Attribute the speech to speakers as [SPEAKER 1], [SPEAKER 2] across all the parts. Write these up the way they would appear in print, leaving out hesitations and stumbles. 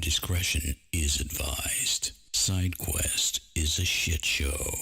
[SPEAKER 1] discretion is advised. SideQuest is a shit show.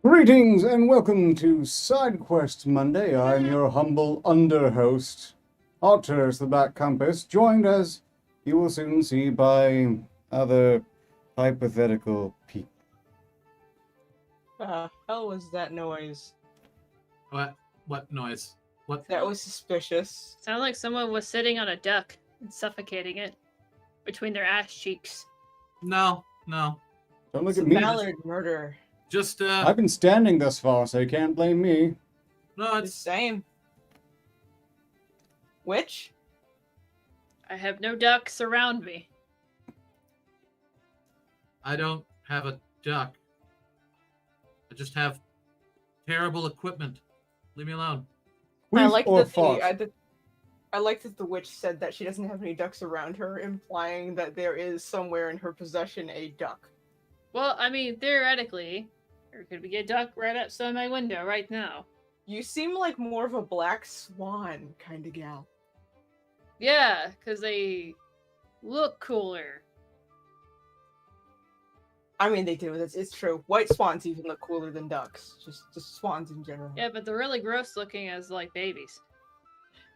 [SPEAKER 2] Greetings and welcome to SideQuest Monday. I'm your humble underhost, Arcturus the Black Compass, joined as you will soon see by other hypothetical people.
[SPEAKER 3] Hell was that noise?
[SPEAKER 4] What noise? What?
[SPEAKER 3] That was suspicious.
[SPEAKER 5] Sounded like someone was sitting on a duck and suffocating it between their ass cheeks.
[SPEAKER 4] No.
[SPEAKER 2] Don't look
[SPEAKER 3] It's
[SPEAKER 2] at
[SPEAKER 3] a
[SPEAKER 2] me.
[SPEAKER 3] Ballard murder.
[SPEAKER 4] Just
[SPEAKER 2] I've been standing thus far, so you can't blame me.
[SPEAKER 4] no.
[SPEAKER 3] The
[SPEAKER 4] It's
[SPEAKER 3] same. Which?
[SPEAKER 5] I have no ducks around me.
[SPEAKER 4] I don't have a duck. I just have terrible equipment. Leave me alone.
[SPEAKER 3] I
[SPEAKER 2] Queef
[SPEAKER 3] like
[SPEAKER 2] or
[SPEAKER 3] that
[SPEAKER 2] fart?
[SPEAKER 3] I like that the witch said that she doesn't have any ducks around her, implying that there is somewhere in her possession a duck.
[SPEAKER 5] Well, I mean, theoretically, there could be a duck right outside my window right now.
[SPEAKER 3] You seem like more of a black swan kind of gal.
[SPEAKER 5] Yeah, because they look cooler.
[SPEAKER 3] I mean, they do. It's true. White swans even look cooler than ducks. Just swans in general.
[SPEAKER 5] Yeah, but they're really gross looking as like babies.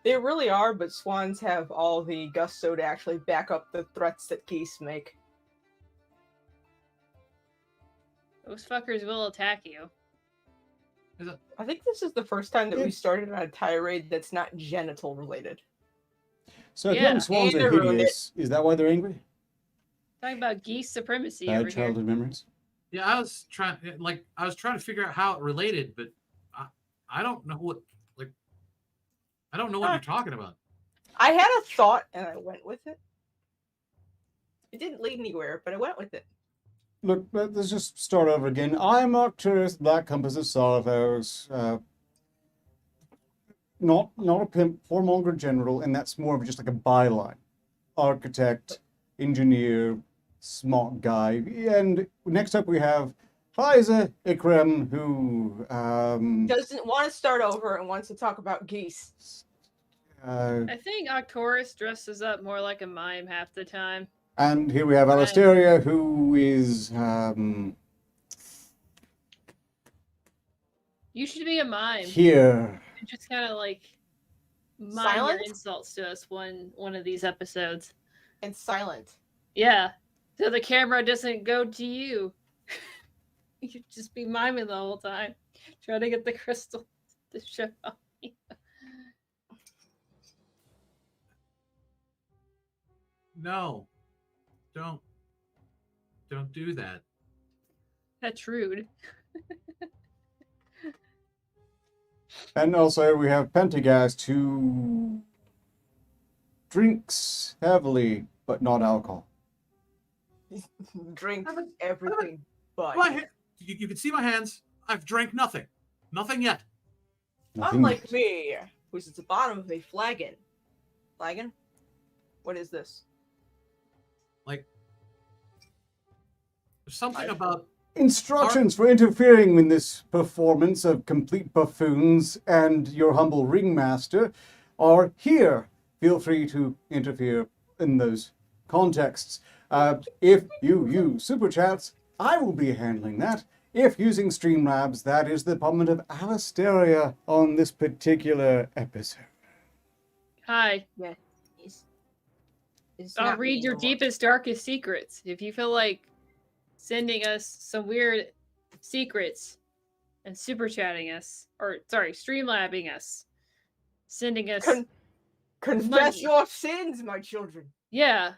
[SPEAKER 3] They really are, but swans have all the gusto to actually back up the threats that geese make.
[SPEAKER 5] Those fuckers will attack you.
[SPEAKER 3] I think this is the first time that we started on a tirade that's not genital related.
[SPEAKER 2] So if
[SPEAKER 5] Yeah,
[SPEAKER 2] young swans
[SPEAKER 3] and
[SPEAKER 2] are
[SPEAKER 3] they ruined
[SPEAKER 2] hideous, is that why they're angry?
[SPEAKER 5] Talking about geese supremacy
[SPEAKER 2] Bad
[SPEAKER 5] over here.
[SPEAKER 2] childhood memories?
[SPEAKER 4] Yeah, I was trying to figure out how it related, but I don't know what I don't know what you're talking about.
[SPEAKER 3] I had a thought and I went with it. It didn't lead anywhere, but I went with it.
[SPEAKER 2] Look, let's just start over again. I'm Arcturus, Black Compass of Starflowers. Not a pimp, whoremonger general, and that's more of just like a byline. Architect, engineer, smart guy. And next up we have Faiza Ikram, who
[SPEAKER 3] Doesn't want to start over and wants to talk about geese.
[SPEAKER 5] I think Arcturus dresses up more like a mime half the time.
[SPEAKER 2] And here we have Alasteria, who is
[SPEAKER 5] You should be a mime.
[SPEAKER 2] here.
[SPEAKER 5] And just kind of like mime
[SPEAKER 3] Silent?
[SPEAKER 5] your insults to us one of these episodes.
[SPEAKER 3] And silent.
[SPEAKER 5] Yeah. So the camera doesn't go to you. You just be miming the whole time. Trying to get the crystal to show up.
[SPEAKER 4] No, don't do that.
[SPEAKER 5] That's rude.
[SPEAKER 2] And also we have Pentaghast, who drinks heavily, but not alcohol.
[SPEAKER 3] Drinks everything but.
[SPEAKER 4] You can see my hands. I've drank nothing. Nothing yet.
[SPEAKER 2] Nothing
[SPEAKER 3] Unlike
[SPEAKER 2] yet.
[SPEAKER 3] me, who's at the bottom of a flagon. Flagon? What is this?
[SPEAKER 4] Like, there's something about
[SPEAKER 2] Instructions for interfering in this performance of complete buffoons and your humble ringmaster are here. Feel free to interfere in those contexts. If you use super chats, I will be handling that. If using Streamlabs, that is the Department of Alisteria on this particular episode.
[SPEAKER 5] Hi.
[SPEAKER 3] Yeah. It's
[SPEAKER 5] I'll
[SPEAKER 3] not
[SPEAKER 5] read
[SPEAKER 3] me
[SPEAKER 5] your
[SPEAKER 3] no more.
[SPEAKER 5] deepest, darkest secrets. If you feel like sending us some weird secrets and super chatting us, or sorry, streamlabbing us, sending us,
[SPEAKER 3] Confess
[SPEAKER 5] money.
[SPEAKER 3] your sins, my children.
[SPEAKER 5] yeah,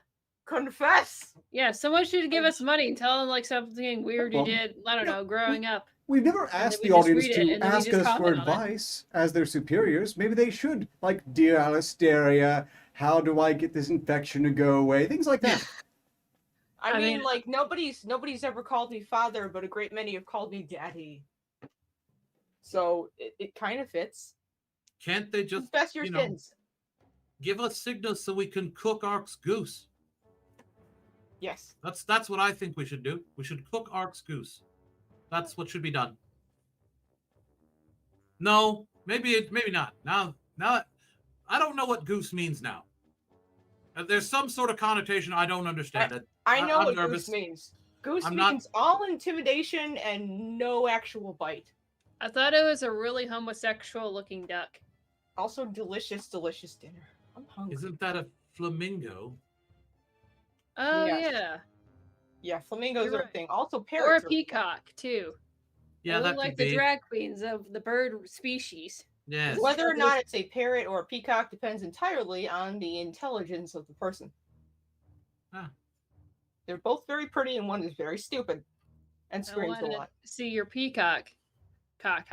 [SPEAKER 3] Confess.
[SPEAKER 5] yeah. Someone should give us money and tell them like something weird you
[SPEAKER 2] Well,
[SPEAKER 5] did. I don't know, growing up.
[SPEAKER 2] We've never
[SPEAKER 5] then
[SPEAKER 2] asked
[SPEAKER 5] we
[SPEAKER 2] the
[SPEAKER 5] just
[SPEAKER 2] audience
[SPEAKER 5] read it,
[SPEAKER 2] to
[SPEAKER 5] and then we
[SPEAKER 2] ask
[SPEAKER 5] just
[SPEAKER 2] us for
[SPEAKER 5] comment on it.
[SPEAKER 2] advice as their superiors. Maybe they should, like, Dear Alisteria, how do I get this infection to go away? Things like that.
[SPEAKER 3] I
[SPEAKER 5] I
[SPEAKER 3] mean,
[SPEAKER 5] mean-
[SPEAKER 3] like nobody's ever called me father, but a great many have called me daddy. So it kind of fits.
[SPEAKER 4] can't they just
[SPEAKER 3] Confess your
[SPEAKER 4] you know,
[SPEAKER 3] sins.
[SPEAKER 4] give us signals so we can cook Ark's goose?
[SPEAKER 3] Yes.
[SPEAKER 4] That's what I think we should do. We should cook Ark's goose. That's what should be done. No, maybe not. Now I don't know what goose means now. There's some sort of connotation I don't understand.
[SPEAKER 3] I know
[SPEAKER 4] I'm
[SPEAKER 3] what
[SPEAKER 4] nervous.
[SPEAKER 3] goose means. Goose
[SPEAKER 4] I'm not-
[SPEAKER 3] means all intimidation and no actual bite.
[SPEAKER 5] I thought it was a really homosexual looking duck.
[SPEAKER 3] Also delicious, delicious dinner. I'm hungry.
[SPEAKER 4] Isn't that a flamingo?
[SPEAKER 5] Oh
[SPEAKER 3] Yes.
[SPEAKER 5] yeah,
[SPEAKER 3] Yeah, flamingos
[SPEAKER 5] You're
[SPEAKER 3] are a
[SPEAKER 5] right.
[SPEAKER 3] thing. Also
[SPEAKER 5] or a
[SPEAKER 3] parrots. are-
[SPEAKER 5] peacock too.
[SPEAKER 4] Yeah,
[SPEAKER 5] They
[SPEAKER 4] that
[SPEAKER 5] look like
[SPEAKER 4] could
[SPEAKER 5] the
[SPEAKER 4] be.
[SPEAKER 5] drag queens of the bird species.
[SPEAKER 4] Yes.
[SPEAKER 3] Whether or not it's a parrot or a peacock depends entirely on the intelligence of the person.
[SPEAKER 4] Ah.
[SPEAKER 3] They're both very pretty, and one is very stupid and
[SPEAKER 5] I
[SPEAKER 3] screams a
[SPEAKER 5] want to
[SPEAKER 3] lot.
[SPEAKER 5] see your peacock. Cock.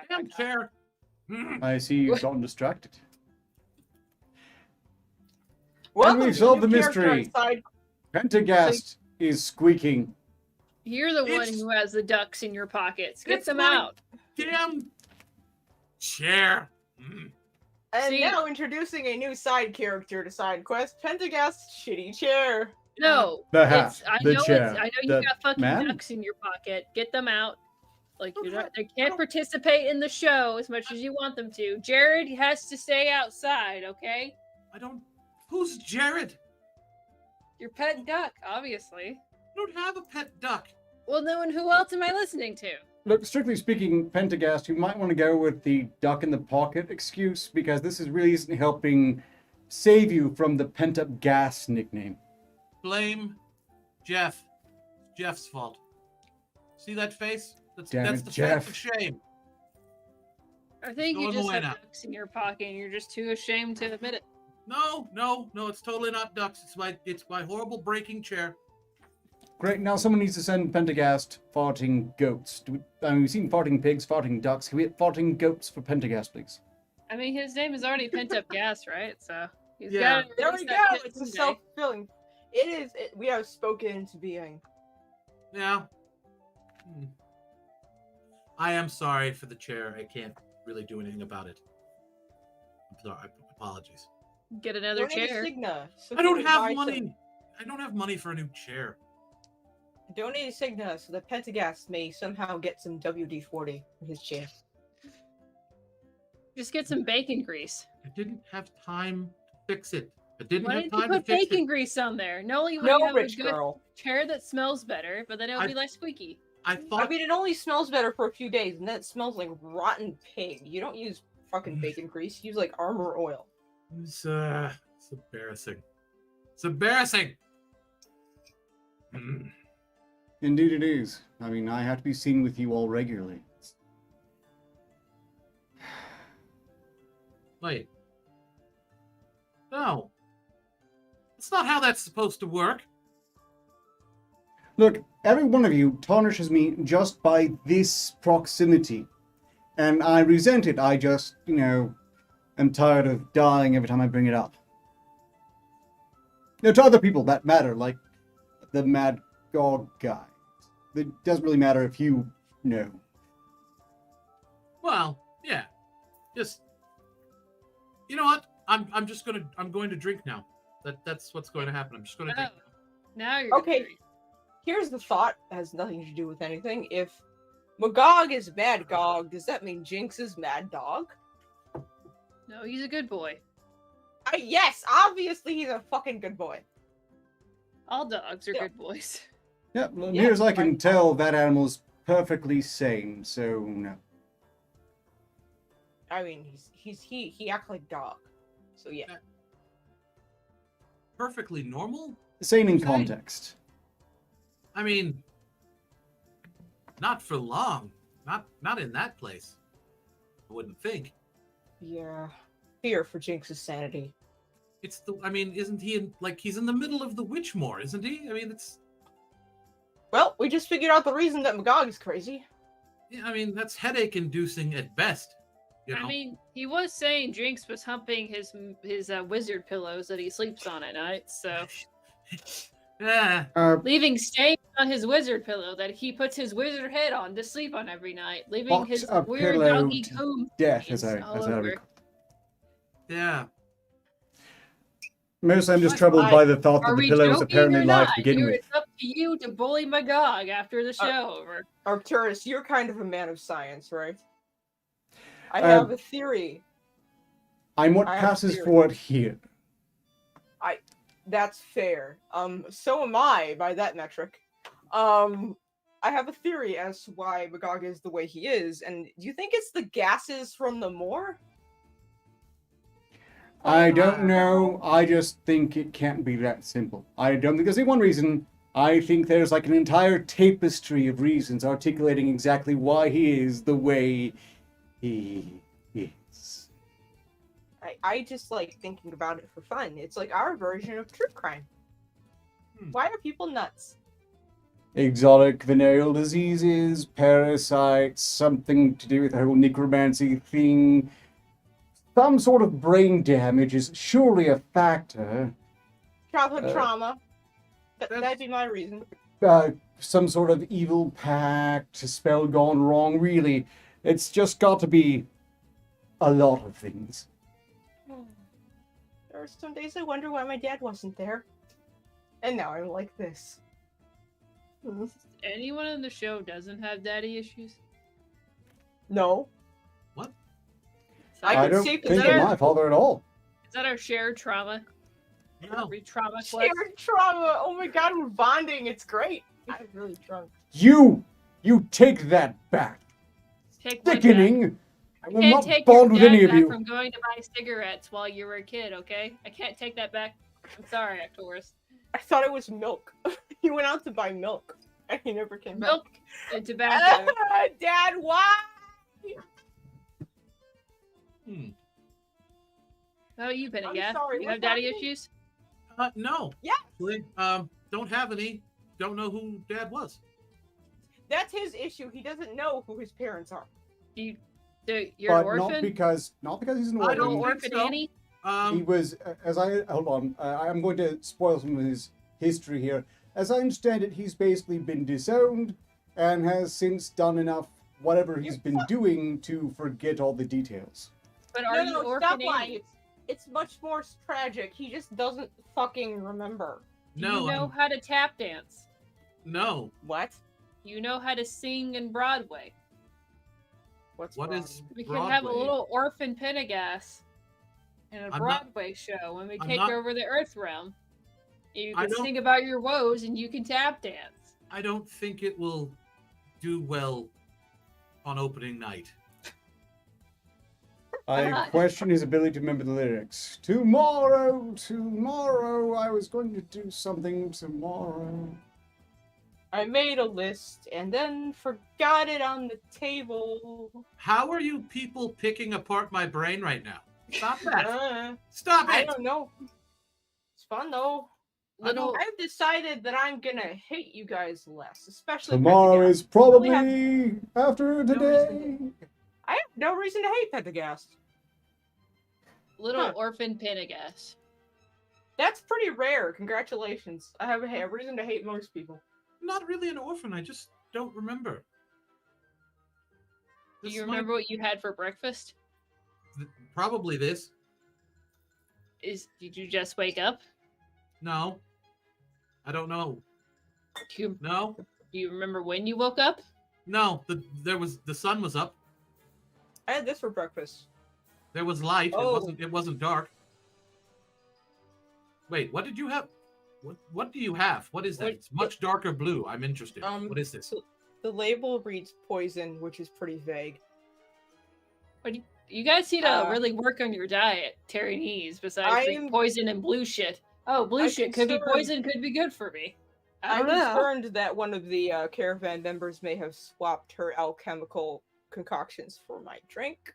[SPEAKER 4] Damn chair. Mm.
[SPEAKER 2] I see you've gotten distracted.
[SPEAKER 3] Welcome
[SPEAKER 2] we've
[SPEAKER 3] to
[SPEAKER 2] solved
[SPEAKER 3] new
[SPEAKER 2] the
[SPEAKER 3] character on
[SPEAKER 2] mystery.
[SPEAKER 3] Side.
[SPEAKER 2] Pentagast is squeaking.
[SPEAKER 5] You're the one
[SPEAKER 4] It's-
[SPEAKER 5] who has the ducks in your pockets. Get
[SPEAKER 4] It's
[SPEAKER 5] them
[SPEAKER 4] my
[SPEAKER 5] out.
[SPEAKER 4] Damn chair. Mm.
[SPEAKER 3] And
[SPEAKER 5] See-
[SPEAKER 3] now introducing a new side character to Side Quest, Pentaghast's shitty chair.
[SPEAKER 5] No,
[SPEAKER 2] The hat,
[SPEAKER 5] it's, I
[SPEAKER 2] the
[SPEAKER 5] know
[SPEAKER 2] chair,
[SPEAKER 5] it's, I know
[SPEAKER 2] the
[SPEAKER 5] you got fucking
[SPEAKER 2] man.
[SPEAKER 5] ducks in your pocket. Get them out. Like you're
[SPEAKER 4] Okay,
[SPEAKER 5] not, they
[SPEAKER 4] I
[SPEAKER 5] can't
[SPEAKER 4] don't-
[SPEAKER 5] participate in the show as much as you want them to. Jared has to stay outside. Okay,
[SPEAKER 4] I don't. Who's Jared?
[SPEAKER 5] your pet duck, obviously.
[SPEAKER 4] I don't have a pet duck.
[SPEAKER 5] Well, no one. Who else am I listening to?
[SPEAKER 2] Look, strictly speaking, Pentaghast, you might want to go with the duck in the pocket excuse because this really isn't helping save you from the pent-up gas nickname.
[SPEAKER 4] Blame Jeff. Jeff's fault. See that face?
[SPEAKER 2] Damn
[SPEAKER 4] That's
[SPEAKER 2] it,
[SPEAKER 4] the
[SPEAKER 2] Jeff.
[SPEAKER 4] face of shame.
[SPEAKER 5] I think you
[SPEAKER 4] Going
[SPEAKER 5] just
[SPEAKER 4] away
[SPEAKER 5] have
[SPEAKER 4] now.
[SPEAKER 5] ducks in your pocket, and you're just too ashamed to admit it.
[SPEAKER 4] No, it's totally not ducks. It's my horrible breaking chair.
[SPEAKER 2] Great, now someone needs to send Pentaghast farting goats. We've seen farting pigs, farting ducks. Can we get farting goats for Pentaghast, please?
[SPEAKER 5] I mean, his name is already pent up gas, right? So he's
[SPEAKER 4] Yeah.
[SPEAKER 5] got.
[SPEAKER 3] There we go. It's a self-fulfilling. It is. We have spoken into being.
[SPEAKER 4] Yeah. Hmm. I am sorry for the chair. I can't really do anything about it. I'm sorry. Apologies.
[SPEAKER 5] Get another
[SPEAKER 3] Donate a
[SPEAKER 5] chair.
[SPEAKER 3] Cigna.
[SPEAKER 4] I don't
[SPEAKER 3] Buy
[SPEAKER 4] have
[SPEAKER 3] some-
[SPEAKER 4] money. I don't have money for a new chair.
[SPEAKER 3] Donate a Cigna so that Pentaghast may somehow get some WD-40 for his chair.
[SPEAKER 5] Just get some bacon grease.
[SPEAKER 4] I didn't have time to fix it. I didn't
[SPEAKER 5] Why
[SPEAKER 4] have
[SPEAKER 5] didn't you
[SPEAKER 4] time to
[SPEAKER 5] put
[SPEAKER 4] fix
[SPEAKER 5] bacon
[SPEAKER 4] it.
[SPEAKER 5] grease on there? No, you
[SPEAKER 3] No,
[SPEAKER 5] have
[SPEAKER 3] rich
[SPEAKER 5] a good
[SPEAKER 3] girl.
[SPEAKER 5] chair that smells better, but then it'll
[SPEAKER 4] I-
[SPEAKER 5] be less squeaky.
[SPEAKER 4] I
[SPEAKER 3] I
[SPEAKER 4] thought
[SPEAKER 3] mean, it only smells better for a few days, and then it smells like rotten pig. You don't use fucking bacon grease. You use like Armor oil.
[SPEAKER 4] it's embarrassing. It's embarrassing. Mm.
[SPEAKER 2] Indeed it is. I mean, I have to be seen with you all regularly.
[SPEAKER 4] Wait. No. That's not how that's supposed to work.
[SPEAKER 2] Look, every one of you tarnishes me just by this proximity. And I resent it. I just, am tired of dying every time I bring it up. To other people that matter, like the Mad God guy. It doesn't really matter if you know.
[SPEAKER 4] Well, yeah. Just you know what? I'm going to drink now. That's what's going to happen. I'm just going to
[SPEAKER 5] Oh,
[SPEAKER 4] take.
[SPEAKER 5] now you're
[SPEAKER 3] Okay.
[SPEAKER 5] gonna
[SPEAKER 3] Here's the thought. It has nothing to do with anything. If Magog is Mad Gog, does that mean Jinx is Mad Dog?
[SPEAKER 5] No, he's a good boy.
[SPEAKER 3] Yes, obviously he's a fucking good boy.
[SPEAKER 5] All dogs are
[SPEAKER 3] Yeah.
[SPEAKER 5] good boys.
[SPEAKER 2] Yep, well,
[SPEAKER 3] Yeah,
[SPEAKER 2] near as I can
[SPEAKER 3] fine.
[SPEAKER 2] tell, that animal's perfectly sane, so no.
[SPEAKER 3] I mean, he acts like dog. So yeah.
[SPEAKER 4] Perfectly normal.
[SPEAKER 2] Sane in
[SPEAKER 4] Say.
[SPEAKER 2] context.
[SPEAKER 4] I mean, not for long. Not in that place. I wouldn't think.
[SPEAKER 3] Yeah. Fear for Jinx's sanity.
[SPEAKER 4] It's the. I mean, isn't he in he's in the middle of the Witchmoor, isn't he? I mean, it's.
[SPEAKER 3] Well, we just figured out the reason that Magog is crazy.
[SPEAKER 4] Yeah, I mean, that's headache-inducing at best. You know.
[SPEAKER 5] I mean, he was saying Jinx was humping his wizard pillows that he sleeps on at night, so
[SPEAKER 4] Yeah.
[SPEAKER 5] leaving stains on his wizard pillow that he puts his wizard head on to sleep on every night, leaving
[SPEAKER 2] Fucked
[SPEAKER 5] his
[SPEAKER 2] a
[SPEAKER 5] weird
[SPEAKER 2] pillow
[SPEAKER 5] doggy
[SPEAKER 2] to
[SPEAKER 5] comb
[SPEAKER 2] death,
[SPEAKER 5] stains
[SPEAKER 2] as I
[SPEAKER 5] all over.
[SPEAKER 2] recall.
[SPEAKER 4] Yeah.
[SPEAKER 2] Mostly I'm just
[SPEAKER 3] What?
[SPEAKER 2] troubled by the thought that
[SPEAKER 5] Are
[SPEAKER 2] the
[SPEAKER 5] we
[SPEAKER 2] pillow was
[SPEAKER 5] joking
[SPEAKER 2] apparently
[SPEAKER 5] or
[SPEAKER 2] live
[SPEAKER 5] not?
[SPEAKER 2] to begin with.
[SPEAKER 5] It's up to you to bully Magog after the show over.
[SPEAKER 3] Arcturus, you're kind of a man of science, right? I
[SPEAKER 2] Uh,
[SPEAKER 3] have a theory.
[SPEAKER 2] I'm what
[SPEAKER 3] I have a
[SPEAKER 2] passes
[SPEAKER 3] theory.
[SPEAKER 2] for it here.
[SPEAKER 3] That's fair. So am I by that metric. I have a theory as to why Magog is the way he is, and do you think it's the gases from the moor?
[SPEAKER 2] I don't know. I just think it can't be that simple. I don't think there's any one reason. I think there's like an entire tapestry of reasons articulating exactly why he is the way he is.
[SPEAKER 3] I just like thinking about it for fun. It's like our version of true crime. Why are people nuts?
[SPEAKER 2] Exotic venereal diseases, parasites, something to do with the whole necromancy thing. Some sort of brain damage is surely a factor.
[SPEAKER 3] Childhood
[SPEAKER 2] Uh,
[SPEAKER 3] trauma. That'd be my reason.
[SPEAKER 2] Some sort of evil pact, a spell gone wrong, really. It's just got to be a lot of things.
[SPEAKER 3] There are some days I wonder why my dad wasn't there. And now I'm like this.
[SPEAKER 5] Anyone on the show doesn't have daddy issues?
[SPEAKER 3] No.
[SPEAKER 4] What?
[SPEAKER 3] I
[SPEAKER 2] I
[SPEAKER 3] can
[SPEAKER 2] don't
[SPEAKER 3] safely
[SPEAKER 2] think
[SPEAKER 3] say
[SPEAKER 2] of
[SPEAKER 3] that.
[SPEAKER 2] my father at all.
[SPEAKER 5] Is that our shared trauma?
[SPEAKER 4] No.
[SPEAKER 5] Every trauma quest?
[SPEAKER 3] Shared trauma. Oh my god, we're bonding. It's great. I'm really drunk.
[SPEAKER 2] You take that back.
[SPEAKER 5] Take one back.
[SPEAKER 2] Sickening. I
[SPEAKER 5] I
[SPEAKER 2] will
[SPEAKER 5] can't
[SPEAKER 2] not
[SPEAKER 5] take
[SPEAKER 2] bond
[SPEAKER 5] your
[SPEAKER 2] with any
[SPEAKER 5] dad
[SPEAKER 2] of
[SPEAKER 5] back
[SPEAKER 2] you.
[SPEAKER 5] from going to buy cigarettes while you were a kid, okay? I can't take that back. I'm sorry, Arcturus.
[SPEAKER 3] I thought it was milk. He went out to buy milk. And he never came
[SPEAKER 5] Milk
[SPEAKER 3] back.
[SPEAKER 5] and tobacco.
[SPEAKER 3] Dad, why?
[SPEAKER 5] How about you, Pentaghast?
[SPEAKER 3] I'm sorry,
[SPEAKER 5] You
[SPEAKER 3] what's
[SPEAKER 5] have daddy
[SPEAKER 3] happening?
[SPEAKER 5] issues?
[SPEAKER 4] No.
[SPEAKER 3] Yeah.
[SPEAKER 4] Actually, don't have any. Don't know who Dad was.
[SPEAKER 3] That's his issue. He doesn't know who his parents are.
[SPEAKER 5] You're
[SPEAKER 2] But
[SPEAKER 5] an orphan?
[SPEAKER 2] not because he's an
[SPEAKER 4] I
[SPEAKER 2] orphan.
[SPEAKER 4] don't
[SPEAKER 5] Little
[SPEAKER 4] think
[SPEAKER 5] orphan
[SPEAKER 4] so.
[SPEAKER 5] Annie?
[SPEAKER 2] He was, hold on, I'm going to spoil some of his history here. As I understand it, he's basically been disowned and has since done enough, whatever he's been doing, to forget all the details.
[SPEAKER 5] But are
[SPEAKER 3] no,
[SPEAKER 5] you orphan
[SPEAKER 3] stop
[SPEAKER 5] Annie?
[SPEAKER 3] lying. It's much more tragic. He just doesn't fucking remember.
[SPEAKER 5] Do
[SPEAKER 4] No.
[SPEAKER 5] you know how to tap dance?
[SPEAKER 4] No.
[SPEAKER 3] What?
[SPEAKER 5] You know how to sing in Broadway?
[SPEAKER 3] What's
[SPEAKER 4] What
[SPEAKER 3] wrong?
[SPEAKER 4] is
[SPEAKER 5] We can have a
[SPEAKER 4] Broadway?
[SPEAKER 5] little orphan Pentaghast in a
[SPEAKER 4] I'm not-
[SPEAKER 5] Broadway show when we
[SPEAKER 4] I'm
[SPEAKER 5] take
[SPEAKER 4] not-
[SPEAKER 5] over the Earth realm. You
[SPEAKER 4] I
[SPEAKER 5] can
[SPEAKER 4] don't-
[SPEAKER 5] sing about your woes and you can tap dance.
[SPEAKER 4] I don't think it will do well on opening night.
[SPEAKER 2] I question his ability to remember the lyrics. Tomorrow, I was going to do something tomorrow.
[SPEAKER 3] I made a list and then forgot it on the table.
[SPEAKER 4] How are you people picking apart my brain right now? Stop that.
[SPEAKER 3] Uh,
[SPEAKER 4] Stop
[SPEAKER 3] I
[SPEAKER 4] it.
[SPEAKER 3] don't know. It's fun though.
[SPEAKER 5] Little
[SPEAKER 3] I've decided that I'm gonna hate you guys less, especially
[SPEAKER 2] Tomorrow
[SPEAKER 3] Pentaghast.
[SPEAKER 2] is probably after today.
[SPEAKER 3] I have no reason to hate Pentaghast.
[SPEAKER 5] little
[SPEAKER 3] Huh.
[SPEAKER 5] orphan Pentaghast.
[SPEAKER 3] That's pretty rare. Congratulations. I have a reason to hate most people.
[SPEAKER 4] Not really an orphan. I just don't remember.
[SPEAKER 5] Do
[SPEAKER 4] This
[SPEAKER 5] you
[SPEAKER 4] is my-
[SPEAKER 5] remember what you had for breakfast?
[SPEAKER 4] Probably this.
[SPEAKER 5] Did you just wake up?
[SPEAKER 4] No. I don't know.
[SPEAKER 5] Do
[SPEAKER 4] No.
[SPEAKER 5] you remember when you woke up?
[SPEAKER 4] No. The sun was up.
[SPEAKER 3] I had this for breakfast.
[SPEAKER 4] There was light.
[SPEAKER 3] Oh.
[SPEAKER 4] It wasn't dark. Wait, what did you have? What do you have? What is that? It's much darker blue. I'm interested. What is this?
[SPEAKER 3] So the label reads poison, which is pretty vague.
[SPEAKER 5] But you guys need to really work on your diet, Terry Knees, besides drink poison and blue shit. Oh, blue shit could be poison, could be good for me.
[SPEAKER 3] I'm concerned that one of the caravan members may have swapped her alchemical concoctions for my drink.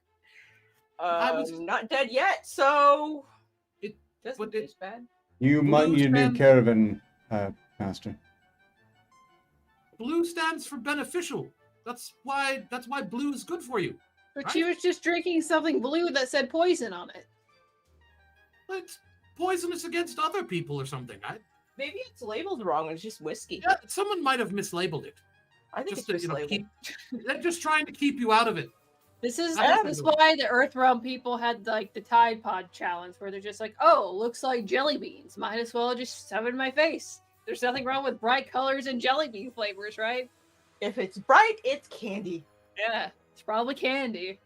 [SPEAKER 3] I'm not dead yet, so it doesn't taste bad.
[SPEAKER 2] You might need a new caravan, master.
[SPEAKER 4] Blue stands for beneficial. That's why blue is good for you.
[SPEAKER 5] But
[SPEAKER 4] right?
[SPEAKER 5] she was just drinking something blue that said poison on it.
[SPEAKER 4] It's poisonous against other people or something.
[SPEAKER 3] Maybe it's labeled wrong. It's just whiskey.
[SPEAKER 4] Yeah, someone might have mislabeled it.
[SPEAKER 3] I think
[SPEAKER 4] just
[SPEAKER 3] it's mislabeled.
[SPEAKER 4] They're just trying to keep you out of it.
[SPEAKER 5] This is why the Earthrealm people had like the Tide Pod challenge, where they're just like, "Oh, looks like jelly beans. Might as well just shove it in my face." There's nothing wrong with bright colors and jelly bean flavors, right?
[SPEAKER 3] If it's bright, it's candy.
[SPEAKER 5] Yeah, it's probably candy.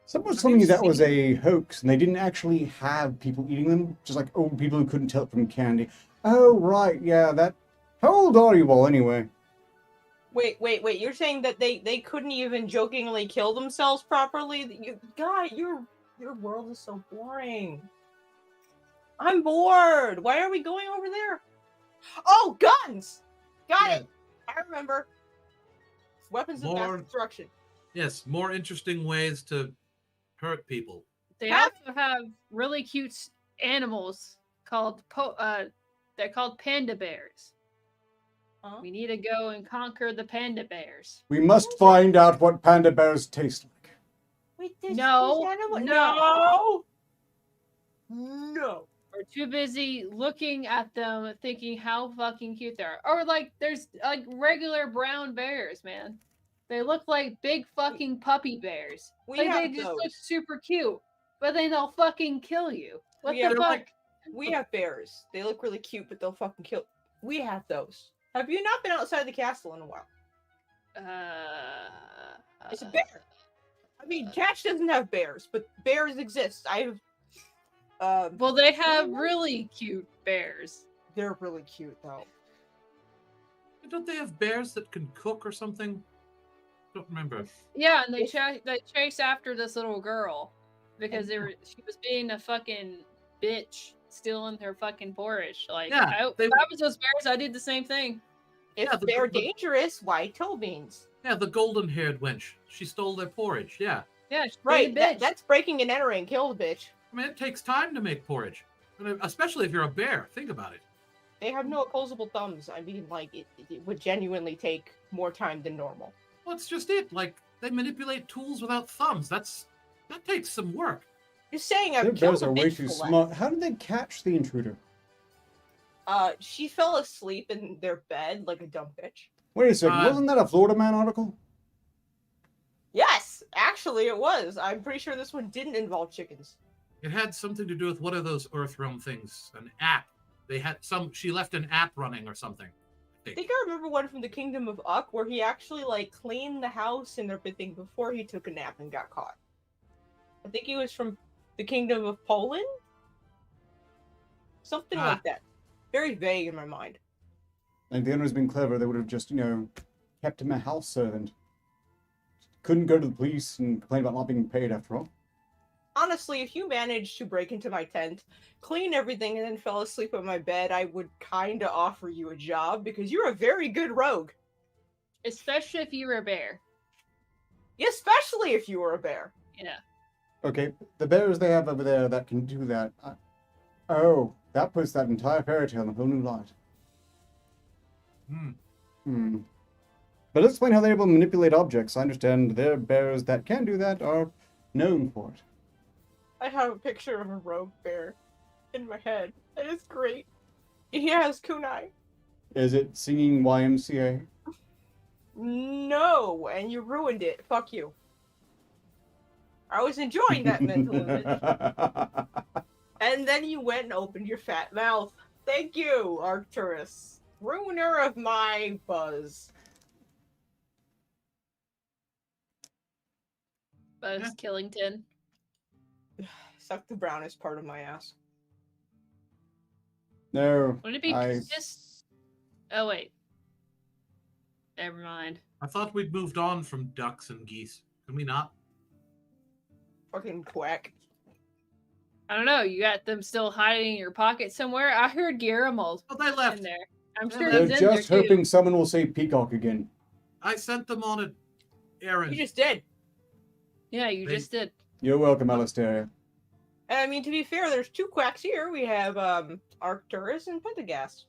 [SPEAKER 2] Someone was telling me that was a hoax, and they didn't actually have people eating them. Just like old people who couldn't tell it from candy. Oh right, yeah. That. How old are you all anyway?
[SPEAKER 3] Wait, you're saying that they couldn't even jokingly kill themselves properly? Your world is so boring. I'm bored. Why are we going over there? Oh, guns! Got it. I remember. Weapons of mass destruction.
[SPEAKER 4] Yes, more interesting ways to hurt people.
[SPEAKER 5] They also have really cute animals called they're called panda bears. We need to go and conquer the panda bears.
[SPEAKER 2] We must find out what panda bears taste like.
[SPEAKER 3] Wait,
[SPEAKER 5] No. We're too busy looking at them, thinking how fucking cute they are. Or like, there's like regular brown bears, man. They look like big fucking puppy bears. They just look super cute, but then they'll fucking kill you. What the fuck?
[SPEAKER 3] We have bears. They look really cute, but they'll fucking kill. We have those. Have you not been outside the castle in a while? It's a bear. I mean, Cash doesn't have bears, but bears exist.
[SPEAKER 5] Well, they have really cute bears.
[SPEAKER 3] They're really cute, though.
[SPEAKER 4] Don't they have bears that can cook or something? Don't remember.
[SPEAKER 5] Yeah, and they chase after this little girl because she was being a fucking bitch, stealing her fucking porridge. Like, if I was those bears, I did the same thing.
[SPEAKER 3] If they're dangerous, why toe beans?
[SPEAKER 4] Yeah, the golden-haired wench. She stole their porridge. Yeah.
[SPEAKER 5] Yeah,
[SPEAKER 3] right. That's breaking and entering. Kill the bitch.
[SPEAKER 4] I mean, it takes time to make porridge, especially if you're a bear. Think about it.
[SPEAKER 3] They have no opposable thumbs. I mean, like, it would genuinely take more time than normal.
[SPEAKER 4] Well, it's just it. Like, they manipulate tools without thumbs. That takes some work.
[SPEAKER 3] You're saying
[SPEAKER 2] Their bears are way too smart. How did they catch the intruder?
[SPEAKER 3] She fell asleep in their bed like a dumb bitch.
[SPEAKER 2] Wait a second, wasn't that a Florida Man article?
[SPEAKER 3] Yes, actually it was. I'm pretty sure this one didn't involve chickens.
[SPEAKER 4] It had something to do with what are those Earthrealm things? An app. She left an app running or something.
[SPEAKER 3] I think I remember one from the Kingdom of Uck where he actually like cleaned the house and everything before he took a nap and got caught. I think he was from the Kingdom of Poland? Something like that. Very vague in my mind.
[SPEAKER 2] Like the owner's been clever, they would have just, kept him a house servant. Couldn't go to the police and complain about not being paid after all.
[SPEAKER 3] Honestly, if you managed to break into my tent, clean everything, and then fell asleep on my bed, I would kinda offer you a job because you're a very good rogue.
[SPEAKER 5] Especially if you were a bear.
[SPEAKER 3] Especially if you were a bear.
[SPEAKER 5] Yeah.
[SPEAKER 2] Okay, the bears they have over there that can do that. That puts that entire fairy tale in a whole new light. But let's explain how they're able to manipulate objects. I understand their bears that can do that are known for it.
[SPEAKER 3] I have a picture of a rogue bear in my head. And it's great. He has kunai.
[SPEAKER 2] Is it singing YMCA?
[SPEAKER 3] No, and you ruined it. Fuck you. I was enjoying that mental image. And then you went and opened your fat mouth. Thank you, Arcturus. Ruiner of my buzz.
[SPEAKER 5] Buzz
[SPEAKER 4] Yeah.
[SPEAKER 5] Killington.
[SPEAKER 3] Suck the brownest part of my ass.
[SPEAKER 2] No,
[SPEAKER 5] Wouldn't it be
[SPEAKER 2] I...
[SPEAKER 5] piss? Oh wait. Never mind.
[SPEAKER 4] I thought we'd moved on from ducks and geese. Can we not?
[SPEAKER 3] Fucking quack.
[SPEAKER 5] I don't know. You got them still hiding in your pocket somewhere. I heard Guillermo's
[SPEAKER 4] Oh, they left.
[SPEAKER 5] in there. I'm
[SPEAKER 4] They're
[SPEAKER 5] sure
[SPEAKER 2] They're
[SPEAKER 5] he's in there
[SPEAKER 2] just
[SPEAKER 5] too.
[SPEAKER 2] hoping someone will say peacock again.
[SPEAKER 4] I sent them on an errand.
[SPEAKER 3] You just did.
[SPEAKER 5] Yeah, you
[SPEAKER 4] They-
[SPEAKER 5] just did.
[SPEAKER 2] You're welcome, Alistair.
[SPEAKER 3] And I mean, to be fair, there's two quacks here. We have Arcturus and Pentaghast.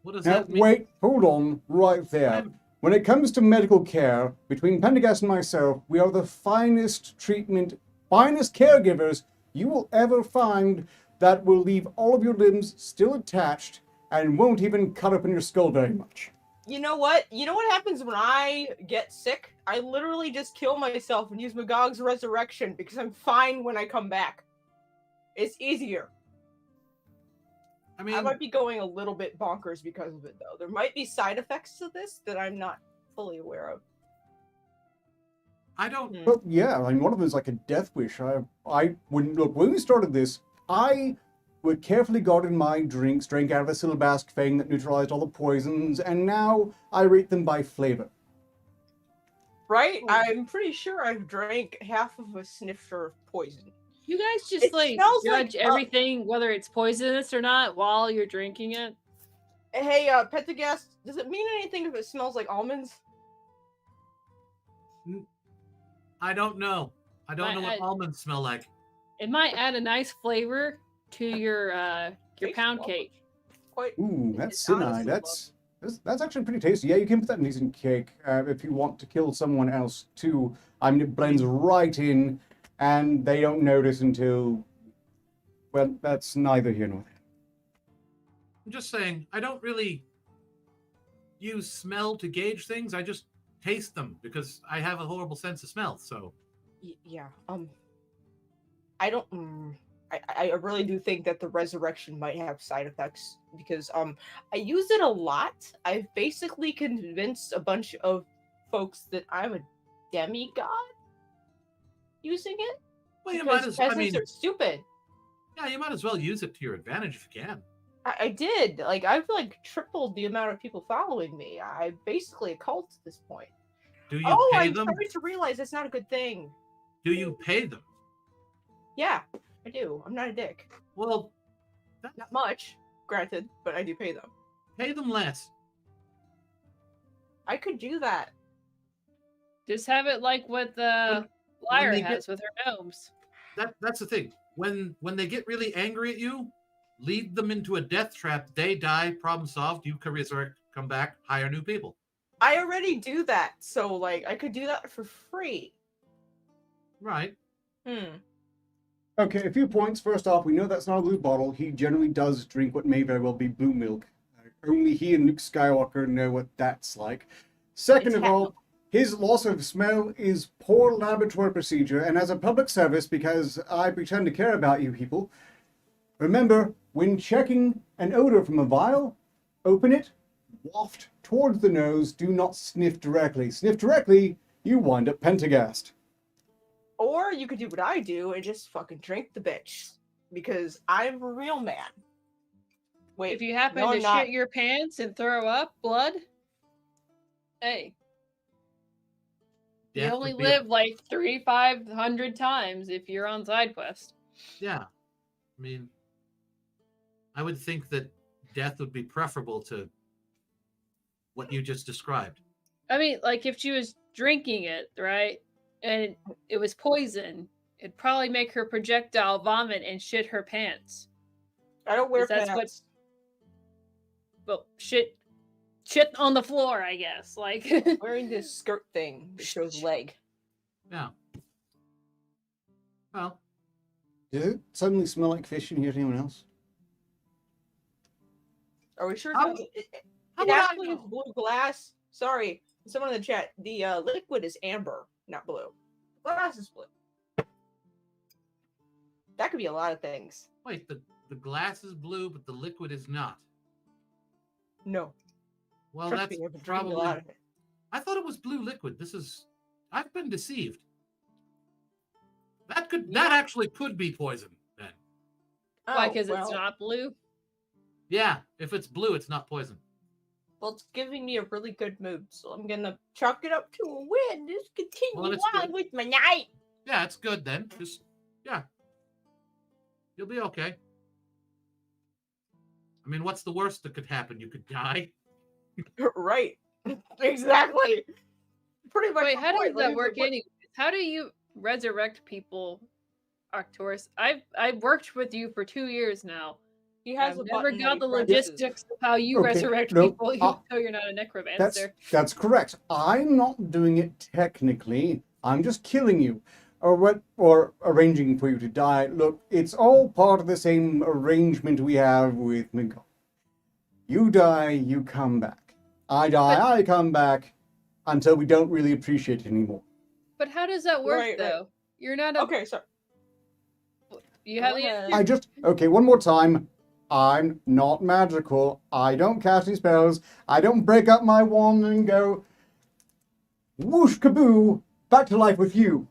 [SPEAKER 4] What does
[SPEAKER 2] Now,
[SPEAKER 4] that mean?
[SPEAKER 2] wait, hold on, right there.
[SPEAKER 4] I'm-
[SPEAKER 2] When it comes to medical care, between Pentaghast and myself, we are the finest caregivers you will ever find that will leave all of your limbs still attached and won't even cut open your skull very much.
[SPEAKER 3] You know what? You know what happens when I get sick? I literally just kill myself and use Magog's resurrection because I'm fine when I come back. It's easier.
[SPEAKER 4] I mean,
[SPEAKER 3] I might be going a little bit bonkers because of it, though. There might be side effects to this that I'm not fully aware of.
[SPEAKER 4] I don't.
[SPEAKER 2] Well, yeah, I mean, one of them is like a death wish. When we started this, I would carefully guarded my drinks, drank out of a Silbask fang that neutralized all the poisons, and now I rate them by flavor.
[SPEAKER 3] Right? I'm pretty sure I've drank half of a snifter of poison.
[SPEAKER 5] You guys just
[SPEAKER 3] It
[SPEAKER 5] like
[SPEAKER 3] smells like,
[SPEAKER 5] judge everything, whether it's poisonous or not, while you're drinking it.
[SPEAKER 3] Hey, Pentaghast, does it mean anything if it smells like almonds?
[SPEAKER 4] I don't know. I don't
[SPEAKER 5] I-
[SPEAKER 4] know what
[SPEAKER 5] I-
[SPEAKER 4] almonds smell like.
[SPEAKER 5] It might add a nice flavor to your
[SPEAKER 3] Tastes
[SPEAKER 5] pound
[SPEAKER 3] lovely.
[SPEAKER 5] cake.
[SPEAKER 3] Quite.
[SPEAKER 2] Ooh, that's
[SPEAKER 3] It's
[SPEAKER 2] sinai.
[SPEAKER 3] honestly
[SPEAKER 2] That's actually pretty tasty. Yeah, you can put that in decent cake if you want to kill someone else too. I mean, it blends right in, and they don't notice until. Well, that's neither here nor there.
[SPEAKER 4] I'm just saying, I don't really use smell to gauge things. I just taste them because I have a horrible sense of smell. So
[SPEAKER 3] Yeah. I don't. I really do think that the resurrection might have side effects because I use it a lot. I've basically convinced a bunch of folks that I'm a demigod using it.
[SPEAKER 4] well, you might
[SPEAKER 3] Because
[SPEAKER 4] as. I
[SPEAKER 3] peasants
[SPEAKER 4] mean,
[SPEAKER 3] are stupid.
[SPEAKER 4] yeah, you might as well use it to your advantage if you can.
[SPEAKER 3] I did. Like I've like tripled the amount of people following me. I'm basically a cult at this point.
[SPEAKER 4] Do you
[SPEAKER 3] Oh,
[SPEAKER 4] pay
[SPEAKER 3] I'm
[SPEAKER 4] them?
[SPEAKER 3] starting to realize that's not a good thing.
[SPEAKER 4] Do you pay them?
[SPEAKER 3] Yeah, I do. I'm not a dick.
[SPEAKER 4] Well,
[SPEAKER 3] Not much, granted, but I do pay them.
[SPEAKER 4] pay them less.
[SPEAKER 3] I could do that.
[SPEAKER 5] Just have it like what the
[SPEAKER 4] When
[SPEAKER 5] liar
[SPEAKER 4] they
[SPEAKER 5] has with her gnomes.
[SPEAKER 4] That's the thing. When they get really angry at you, lead them into a death trap. They die. Problem solved. You can resurrect, come back, hire new people.
[SPEAKER 3] I already do that, so like I could do that for free.
[SPEAKER 4] Right.
[SPEAKER 2] Okay, a few points. First off, we know that's not a blue bottle. He generally does drink what may very well be blue milk. Only he and Luke Skywalker know what that's like. Second of all, his loss of smell is poor laboratory procedure, and as a public service, because I pretend to care about you people, remember, when checking an odor from a vial, open it, waft towards the nose, do not sniff directly. Sniff directly, you wind up Pentaghast.
[SPEAKER 3] Or you could do what I do and just fucking drink the bitch. Because I'm a real man. Wait,
[SPEAKER 5] If you happen
[SPEAKER 3] no,
[SPEAKER 5] to
[SPEAKER 3] I'm not.
[SPEAKER 5] shit your pants and throw up blood, hey, you
[SPEAKER 4] Death
[SPEAKER 5] only
[SPEAKER 4] would be
[SPEAKER 5] live like 300-500 times if you're on side quest.
[SPEAKER 4] Yeah. I mean, I would think that death would be preferable to what you just described.
[SPEAKER 5] I mean, like if she was drinking it, right, and it was poison, it'd probably make her projectile vomit and shit her pants.
[SPEAKER 3] I don't wear
[SPEAKER 5] That's
[SPEAKER 3] pants.
[SPEAKER 5] But shit on the floor, I guess. Like,
[SPEAKER 3] Wearing this skirt thing that shows leg.
[SPEAKER 4] Yeah. Well,
[SPEAKER 2] Does it suddenly smell like fish in here to anyone else?
[SPEAKER 3] Are we sure?
[SPEAKER 4] How-
[SPEAKER 3] It
[SPEAKER 4] how would I
[SPEAKER 3] actually is
[SPEAKER 4] know?
[SPEAKER 3] blue glass. Sorry, someone in the chat. The liquid is amber, not blue. Glass is blue. That could be a lot of things.
[SPEAKER 4] Wait, the glass is blue, but the liquid is not.
[SPEAKER 3] No.
[SPEAKER 4] Well,
[SPEAKER 3] Trust
[SPEAKER 4] that's
[SPEAKER 3] me, I've been drinking a
[SPEAKER 4] probably.
[SPEAKER 3] lot of it.
[SPEAKER 4] I thought it was blue liquid. I've been deceived. That actually could be poison then.
[SPEAKER 5] Why?
[SPEAKER 3] Oh,
[SPEAKER 5] Because it's
[SPEAKER 3] well.
[SPEAKER 5] not blue.
[SPEAKER 4] Yeah, if it's blue, it's not poison.
[SPEAKER 3] Well, it's giving me a really good mood, so I'm gonna chalk it up to a win. Just continue
[SPEAKER 4] Well, it's
[SPEAKER 3] on
[SPEAKER 4] good.
[SPEAKER 3] with my night.
[SPEAKER 4] Yeah, it's good then. You'll be okay. I mean, what's the worst that could happen? You could die.
[SPEAKER 3] Right. Exactly. Pretty much.
[SPEAKER 5] Wait, how does that work
[SPEAKER 3] anyway?
[SPEAKER 5] anyways? How do you resurrect people, Arcturus? I've worked with you for 2 years now.
[SPEAKER 3] He has
[SPEAKER 5] I've
[SPEAKER 3] a
[SPEAKER 5] never
[SPEAKER 3] button that
[SPEAKER 5] got
[SPEAKER 3] he
[SPEAKER 5] the
[SPEAKER 3] presses.
[SPEAKER 5] logistics of how you
[SPEAKER 2] Okay,
[SPEAKER 5] resurrect
[SPEAKER 2] no,
[SPEAKER 5] people, even though you're not a necromancer.
[SPEAKER 2] That's correct. I'm not doing it technically. I'm just killing you. Or arranging for you to die. Look, it's all part of the same arrangement we have with Magog. You die, you come back. I die, I come back until we don't really appreciate it anymore.
[SPEAKER 5] But how does that work,
[SPEAKER 3] Right.
[SPEAKER 5] though? You're not a...
[SPEAKER 3] Okay, so
[SPEAKER 5] You have the...
[SPEAKER 2] Okay, one more time. I'm not magical. I don't cast any spells. I don't break up my wand and go whoosh kaboo, back to life with you.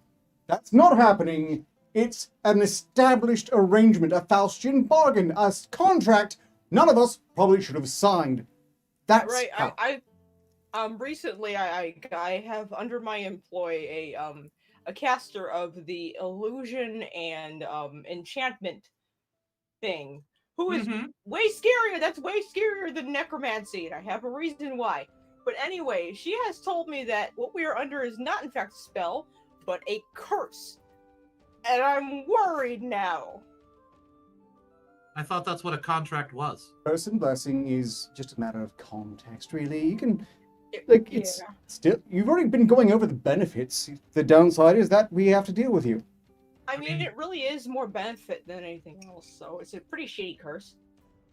[SPEAKER 2] That's not happening. It's an established arrangement, a Faustian bargain, a contract none of us probably should have signed. That's
[SPEAKER 3] right.
[SPEAKER 2] how.
[SPEAKER 3] I recently I have under my employ a caster of the illusion and enchantment thing, who is way scarier. That's way scarier than necromancy, and I have a reason why. But anyway, she has told me that what we are under is not in fact a spell, but a curse. And I'm worried now.
[SPEAKER 4] I thought that's what a contract was.
[SPEAKER 2] Curse and blessing is just a matter of context, really. You can, it's still, you've already been going over the benefits. The downside is that we have to deal with you.
[SPEAKER 3] I mean, it really is more benefit than anything else, so it's a pretty shitty curse.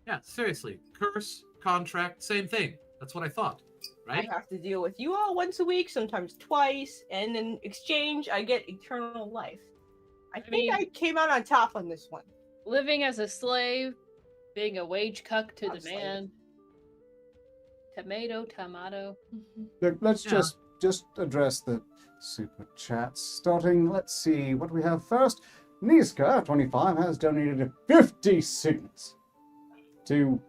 [SPEAKER 4] Yeah, seriously. Curse, contract, same thing. That's what I thought, right?
[SPEAKER 3] I have to deal with you all once a week, sometimes twice, and in exchange, I get eternal life. I think I came out on top on this one.
[SPEAKER 5] Living as a slave, being a wage cuck to the man. Tomato.
[SPEAKER 2] Look, let's just address the super chats. Starting, let's see what we have first. Niska, 25, has donated 50 cents to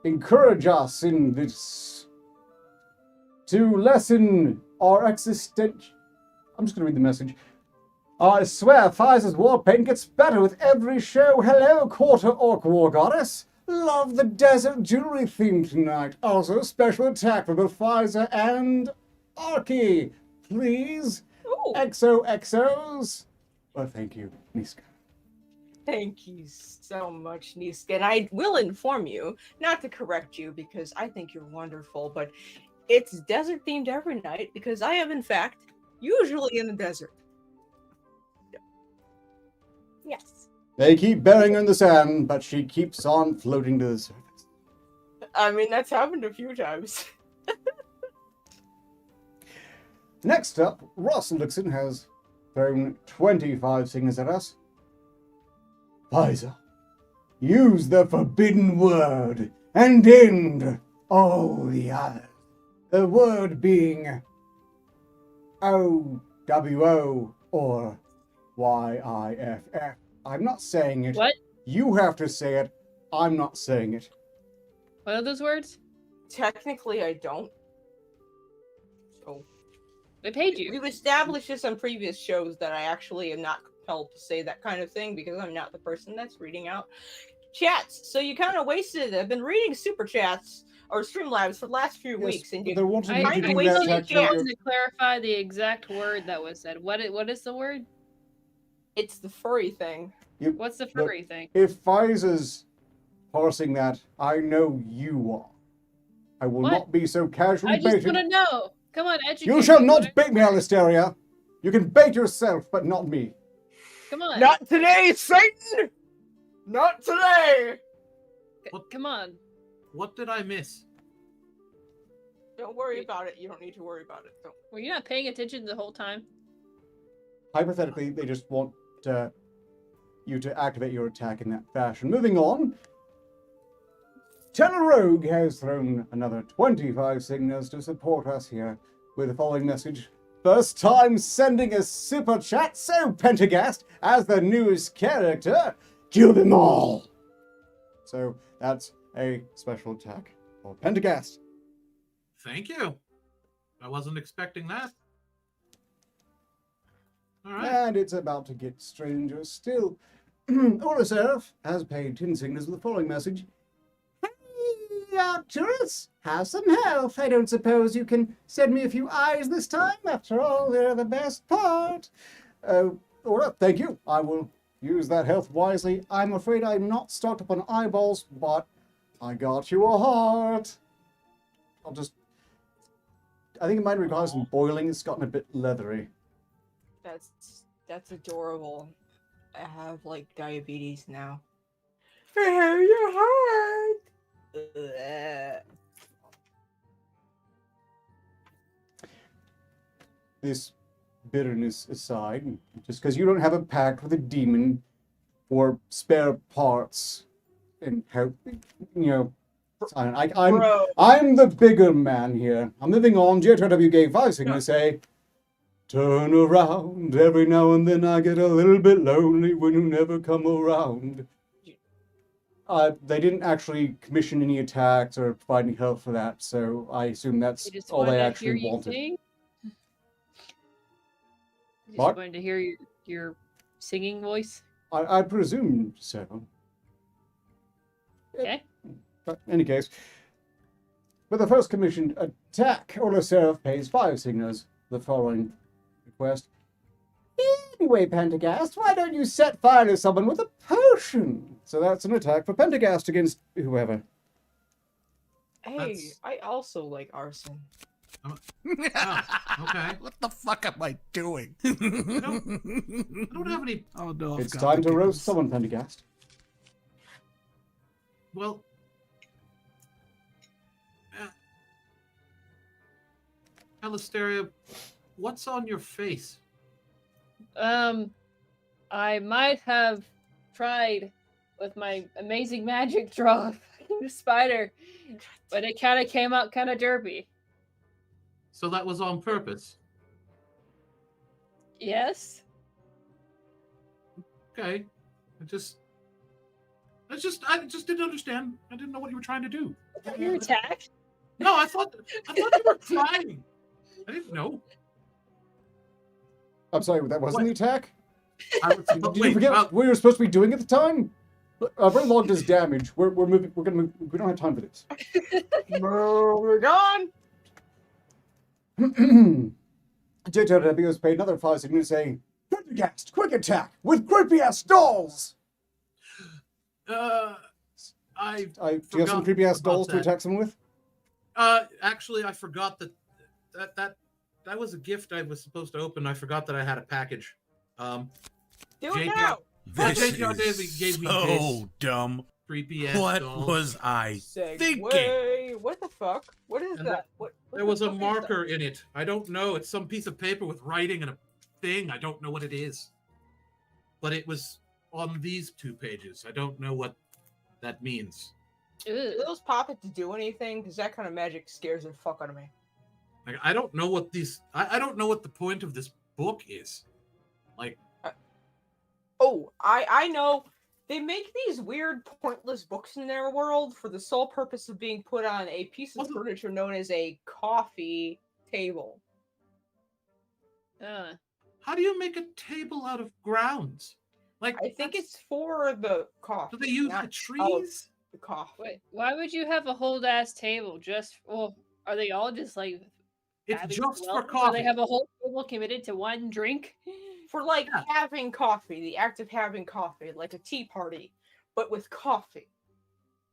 [SPEAKER 2] encourage us in this, to lessen our existential. I'm just going to read the message. I swear Pfizer's war paint gets better with every show. Hello, quarter orc war goddess. Love the desert jewelry theme tonight. Also, special attack for both Pfizer and Arky. Please.
[SPEAKER 3] Ooh.
[SPEAKER 2] XOXOs. Well, thank you, Niska.
[SPEAKER 3] Thank you so much, Niska. And I will inform you, not to correct you, because I think you're wonderful, but it's desert themed every night because I am, in fact, usually in the desert. Yes.
[SPEAKER 2] They keep burying her in the sand, but she keeps on floating to the surface.
[SPEAKER 3] I mean, that's happened a few times.
[SPEAKER 2] Next up, Russell Dixon has thrown 25 signals at us. Pfizer, use the forbidden word and end all the others. The word being OWO or YIFF. I'm not saying it.
[SPEAKER 5] What?
[SPEAKER 2] You have to say it. I'm not saying it.
[SPEAKER 5] What are those words?
[SPEAKER 3] Technically, I don't. So
[SPEAKER 5] They paid you.
[SPEAKER 3] we've established this on previous shows that I actually am not compelled to say that kind of thing because I'm not the person that's reading out chats. So you kind of wasted it. I've been reading super chats or Streamlabs for the last few weeks, and you
[SPEAKER 2] They're wanting
[SPEAKER 5] I
[SPEAKER 2] you to do
[SPEAKER 3] wait till
[SPEAKER 2] that
[SPEAKER 3] you
[SPEAKER 5] still
[SPEAKER 3] get-
[SPEAKER 2] tactic.
[SPEAKER 5] to clarify the exact word that was said. What is the word?
[SPEAKER 3] it's the furry thing.
[SPEAKER 5] What's the furry thing?
[SPEAKER 2] If Pfizer's parsing that, I know you are. I will
[SPEAKER 5] What?
[SPEAKER 2] not be so casually
[SPEAKER 5] I just
[SPEAKER 2] baited.
[SPEAKER 5] want to know. Come on, educate
[SPEAKER 2] You shall
[SPEAKER 5] me.
[SPEAKER 2] not
[SPEAKER 5] What
[SPEAKER 2] bait me, Alistaria. You can bait yourself, but not me.
[SPEAKER 5] Come on.
[SPEAKER 3] Not today, Satan! Not today!
[SPEAKER 5] Come on.
[SPEAKER 4] What did I miss?
[SPEAKER 3] Don't worry about it. You don't need to worry about it. Don't.
[SPEAKER 5] Were you not paying attention the whole time?
[SPEAKER 2] Hypothetically, they just want you to activate your attack in that fashion. Moving on, Tenor Rogue has thrown another 25 signals to support us here with the following message. First time sending a super chat, so Pentaghast, as the newest character, kill them all! So that's a special attack for Pentaghast.
[SPEAKER 4] Thank you. I wasn't expecting that. All right.
[SPEAKER 2] And it's about to get stranger still. Oroseraph has paid 10 signals with the following message. Hey, Arcturus, have some health. I don't suppose you can send me a few eyes this time. After all, they're the best part. Ora, thank you. I will use that health wisely. I'm afraid I'm not stocked up on eyeballs, but I got you a heart. I think it might require some boiling. It's gotten a bit leathery.
[SPEAKER 3] That's adorable. I have like diabetes now. I have your heart.
[SPEAKER 2] This bitterness aside, just because you don't have a pact with a demon or spare parts and help, I'm the bigger man here. I'm moving on. GTW gave 5 signals say, turn around. Every now and then I get a little bit lonely when you never come around. They didn't actually commission any attacks or provide any help for that, so I assume that's all they actually wanted.
[SPEAKER 5] Just wanted to hear your singing voice.
[SPEAKER 2] I presume so.
[SPEAKER 5] Okay.
[SPEAKER 2] But in any case, with the first commissioned attack, Oroseraph pays 5 signals. The following request. Anyway, Pentaghast, why don't you set fire to someone with a potion? So that's an attack for Pentaghast against whoever.
[SPEAKER 3] Hey, I also like arson.
[SPEAKER 4] Oh, okay.
[SPEAKER 6] What the fuck am I doing?
[SPEAKER 4] I don't have any.
[SPEAKER 6] Oh no!
[SPEAKER 2] It's time to roast someone, Pentaghast.
[SPEAKER 4] Well, Alistaria, what's on your face?
[SPEAKER 5] I might have tried with my amazing magic draw the spider, but it kind of came out kind of derpy.
[SPEAKER 4] So that was on purpose.
[SPEAKER 5] Yes.
[SPEAKER 4] Okay. I just didn't understand. I didn't know what you were trying to do.
[SPEAKER 5] You're attacked?
[SPEAKER 4] No, I thought you were trying. I didn't know.
[SPEAKER 2] I'm sorry, that wasn't the attack? Did you
[SPEAKER 4] Wait,
[SPEAKER 2] forget what we were supposed to be doing at the time? Verlog does damage. We're moving. We're gonna move. We don't have time for this.
[SPEAKER 3] We're gone.
[SPEAKER 2] JTW has paid another 5 signals saying, Pentaghast, quick attack with creepy ass dolls.
[SPEAKER 4] Do
[SPEAKER 2] you have some creepy ass dolls to attack someone with?
[SPEAKER 4] Actually, I forgot that was a gift I was supposed to open. I forgot that I had a package.
[SPEAKER 3] Do it now.
[SPEAKER 6] This
[SPEAKER 4] is
[SPEAKER 6] gave me so dumb.
[SPEAKER 4] Creepy ass
[SPEAKER 6] What
[SPEAKER 4] dolls.
[SPEAKER 6] was I thinking?
[SPEAKER 3] What the fuck? What is that? What
[SPEAKER 4] there was a marker in it. I don't know. It's some piece of paper with writing and a thing. I don't know what it is. But it was on these 2 pages. I don't know what that means.
[SPEAKER 3] Do those poppets do anything? Because that kind of magic scares the fuck out of me.
[SPEAKER 4] Like, I don't know what these. I don't know what the point of this book is. Like.
[SPEAKER 3] I know. They make these weird, pointless books in their world for the sole purpose of being put on a piece of furniture known as a coffee table.
[SPEAKER 4] How do you make a table out of grounds? Like,
[SPEAKER 3] I think it's for the coffee.
[SPEAKER 4] Do they use the trees?
[SPEAKER 3] The coffee.
[SPEAKER 5] Wait, why would you have a whole ass table are they all just like
[SPEAKER 4] it's just for
[SPEAKER 5] So
[SPEAKER 4] coffee.
[SPEAKER 5] they have a whole table committed to one drink?
[SPEAKER 3] For having coffee, the act of having coffee, like a tea party, but with coffee.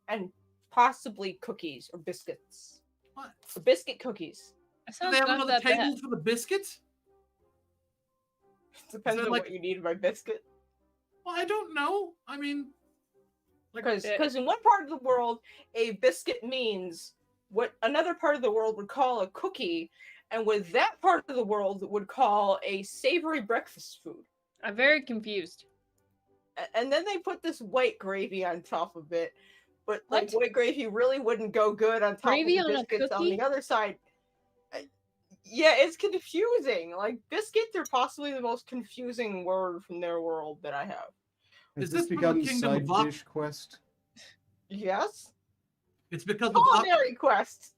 [SPEAKER 3] And possibly cookies or biscuits.
[SPEAKER 4] What?
[SPEAKER 3] Or biscuit cookies.
[SPEAKER 4] Do they have another table for the biscuits?
[SPEAKER 3] Depends on what you need by biscuit.
[SPEAKER 4] Well, I don't know. I mean,
[SPEAKER 3] because in one part of the world, a biscuit means what another part of the world would call a cookie, and what that part of the world would call a savory breakfast food.
[SPEAKER 5] I'm very confused.
[SPEAKER 3] And then they put this white gravy on top of it. But like
[SPEAKER 5] What?
[SPEAKER 3] white gravy really wouldn't go good on top
[SPEAKER 5] Gravy
[SPEAKER 3] of
[SPEAKER 5] on
[SPEAKER 3] the
[SPEAKER 5] a
[SPEAKER 3] biscuits on
[SPEAKER 5] cookie?
[SPEAKER 3] the other side. Yeah, it's confusing. Like biscuits are possibly the most confusing word from their world that I have.
[SPEAKER 2] Has
[SPEAKER 4] Is
[SPEAKER 2] this
[SPEAKER 4] this from the
[SPEAKER 2] become
[SPEAKER 4] kingdom
[SPEAKER 2] side
[SPEAKER 4] of Uck?
[SPEAKER 2] dish quest?
[SPEAKER 3] Yes?
[SPEAKER 4] It's because of Uck.
[SPEAKER 3] Culinary quest.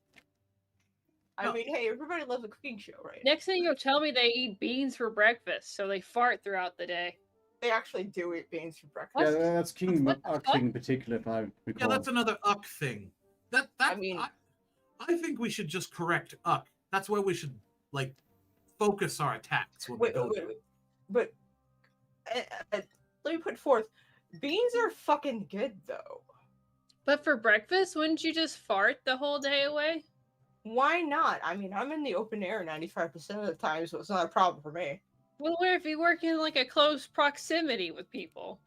[SPEAKER 3] I
[SPEAKER 4] No.
[SPEAKER 3] mean, hey, everybody loves a cooking show, right?
[SPEAKER 5] Next thing you'll tell me they eat beans for breakfast, so they fart throughout the day.
[SPEAKER 3] They actually do eat beans for breakfast.
[SPEAKER 5] What?
[SPEAKER 2] Yeah, that's Kingdom
[SPEAKER 5] What
[SPEAKER 2] of
[SPEAKER 5] the
[SPEAKER 2] Uck
[SPEAKER 5] fuck?
[SPEAKER 2] in particular, if I recall.
[SPEAKER 4] Yeah, that's another Uck thing.
[SPEAKER 3] I mean-
[SPEAKER 4] I think we should just correct Uck. That's where we should like focus our attacks when we
[SPEAKER 3] Wait,
[SPEAKER 4] go
[SPEAKER 3] wait,
[SPEAKER 4] there.
[SPEAKER 3] wait. But let me put forth, beans are fucking good though.
[SPEAKER 5] But for breakfast, wouldn't you just fart the whole day away?
[SPEAKER 3] Why not? I mean, I'm in the open air 95% of the time, so it's not a problem for me.
[SPEAKER 5] Well, what if you work in like a close proximity with people?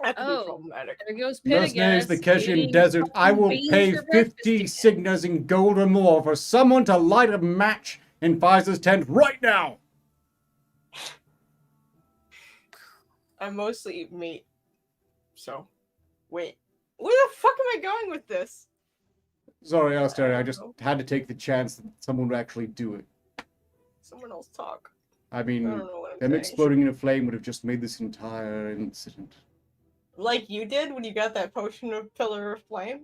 [SPEAKER 3] That could
[SPEAKER 5] Oh.
[SPEAKER 3] be problematic.
[SPEAKER 5] There goes
[SPEAKER 2] Mercenaries, the
[SPEAKER 5] Pentaghast
[SPEAKER 2] Keshian
[SPEAKER 5] eating
[SPEAKER 2] Desert. I
[SPEAKER 5] fucking
[SPEAKER 2] will
[SPEAKER 5] beans
[SPEAKER 2] pay
[SPEAKER 5] for breakfast
[SPEAKER 2] 50
[SPEAKER 5] again.
[SPEAKER 2] signas in gold or more for someone to light a match in Pfizer's tent right now.
[SPEAKER 3] I mostly eat meat. So, wait. Where the fuck am I going with this?
[SPEAKER 2] Sorry, Alistair, I just had to take the chance that someone would actually do it.
[SPEAKER 3] Someone else talk.
[SPEAKER 2] I
[SPEAKER 3] I
[SPEAKER 2] mean,
[SPEAKER 3] don't know what I'm
[SPEAKER 2] them
[SPEAKER 3] saying.
[SPEAKER 2] exploding in a flame would have just made this entire incident.
[SPEAKER 3] Like you did when you got that potion of Pillar of Flame?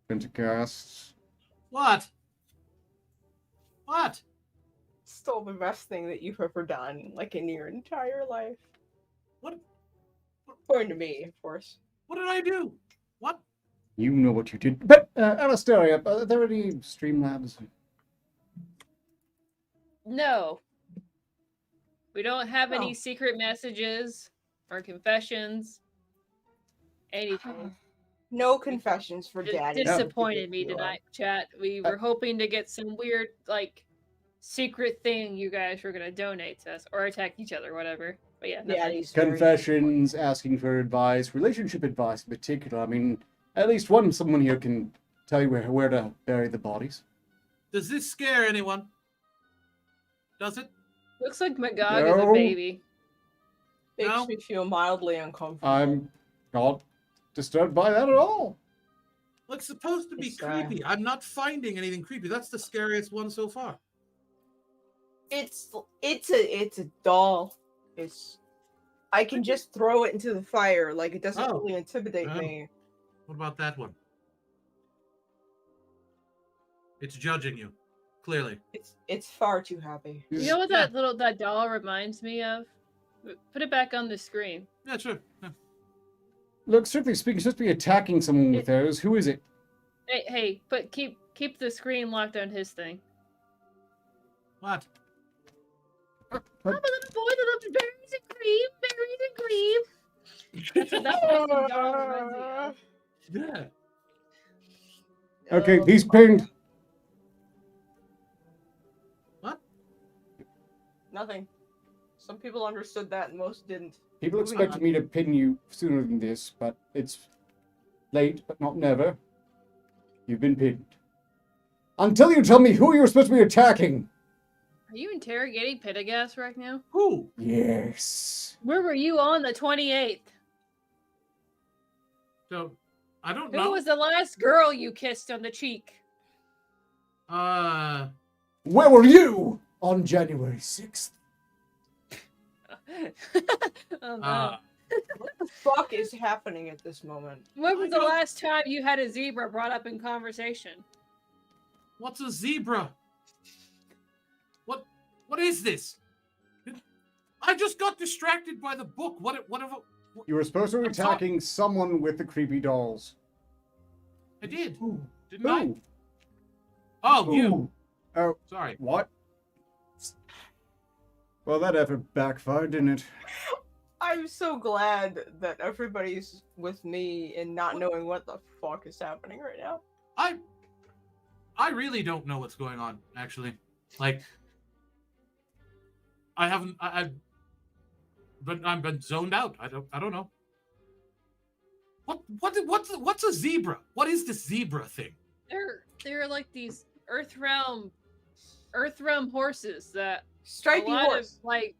[SPEAKER 2] Pentaghast.
[SPEAKER 4] What? What?
[SPEAKER 3] Still the best thing that you've ever done, like in your entire life.
[SPEAKER 4] What?
[SPEAKER 3] According to me, of course.
[SPEAKER 4] What did I do? What?
[SPEAKER 2] You know what you did. But, Alistair, are there any Streamlabs?
[SPEAKER 5] No. We don't have any
[SPEAKER 3] No.
[SPEAKER 5] secret messages or confessions. Anything.
[SPEAKER 3] No confessions for
[SPEAKER 5] It
[SPEAKER 3] Daddy.
[SPEAKER 5] disappointed me tonight, chat. We were hoping to get some weird, like, secret thing you guys were gonna donate to us or attack each other, whatever. But yeah, nothing.
[SPEAKER 3] Daddy's very
[SPEAKER 2] Confessions, asking for advice, relationship advice in particular. I mean, at least someone here can tell you where to bury the bodies.
[SPEAKER 4] Does this scare anyone? Does it?
[SPEAKER 5] Looks like Magog is a
[SPEAKER 2] No.
[SPEAKER 5] baby.
[SPEAKER 3] Makes
[SPEAKER 4] No?
[SPEAKER 3] me feel mildly uncomfortable.
[SPEAKER 2] I'm not disturbed by that at all.
[SPEAKER 4] Well, it's supposed to be
[SPEAKER 3] It's,
[SPEAKER 4] creepy. I'm not finding anything creepy. That's the scariest one so far.
[SPEAKER 3] It's a doll. I can just throw it into the fire. Like it doesn't
[SPEAKER 4] Oh.
[SPEAKER 3] really intimidate
[SPEAKER 4] Oh.
[SPEAKER 3] me.
[SPEAKER 4] What about that one? It's judging you, clearly.
[SPEAKER 3] It's far too happy.
[SPEAKER 5] You know what
[SPEAKER 4] Yeah.
[SPEAKER 5] that doll reminds me of? Put it back on the screen.
[SPEAKER 4] Yeah, sure. Yeah.
[SPEAKER 2] Look, strictly speaking, supposed to be attacking someone with those. Who is it?
[SPEAKER 5] Hey, but keep the screen locked on his thing.
[SPEAKER 4] What?
[SPEAKER 5] I'm a little boy that loves berries and cream. That's what the doll reminds me of.
[SPEAKER 4] Yeah.
[SPEAKER 2] Okay, he's pinned.
[SPEAKER 4] What?
[SPEAKER 3] Nothing. Some people understood that and most didn't.
[SPEAKER 2] People
[SPEAKER 3] Moving
[SPEAKER 2] expected
[SPEAKER 3] on.
[SPEAKER 2] me to pin you sooner than this, but it's late, but not never. You've been pinned. Until you tell me who you're supposed to be attacking.
[SPEAKER 5] Are you interrogating Pentaghast right now?
[SPEAKER 4] Who?
[SPEAKER 2] Yes.
[SPEAKER 5] Where were you on the 28th?
[SPEAKER 4] So, I don't
[SPEAKER 5] Who
[SPEAKER 4] know.
[SPEAKER 5] was the last girl you kissed on the cheek?
[SPEAKER 2] Where were you on January 6th?
[SPEAKER 5] Oh, no.
[SPEAKER 3] What the fuck is happening at this moment?
[SPEAKER 5] When was
[SPEAKER 4] I
[SPEAKER 5] the
[SPEAKER 4] don't-
[SPEAKER 5] last time you had a zebra brought up in conversation?
[SPEAKER 4] What's a zebra? What is this? I just got distracted by the book. What
[SPEAKER 2] You were supposed to be attacking someone with the creepy dolls.
[SPEAKER 4] I did.
[SPEAKER 2] Who?
[SPEAKER 4] Didn't I?
[SPEAKER 2] Who?
[SPEAKER 4] Oh, you.
[SPEAKER 2] Who? Oh,
[SPEAKER 4] Sorry.
[SPEAKER 2] what? Well, that effort backfired, didn't it?
[SPEAKER 3] I'm so glad that everybody's with me in not knowing what the fuck is happening right now.
[SPEAKER 4] I really don't know what's going on, actually. Like, I've been zoned out. I don't know. What's a zebra? What is this zebra thing?
[SPEAKER 5] They're like these Earth realm horses that
[SPEAKER 3] Stripey
[SPEAKER 5] a lot
[SPEAKER 3] horse.
[SPEAKER 5] of like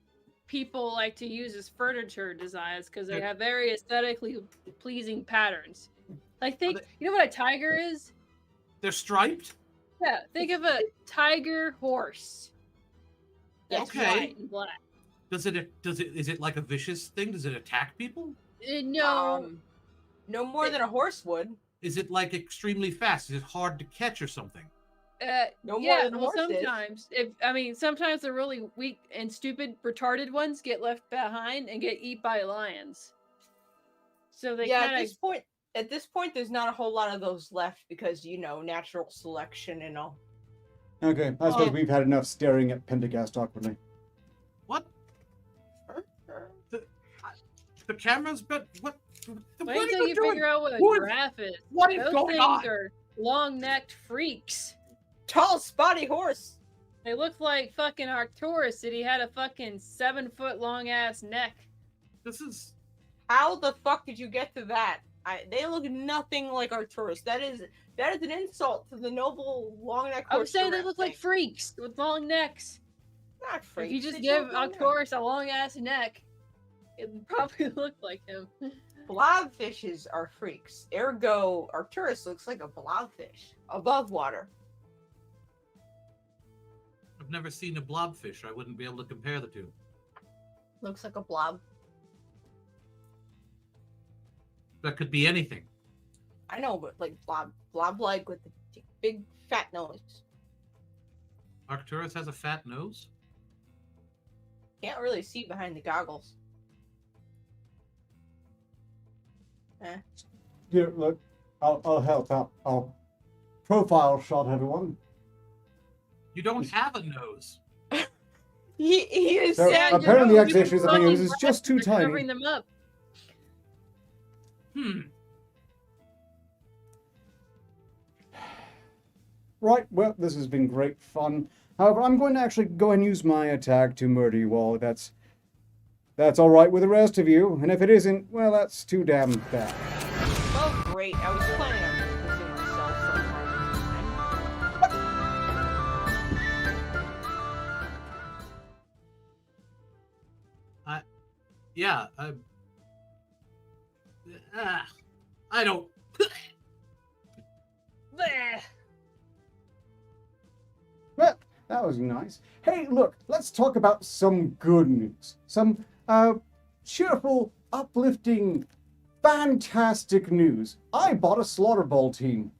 [SPEAKER 5] people like to use as furniture designs because they have very aesthetically pleasing patterns. Like think, you know what a tiger is?
[SPEAKER 4] They're striped?
[SPEAKER 5] Yeah, think of a tiger horse. That's
[SPEAKER 4] Okay.
[SPEAKER 5] white and black.
[SPEAKER 4] Is it like a vicious thing? Does it attack people?
[SPEAKER 5] No.
[SPEAKER 3] No more than a horse would.
[SPEAKER 4] Is it like extremely fast? Is it hard to catch or something?
[SPEAKER 3] No more
[SPEAKER 5] Yeah,
[SPEAKER 3] than a
[SPEAKER 5] well,
[SPEAKER 3] horse is.
[SPEAKER 5] sometimes the really weak and stupid, retarded ones get left behind and get eaten by lions. So they
[SPEAKER 3] Yeah,
[SPEAKER 5] kind of.
[SPEAKER 3] at this point, there's not a whole lot of those left because natural selection and all.
[SPEAKER 2] Okay, I suppose we've had enough staring at Pentaghast awkwardly.
[SPEAKER 4] What? The camera's been what?
[SPEAKER 5] Wait until you figure out what a giraffe is.
[SPEAKER 4] What is
[SPEAKER 5] Those
[SPEAKER 4] going
[SPEAKER 5] things
[SPEAKER 4] on?
[SPEAKER 5] are long-necked freaks.
[SPEAKER 3] Tall, spotty horse.
[SPEAKER 5] They look like fucking Arcturus that he had a fucking 7-foot long ass neck.
[SPEAKER 4] This is.
[SPEAKER 3] How the fuck did you get to that? They look nothing like Arcturus. That is an insult to the noble long neck horse.
[SPEAKER 5] I would say they
[SPEAKER 3] giraffe
[SPEAKER 5] look like
[SPEAKER 3] thing.
[SPEAKER 5] freaks with long necks.
[SPEAKER 3] Not freaks.
[SPEAKER 5] If you just
[SPEAKER 3] they
[SPEAKER 5] give
[SPEAKER 3] don't look
[SPEAKER 5] Arcturus a long ass neck, it would probably look like him.
[SPEAKER 3] Blobfishes are freaks. Ergo, Arcturus looks like a blobfish above water.
[SPEAKER 4] I've never seen a blobfish. I wouldn't be able to compare the two.
[SPEAKER 3] Looks like a blob.
[SPEAKER 4] That could be anything.
[SPEAKER 3] I know, but like blob-like with the big fat nose.
[SPEAKER 4] Arcturus has a fat nose?
[SPEAKER 3] Can't really see behind the goggles.
[SPEAKER 2] Here, look, I'll help out. I'll profile shot everyone.
[SPEAKER 4] You don't have a nose.
[SPEAKER 3] He is
[SPEAKER 2] So,
[SPEAKER 3] sad.
[SPEAKER 2] apparently
[SPEAKER 5] You know,
[SPEAKER 2] the accessories of my
[SPEAKER 5] fucking
[SPEAKER 2] nose is just too
[SPEAKER 5] breasts are
[SPEAKER 2] tiny.
[SPEAKER 5] Covering them up.
[SPEAKER 2] Right, well, this has been great fun. However, I'm going to actually go and use my attack to murder you all. That's all right with the rest of you. And if it isn't, well, that's too damn bad.
[SPEAKER 3] Oh, great. I was planning on using myself sometime.
[SPEAKER 4] Yeah. I don't.
[SPEAKER 5] Bleh.
[SPEAKER 2] Well, that was nice. Hey, look, let's talk about some good news. Some cheerful, uplifting, fantastic news. I bought a Slaughter Bowl team.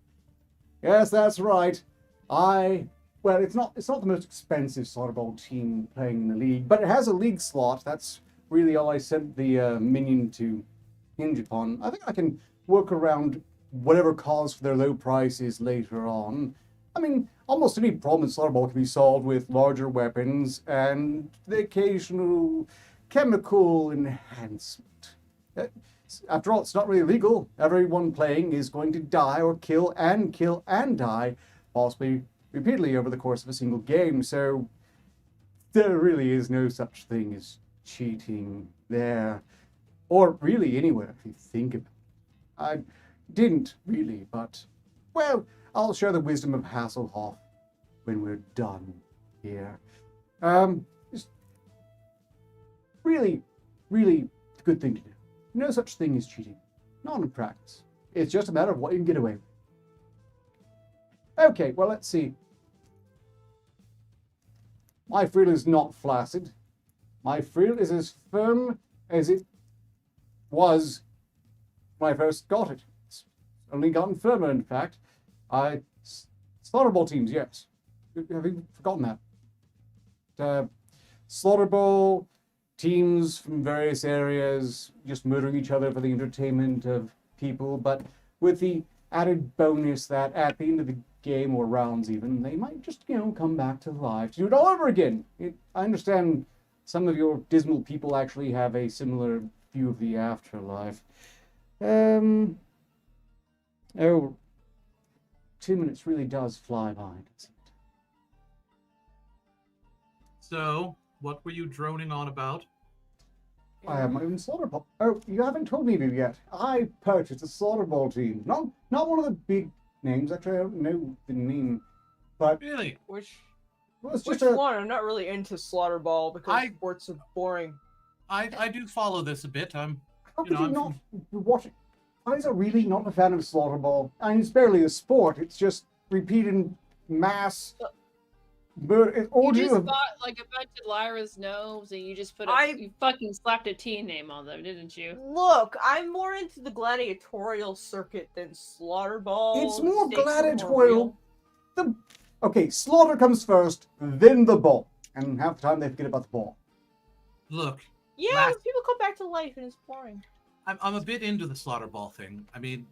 [SPEAKER 2] Yes, that's right. Well, it's not the most expensive Slaughter Bowl team playing in the league, but it has a league slot. That's really all I sent the minion to hinge upon. I think I can work around whatever cause for their low prices later on. I mean, almost any problem in Slaughter Bowl can be solved with larger weapons and the occasional chemical enhancement. After all, it's not really legal. Everyone playing is going to die or kill and die, possibly repeatedly over the course of a single game. So there really is no such thing as cheating there, or really anywhere if you think about it. I didn't really, but well, I'll share the wisdom of Hasselhoff when we're done here. It's really, really a good thing to do. No such thing as cheating. Not in practice. It's just a matter of what you can get away with. Okay, well, let's see. My frill is not flaccid. My frill is as firm as it was when I first got it. It's only gotten firmer, in fact. Slaughter Bowl teams, yes. Have you forgotten that? Slaughter Bowl teams from various areas just murdering each other for the entertainment of people, but with the added bonus that at the end of the game, or rounds even, they might just, come back to life to do it all over again. I understand some of your dismal people actually have a similar view of the afterlife. 2 minutes really does fly by, doesn't it?
[SPEAKER 4] So, what were you droning on about?
[SPEAKER 2] I have my own Slaughter Bowl. Oh, you haven't told me yet. I purchased a Slaughter Bowl team. Not one of the big names. Actually, I don't know the name. But
[SPEAKER 4] Really?
[SPEAKER 2] Well, it's
[SPEAKER 3] Which
[SPEAKER 2] just
[SPEAKER 3] one? I'm not really into slaughter ball because sports are boring.
[SPEAKER 4] I do follow this a bit.
[SPEAKER 2] How could you not watch it? I was really not a fan of slaughter ball. I mean, it's barely a sport. It's just repeated mass. But
[SPEAKER 5] you just bought like a bunch of Lyra's gnomes and you just you fucking slapped a team name on them, didn't you?
[SPEAKER 3] Look, I'm more into the gladiatorial circuit than slaughter ball.
[SPEAKER 2] It's more gladiatorial. Okay, slaughter comes first, then the ball. And half the time they forget about the ball.
[SPEAKER 4] Look.
[SPEAKER 3] Yeah, people come back to life and it's boring.
[SPEAKER 4] I'm a bit into the slaughter ball thing. I mean,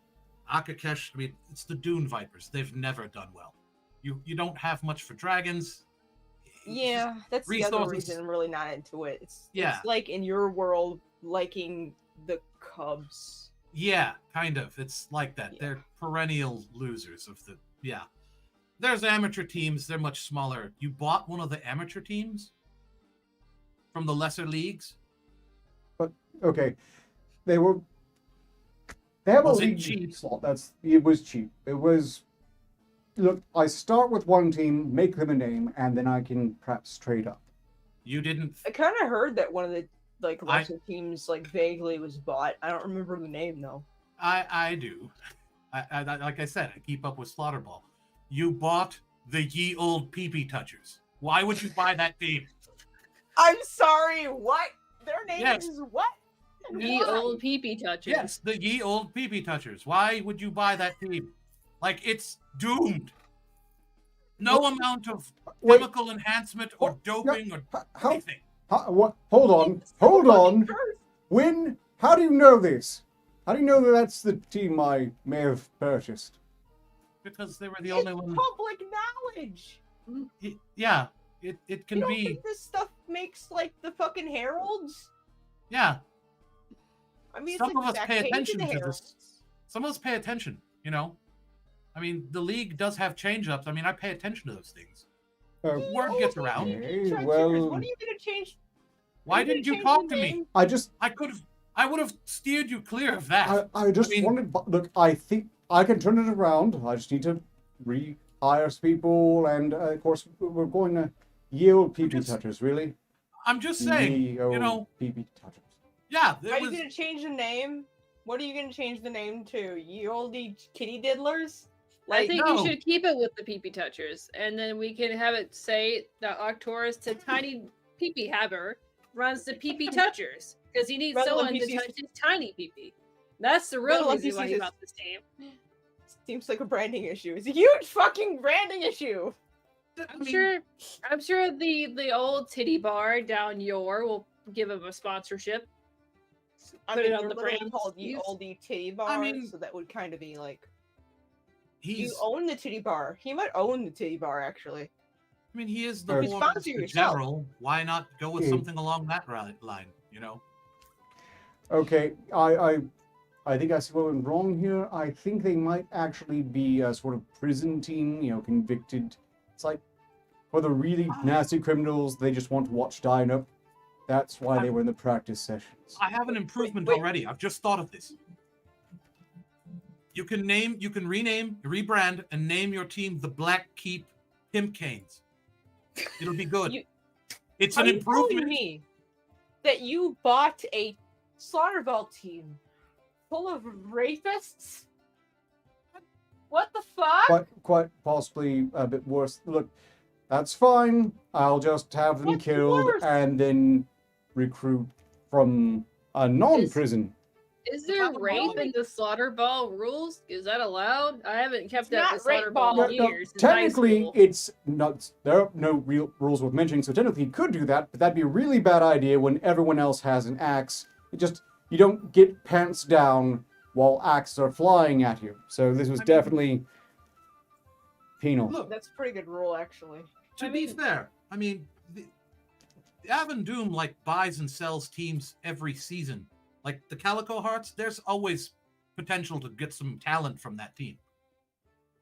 [SPEAKER 4] Akakesh, it's the Dune Vipers. They've never done well. You don't have much for dragons.
[SPEAKER 3] Yeah, that's the other reason I'm really not into it. It's like in your world, liking the Cubs.
[SPEAKER 4] Yeah, kind of. It's like that. Yeah. They're perennial losers of the... Yeah. There's amateur teams. They're much smaller. You bought one of the amateur teams from the lesser leagues?
[SPEAKER 2] But, okay. They have a league
[SPEAKER 4] cheap?
[SPEAKER 2] slot. It was cheap. It was... Look, I start with one team, make them a name, and then I can perhaps trade up.
[SPEAKER 4] You didn't...
[SPEAKER 3] I kind of heard that one of the lesser teams vaguely was bought. I don't remember the name though.
[SPEAKER 4] I do. I like I said, I keep up with slaughter ball. You bought the Ye Old Pee-Pee Touchers. Why would you buy that team?
[SPEAKER 3] I'm sorry. What? Their name is what?
[SPEAKER 5] Ye Old Pee-Pee Touchers.
[SPEAKER 4] Yes, the Ye Old Pee-Pee Touchers. Why would you buy that team? Like, it's doomed. No amount of chemical enhancement or doping or anything.
[SPEAKER 2] What? Hold on. How do you know this? How do you know that that's the team I may have purchased?
[SPEAKER 4] Because they were the only one.
[SPEAKER 3] Public knowledge.
[SPEAKER 4] Yeah, it can
[SPEAKER 3] you don't
[SPEAKER 4] be.
[SPEAKER 3] Think this stuff makes the fucking heralds?
[SPEAKER 4] Yeah.
[SPEAKER 3] I mean,
[SPEAKER 4] some of us pay attention to this. Some of us pay attention. I mean, the league does have change-ups. I mean, I pay attention to those things. Word gets around.
[SPEAKER 2] Okay, well,
[SPEAKER 3] what are you going to change?
[SPEAKER 4] Why didn't you talk to me? I would have steered you clear of that.
[SPEAKER 2] I wanted. Look, I think I can turn it around. I just need to rehire people, and of course, we're going to yield Pee-Pee Touchers. Really?
[SPEAKER 4] I'm just saying.
[SPEAKER 2] Pee-Pee Touchers.
[SPEAKER 4] Yeah.
[SPEAKER 3] Are you going to change the name? What are you going to change the name to? Ye Olde Kitty Diddlers?
[SPEAKER 5] I think you should keep it with the Pee-Pee Touchers, and then we can have it say that Arcturus to Tiny Pee-Pee Haber runs the Pee-Pee Touchers, because he needs someone to touch his tiny pee-pee. That's the real reason why he bought this team.
[SPEAKER 3] Seems like a branding issue. It's a huge fucking branding issue.
[SPEAKER 5] I'm sure the old titty bar down will give him a sponsorship.
[SPEAKER 3] Put it on the brand called Ye Olde Titty Bar, so that would kind of be like... You own the titty bar. He might own the titty bar, actually.
[SPEAKER 4] I mean, he is the general. Why not go with something along that line,
[SPEAKER 2] Okay, I think I see what went wrong here. I think they might actually be a sort of prison team, convicted. It's like, for the really nasty criminals, they just want to watch dying up. That's why they were in the practice sessions.
[SPEAKER 4] I have an improvement already. I've just thought of this. You can rename, rebrand, and name your team the Black Keep Pimp Canes. It'll be good. It's an improvement.
[SPEAKER 3] Telling me that you bought a slaughter ball team full of rapists? What the fuck?
[SPEAKER 2] Quite possibly a bit worse. Look, that's fine. I'll just have them killed and then recruit from a non-prison.
[SPEAKER 5] Is there rape in the slaughter ball rules? Is that allowed? I haven't kept up with slaughter ball in years.
[SPEAKER 2] Technically, it's not. There are no real rules worth mentioning, so technically you could do that, but that'd be a really bad idea when everyone else has an axe. You don't get pants down while axes are flying at you. So this was definitely penal.
[SPEAKER 3] Look, that's a pretty good rule, actually.
[SPEAKER 4] To be fair, the Avon Doom buys and sells teams every season. Like the Calico Hearts, there's always potential to get some talent from that team.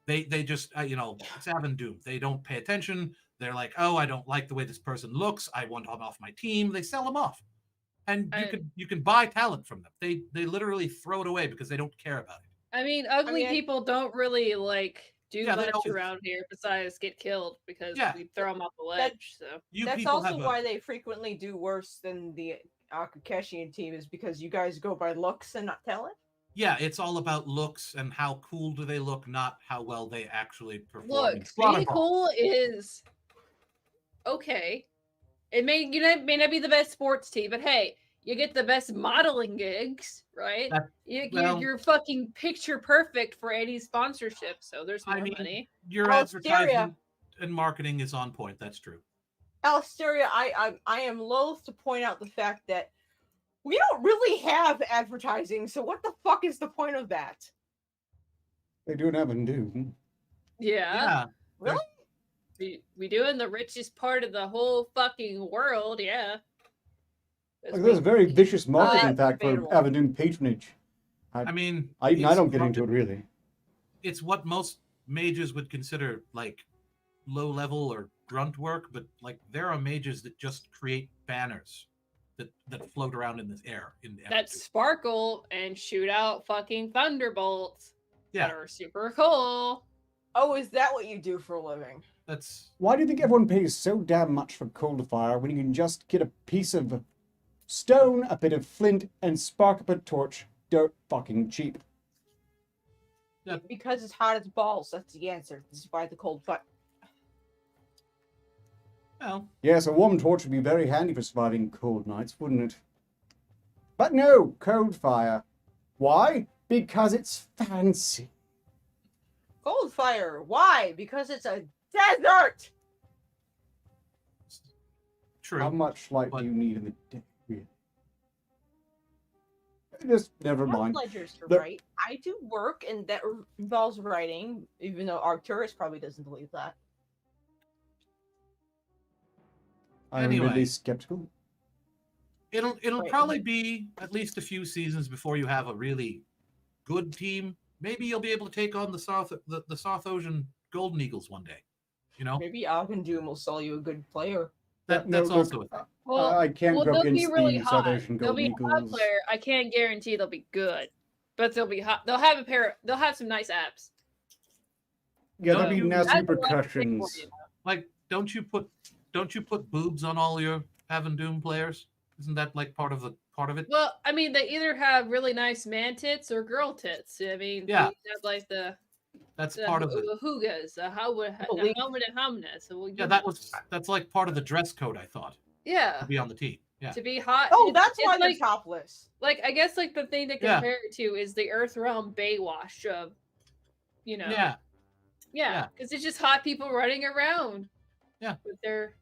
[SPEAKER 4] They just, it's Avon Doom. They don't pay attention. They're like, oh, I don't like the way this person looks. I want him off my team. They sell them off. And you can buy talent from them. They literally throw it away because they don't care about it.
[SPEAKER 5] Ugly people don't really do
[SPEAKER 4] Yeah, they
[SPEAKER 5] much
[SPEAKER 4] always-
[SPEAKER 5] around here besides get killed because
[SPEAKER 4] Yeah.
[SPEAKER 5] we throw them off the ledge. So
[SPEAKER 4] You
[SPEAKER 3] That's
[SPEAKER 4] people
[SPEAKER 3] also
[SPEAKER 4] have
[SPEAKER 3] why they frequently do worse than the Akakeshian team, is because you guys go by looks and not talent.
[SPEAKER 4] Yeah, it's all about looks and how cool do they look, not how well they actually perform.
[SPEAKER 5] look,
[SPEAKER 4] in slaughter
[SPEAKER 5] being
[SPEAKER 4] ball.
[SPEAKER 5] cool is okay. It may not be the best sports team, but hey, you get the best modeling gigs, right?
[SPEAKER 4] well-
[SPEAKER 5] You're fucking picture perfect for any sponsorship, so there's more
[SPEAKER 4] I mean,
[SPEAKER 5] money.
[SPEAKER 4] your
[SPEAKER 3] Alsteria.
[SPEAKER 4] advertising and marketing is on point. That's true.
[SPEAKER 3] Alsteria, I am loath to point out the fact that we don't really have advertising, so what the fuck is the point of that?
[SPEAKER 2] They do have and do.
[SPEAKER 5] Yeah.
[SPEAKER 3] Really?
[SPEAKER 5] We do in the richest part of the whole fucking world, yeah.
[SPEAKER 2] Like, there's a very vicious market, in
[SPEAKER 3] that's
[SPEAKER 2] fact, for
[SPEAKER 3] debatable.
[SPEAKER 2] Avondune patronage.
[SPEAKER 4] I mean,
[SPEAKER 2] I
[SPEAKER 4] it's
[SPEAKER 2] don't get
[SPEAKER 4] what-
[SPEAKER 2] into it, really.
[SPEAKER 4] It's what most mages would consider like low level or grunt work, but like there are mages that just create banners that float around in the air.
[SPEAKER 5] That sparkle and shoot out fucking thunderbolts
[SPEAKER 4] Yeah.
[SPEAKER 5] that are super cool.
[SPEAKER 3] Oh, is that what you do for a living?
[SPEAKER 4] That's
[SPEAKER 2] Why do you think everyone pays so damn much for cold fire when you can just get a piece of stone, a bit of flint, and spark up a torch dirt fucking cheap?
[SPEAKER 3] Because it's hot as balls. That's the answer. This is why the cold fire.
[SPEAKER 4] well,
[SPEAKER 2] Yes, a warm torch would be very handy for surviving cold nights, wouldn't it? But no, cold fire. Why? Because it's fancy.
[SPEAKER 3] Cold fire. Why? Because it's a desert.
[SPEAKER 4] true.
[SPEAKER 2] How much light
[SPEAKER 4] but-
[SPEAKER 2] do you need in the day? Really? Just never
[SPEAKER 3] I have
[SPEAKER 2] mind.
[SPEAKER 3] ledgers to
[SPEAKER 2] The-
[SPEAKER 3] write. I do work, and that involves writing, even though Arcturus probably doesn't believe that.
[SPEAKER 2] I'm
[SPEAKER 4] Anyway.
[SPEAKER 2] really skeptical.
[SPEAKER 4] It'll
[SPEAKER 3] Wait,
[SPEAKER 4] probably be at least a few seasons before you have a really good team. Maybe you'll be able to take on the South Ocean Golden Eagles one day. You know,
[SPEAKER 3] Maybe Doom will sell you a good player.
[SPEAKER 4] that's
[SPEAKER 2] No,
[SPEAKER 4] also
[SPEAKER 2] look,
[SPEAKER 4] a thing.
[SPEAKER 5] Well,
[SPEAKER 2] I can't go
[SPEAKER 5] they'll be
[SPEAKER 2] against
[SPEAKER 5] really
[SPEAKER 2] the
[SPEAKER 5] hot.
[SPEAKER 2] South Ocean
[SPEAKER 5] They'll
[SPEAKER 2] Golden
[SPEAKER 5] be a hot
[SPEAKER 2] Eagles.
[SPEAKER 5] player. I can't guarantee they'll be good, but they'll be hot. They'll have they'll have some nice apps.
[SPEAKER 2] Yeah, there'll be
[SPEAKER 4] That's
[SPEAKER 2] nasty
[SPEAKER 5] a lot to pick for
[SPEAKER 2] repercussions.
[SPEAKER 5] you.
[SPEAKER 4] Like, don't you put boobs on all your Avondune players? Isn't that like part of it?
[SPEAKER 5] Well, I mean, they either have really nice man tits or girl tits. I mean,
[SPEAKER 4] Yeah.
[SPEAKER 5] they have like the
[SPEAKER 4] That's part of it.
[SPEAKER 5] hoogas, the
[SPEAKER 3] Believe-
[SPEAKER 5] helmet and hamna. So we'll
[SPEAKER 4] Yeah,
[SPEAKER 5] give
[SPEAKER 4] that's like part of the dress code. I thought
[SPEAKER 5] yeah
[SPEAKER 4] to be on the team. Yeah,
[SPEAKER 5] to be hot.
[SPEAKER 3] Oh,
[SPEAKER 5] it's-
[SPEAKER 3] that's
[SPEAKER 5] it's
[SPEAKER 3] why they're
[SPEAKER 5] like
[SPEAKER 3] topless.
[SPEAKER 5] like I guess like the thing to
[SPEAKER 4] Yeah.
[SPEAKER 5] compare it to is the Earth Realm Baywatch of, you know,
[SPEAKER 4] yeah.
[SPEAKER 5] yeah, because it's just hot people running around,
[SPEAKER 4] Yeah.
[SPEAKER 5] with their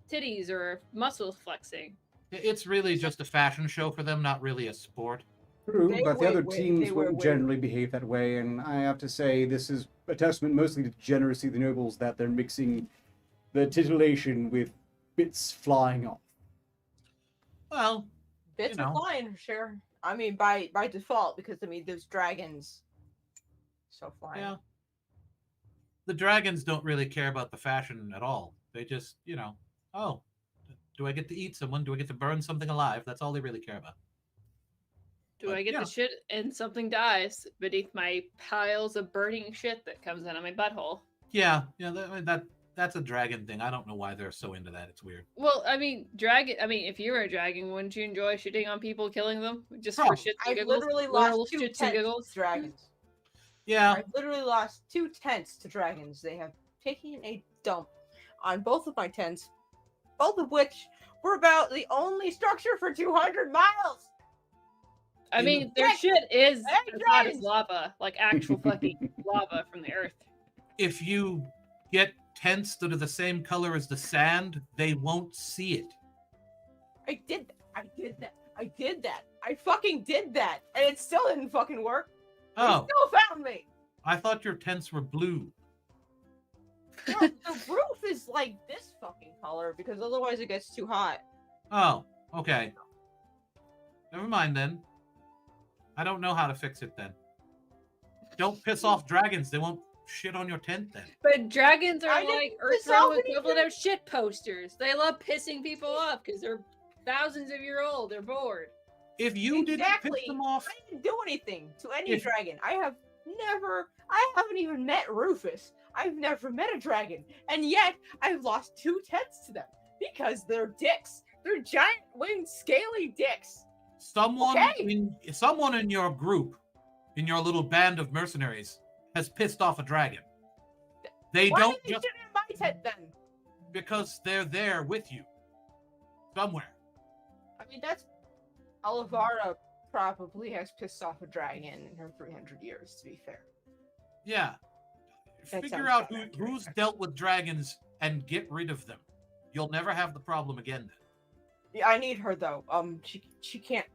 [SPEAKER 5] titties or muscles flexing.
[SPEAKER 4] It's really just a fashion show for them, not really a sport.
[SPEAKER 2] True,
[SPEAKER 3] They
[SPEAKER 2] but the
[SPEAKER 3] wear
[SPEAKER 2] other
[SPEAKER 3] wigs,
[SPEAKER 2] teams
[SPEAKER 3] they wear
[SPEAKER 2] won't
[SPEAKER 3] wigs.
[SPEAKER 2] generally behave that way, and I have to say this is a testament mostly to the generosity of the nobles that they're mixing the titillation with bits flying off.
[SPEAKER 4] Well,
[SPEAKER 3] Bits
[SPEAKER 4] you
[SPEAKER 3] are
[SPEAKER 4] know.
[SPEAKER 3] flying, sure. I mean, by default, because I mean, those dragons. So flying.
[SPEAKER 4] yeah. The dragons don't really care about the fashion at all. They just, oh, do I get to eat someone? Do I get to burn something alive? That's all they really care about.
[SPEAKER 5] Do
[SPEAKER 4] But,
[SPEAKER 5] I get
[SPEAKER 4] yeah.
[SPEAKER 5] the shit and something dies beneath my piles of burning shit that comes out of my butthole?
[SPEAKER 4] Yeah, that's a dragon thing. I don't know why they're so into that. It's weird.
[SPEAKER 5] Well, I mean, dragon. I mean, if you were a dragon, wouldn't you enjoy shitting on people, killing them just for
[SPEAKER 4] Probably.
[SPEAKER 5] shits and
[SPEAKER 3] I've
[SPEAKER 5] giggles?
[SPEAKER 3] literally
[SPEAKER 5] Literal
[SPEAKER 3] lost 2
[SPEAKER 5] shits and
[SPEAKER 3] tenths
[SPEAKER 5] giggles.
[SPEAKER 3] to dragons.
[SPEAKER 4] Yeah,
[SPEAKER 3] I've literally lost 2 tents to dragons. They have taken a dump on both of my tents, both of which were about the only structure for 200 miles.
[SPEAKER 5] I
[SPEAKER 4] In
[SPEAKER 5] mean, their
[SPEAKER 3] Heck,
[SPEAKER 5] shit is
[SPEAKER 3] hey,
[SPEAKER 5] as hot as
[SPEAKER 3] dragons!
[SPEAKER 5] lava, like actual fucking lava from the earth.
[SPEAKER 4] if you get tents that are the same color as the sand, they won't see it.
[SPEAKER 3] I did that. I fucking did that. And it still didn't fucking work.
[SPEAKER 4] Oh,
[SPEAKER 3] They still found me.
[SPEAKER 4] I thought your tents were blue.
[SPEAKER 3] No, the roof is like this fucking color because otherwise it gets too hot.
[SPEAKER 4] Oh, okay. Never mind then. I don't know how to fix it then. Don't piss off dragons. They won't shit on your tent then.
[SPEAKER 5] But dragons are
[SPEAKER 3] I didn't
[SPEAKER 5] like
[SPEAKER 3] piss
[SPEAKER 5] Earth Realm
[SPEAKER 3] off
[SPEAKER 5] equivalent
[SPEAKER 3] anything.
[SPEAKER 5] of shit posters. They love pissing people off because they're thousands of years old. They're bored.
[SPEAKER 4] If you didn't
[SPEAKER 3] Exactly.
[SPEAKER 4] piss them off,
[SPEAKER 3] I didn't do anything to any
[SPEAKER 4] If-
[SPEAKER 3] dragon. I have I haven't even met Rufus. I've never met a dragon, and yet I've lost 2 tents to them because they're dicks. They're giant winged scaly dicks.
[SPEAKER 4] Someone
[SPEAKER 3] Okay.
[SPEAKER 4] in your group, in your little band of mercenaries, has pissed off a dragon. They
[SPEAKER 3] Why
[SPEAKER 4] don't
[SPEAKER 3] did they
[SPEAKER 4] just
[SPEAKER 3] sit in my tent then?
[SPEAKER 4] because they're there with you. Somewhere.
[SPEAKER 3] I mean, that's Olivara probably has pissed off a dragon in her 300 years, to be fair.
[SPEAKER 4] Yeah.
[SPEAKER 3] That
[SPEAKER 4] Figure
[SPEAKER 3] sounds
[SPEAKER 4] out
[SPEAKER 3] about accurate,
[SPEAKER 4] who's
[SPEAKER 3] actually.
[SPEAKER 4] dealt with dragons and get rid of them. You'll never have the problem again then.
[SPEAKER 3] Yeah, I need her though. She can't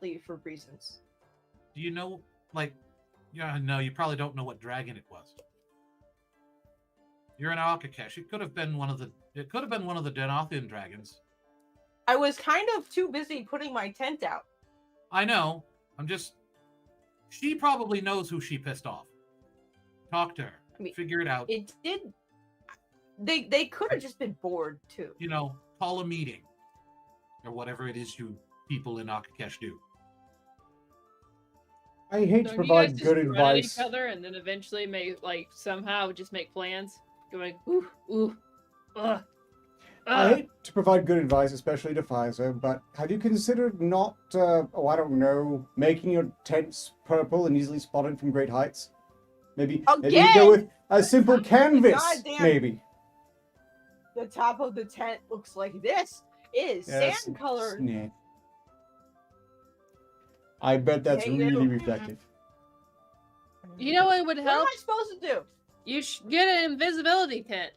[SPEAKER 3] leave for reasons.
[SPEAKER 4] Do you know, like, yeah, no, you probably don't know what dragon it was. You're in Alcakesh. It could have been one of the Denothian dragons.
[SPEAKER 3] I was kind of too busy putting my tent out.
[SPEAKER 4] I know. She probably knows who she pissed off. Talk to her.
[SPEAKER 3] I mean,
[SPEAKER 4] Figure it out.
[SPEAKER 3] It did. They could have just been bored too.
[SPEAKER 4] Call a meeting. Or whatever it is you people in Alcakesh do.
[SPEAKER 2] I hate to
[SPEAKER 5] Don't
[SPEAKER 2] provide
[SPEAKER 5] you guys just
[SPEAKER 2] good
[SPEAKER 5] run at
[SPEAKER 2] advice.
[SPEAKER 5] each other and then eventually somehow just make plans? Going, ooh,
[SPEAKER 2] I hate to provide good advice, especially to Pfizer, but have you considered not, making your tents purple and easily spotted from great heights? Maybe you go with a simple canvas,
[SPEAKER 3] Goddamn.
[SPEAKER 2] maybe.
[SPEAKER 3] The top of the tent looks like this. It is sand colored.
[SPEAKER 2] Yeah. I bet that's
[SPEAKER 3] Hey,
[SPEAKER 2] really
[SPEAKER 3] you.
[SPEAKER 2] reflective.
[SPEAKER 5] You know what would
[SPEAKER 3] What am
[SPEAKER 5] help?
[SPEAKER 3] I supposed to do?
[SPEAKER 5] You should get an invisibility tent.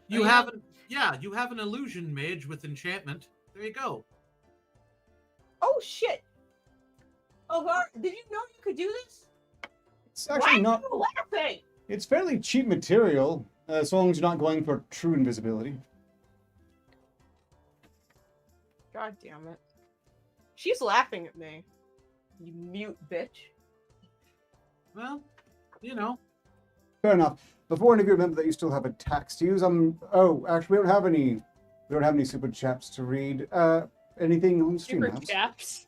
[SPEAKER 4] You have an illusion mage with enchantment. There you go.
[SPEAKER 3] Oh shit! Olivara, did you know you could do this?
[SPEAKER 2] It's
[SPEAKER 3] Why
[SPEAKER 2] actually
[SPEAKER 3] are
[SPEAKER 2] not.
[SPEAKER 3] you laughing?
[SPEAKER 2] It's fairly cheap material, as long as you're not going for true invisibility.
[SPEAKER 3] God damn it! She's laughing at me. You mute bitch.
[SPEAKER 4] Well,
[SPEAKER 2] Fair enough. Before any of you remember that you still have a tax to use, actually we don't have any super chaps to read. Anything on stream
[SPEAKER 5] Super
[SPEAKER 2] apps?
[SPEAKER 5] chaps.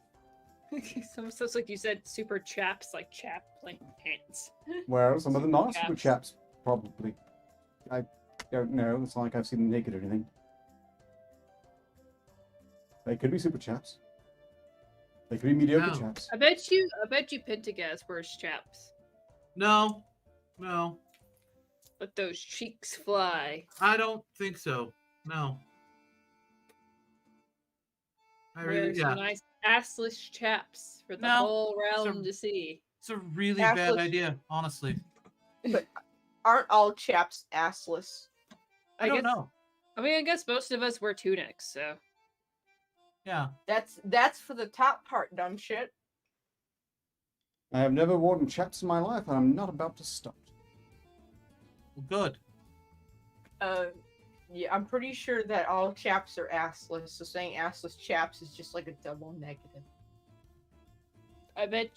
[SPEAKER 5] Sounds like you said super chaps, like chap like pants.
[SPEAKER 2] Well, some of them
[SPEAKER 5] Super
[SPEAKER 2] are super
[SPEAKER 5] chaps.
[SPEAKER 2] chaps, probably. I don't know. It's not like I've seen them naked or anything. They could be super chaps. They could be mediocre
[SPEAKER 4] No.
[SPEAKER 2] chaps.
[SPEAKER 5] I bet you Pentaghast wears chaps.
[SPEAKER 4] no.
[SPEAKER 5] Let those cheeks fly.
[SPEAKER 4] I don't think so. No.
[SPEAKER 5] Wears nice assless chaps for the
[SPEAKER 4] No,
[SPEAKER 5] whole realm
[SPEAKER 4] some-
[SPEAKER 5] to see.
[SPEAKER 4] It's a really
[SPEAKER 3] Assless.
[SPEAKER 4] bad idea, honestly.
[SPEAKER 3] Aren't all chaps assless?
[SPEAKER 4] I don't know.
[SPEAKER 5] I mean, I guess most of us wear tunics, so.
[SPEAKER 4] Yeah.
[SPEAKER 3] That's for the top part, dumb shit.
[SPEAKER 2] I have never worn chaps in my life, and I'm not about to start.
[SPEAKER 4] Well, good.
[SPEAKER 3] Yeah, I'm pretty sure that all chaps are assless, so saying assless chaps is just like a double negative.
[SPEAKER 5] I bet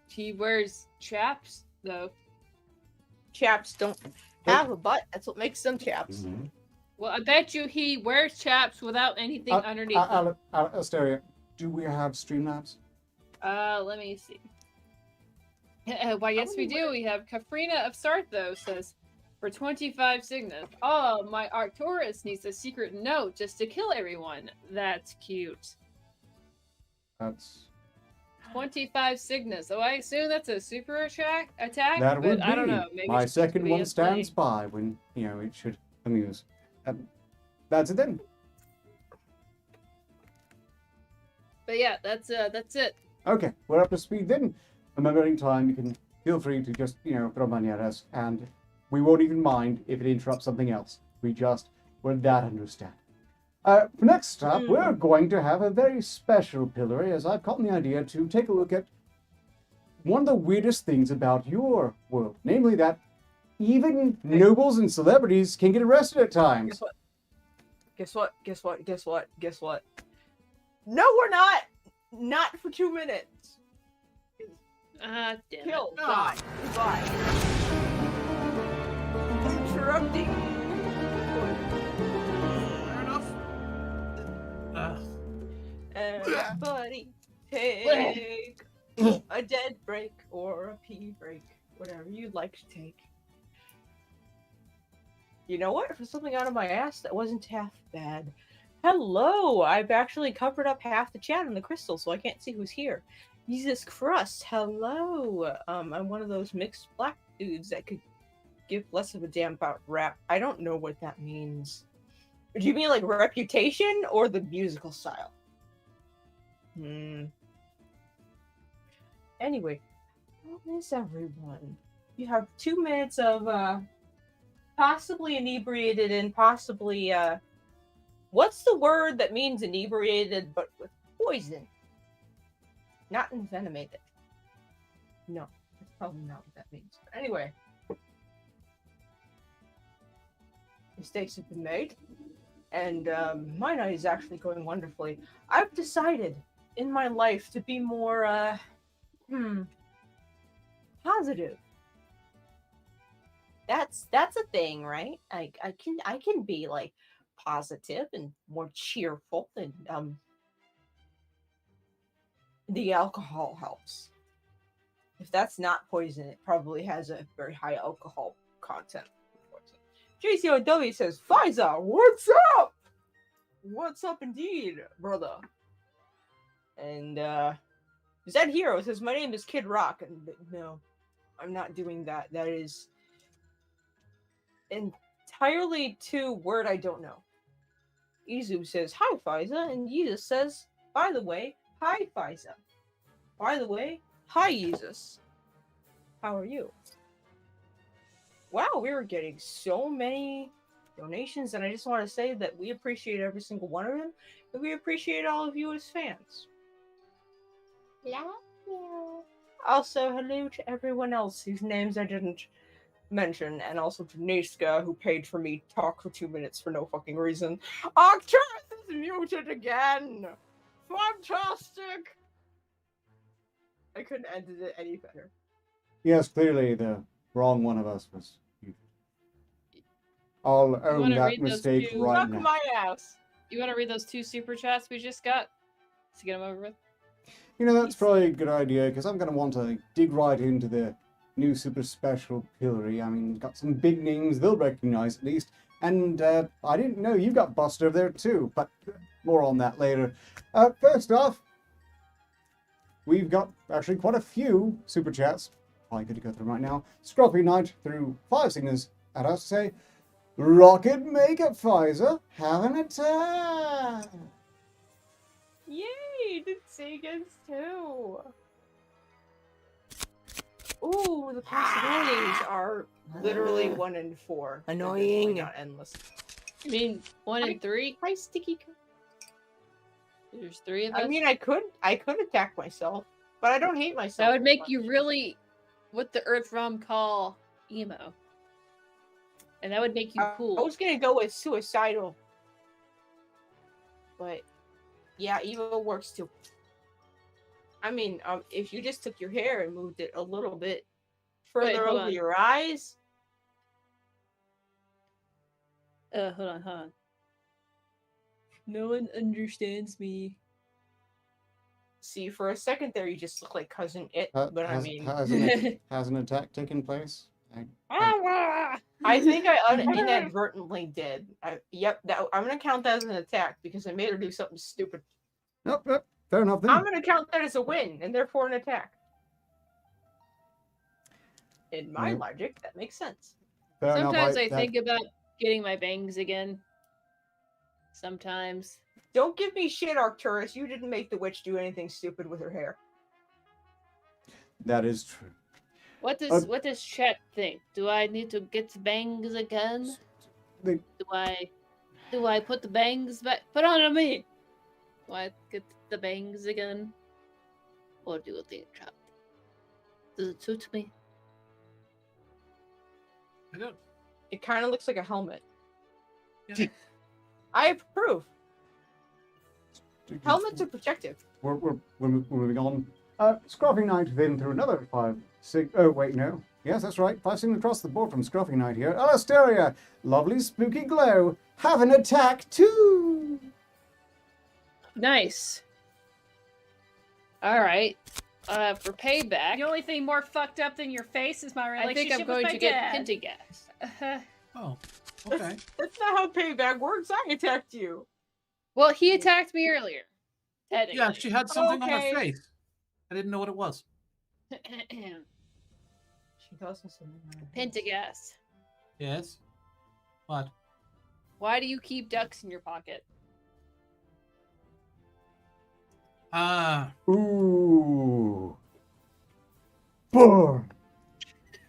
[SPEAKER 5] he wears chaps, though.
[SPEAKER 3] Chaps don't have a butt. That's what makes them chaps.
[SPEAKER 5] Well, I bet you he wears chaps without anything underneath them.
[SPEAKER 2] Asteria, do we have Streamlabs?
[SPEAKER 5] Let me see. Why, yes, we do. We have Kafrina of Sartho says, for 25 Cygnus. Oh, my Arcturus needs a secret note just to kill everyone. That's cute.
[SPEAKER 2] That's
[SPEAKER 5] 25 Cygnus. Oh, I assume that's a super attack,
[SPEAKER 2] that
[SPEAKER 5] but
[SPEAKER 2] would be.
[SPEAKER 5] I don't know. Maybe
[SPEAKER 2] My
[SPEAKER 5] it's supposed to
[SPEAKER 2] second
[SPEAKER 5] be
[SPEAKER 2] one
[SPEAKER 5] a
[SPEAKER 2] stands
[SPEAKER 5] thing.
[SPEAKER 2] by when it should amuse. That's it then.
[SPEAKER 5] But yeah, that's it.
[SPEAKER 2] Okay, we're up to speed then. Remember, any time you can feel free to just throw money at us, and we won't even mind if it interrupts something else. We're that understanding. For next up, we're going to have a very special pillory, as I've gotten the idea to take a look at one of the weirdest things about your world, namely that even nobles and celebrities can get arrested at times.
[SPEAKER 3] Guess what? No, we're not! Not for 2 minutes.
[SPEAKER 5] Damn
[SPEAKER 3] Kill,
[SPEAKER 5] it.
[SPEAKER 3] die, goodbye. Interrupting.
[SPEAKER 4] Fair enough.
[SPEAKER 3] Everybody take A dead break or a pee break, whatever you'd like to take. You know what? For something out of my ass, that wasn't half bad. Hello! I've actually covered up half the chat in the crystal, so I can't see who's here. Jesus Crust, hello! I'm one of those mixed black dudes that could give less of a damn about rap. I don't know what that means. Do you mean like reputation or the musical style? Anyway, how is everyone? You have 2 minutes of possibly inebriated and possibly what's the word that means inebriated but with poison? Not envenomated. No, that's probably not what that means. But anyway. Mistakes have been made. And my night is actually going wonderfully. I've decided in my life to be more positive. That's a thing, right? I can be like positive and more cheerful, and the alcohol helps. If that's not poison, it probably has a very high alcohol content. JCOW says, Pfizer, what's up? What's up indeed, brother? And Zed Hero says, my name is Kid Rock. And no, I'm not doing that. That is entirely two word I don't know. Izu says, hi, Pfizer. And Jesus says, by the way, hi, Pfizer. By the way, hi, Jesus. How are you? Wow, we were getting so many donations, and I just want to say that we appreciate every single one of them, and we appreciate all of you as fans. Love you. Also, hello to everyone else whose names I didn't mention, and also to Niska, who paid for me to talk for 2 minutes for no fucking reason. Arcturus is muted again! Fantastic! I couldn't edit it any better.
[SPEAKER 2] Yes, clearly the wrong one of us was you. I'll own that mistake right
[SPEAKER 3] Fuck
[SPEAKER 2] now.
[SPEAKER 3] my ass.
[SPEAKER 5] You want to read those 2 super chats we just got to get them over with?
[SPEAKER 2] You know, that's probably a good idea, because I'm going to want to dig right into the new super special pillory. I mean, got some big names they'll recognize at least. And I didn't know you got Buster there too, but more on that later. First off, we've got actually quite a few super chats. Probably good to go through right now. Scruffy Knight through 5 signals at us to say, Rocket Makeup Pfizer, have an attack!
[SPEAKER 3] Yay, the Segas too. Ooh, the possibilities are literally 1 in 4.
[SPEAKER 7] Annoying.
[SPEAKER 3] Not endless.
[SPEAKER 5] I mean, 1 and 3?
[SPEAKER 3] Hi, Sticky.
[SPEAKER 5] There's 3 of us.
[SPEAKER 3] I mean, I could attack myself, but I don't hate myself.
[SPEAKER 5] That would make you really what the Earthrealm call emo. And that would make you cool.
[SPEAKER 3] I was gonna go with suicidal. But yeah, emo works too. I mean, if you just took your hair and moved it a little bit further over your eyes.
[SPEAKER 5] Hold on. No one understands me.
[SPEAKER 3] See, for a second there, you just look like Cousin It, but I mean...
[SPEAKER 2] Has an attack taken place?
[SPEAKER 3] I think I inadvertently did. Yep, I'm going to count that as an attack, because I made her do something stupid.
[SPEAKER 2] Nope, fair enough then.
[SPEAKER 3] I'm going to count that as a win, and therefore an attack. In my logic, that makes sense.
[SPEAKER 5] Sometimes I think about getting my bangs again. Sometimes.
[SPEAKER 3] Don't give me shit, Arcturus. You didn't make the witch do anything stupid with her hair.
[SPEAKER 2] That is true.
[SPEAKER 5] What does Chet think? Do I need to get bangs again? Do I put the bangs back? Put on me. Do I get the bangs again? Or do they chop? Does it suit me?
[SPEAKER 4] I don't.
[SPEAKER 3] It kind of looks like a helmet.
[SPEAKER 4] Yeah.
[SPEAKER 3] I approve. Helmets are protective.
[SPEAKER 2] We're moving on. Scruffy Knight then through another 5 sig. Oh, wait, no. Yes, that's right. 5 signals across the board from Scruffy Knight here. Alasteria, lovely spooky glow. Have an attack too.
[SPEAKER 5] Nice. All right. For payback,
[SPEAKER 7] The only thing more fucked up than your face is my
[SPEAKER 5] I
[SPEAKER 7] relationship
[SPEAKER 5] think I'm going
[SPEAKER 7] with
[SPEAKER 5] to
[SPEAKER 7] my
[SPEAKER 5] get
[SPEAKER 7] dad.
[SPEAKER 5] Pentaghast.
[SPEAKER 4] Oh, okay.
[SPEAKER 3] That's not how payback works. I attacked you.
[SPEAKER 5] Well, he attacked me earlier. Technically.
[SPEAKER 4] Yeah, she had something on
[SPEAKER 3] Okay.
[SPEAKER 4] her face. I didn't know what it was.
[SPEAKER 3] She does have something on her face.
[SPEAKER 5] Pentaghast.
[SPEAKER 4] Yes. What?
[SPEAKER 5] Why do you keep ducks in your pocket?
[SPEAKER 2] Ooh. Burn.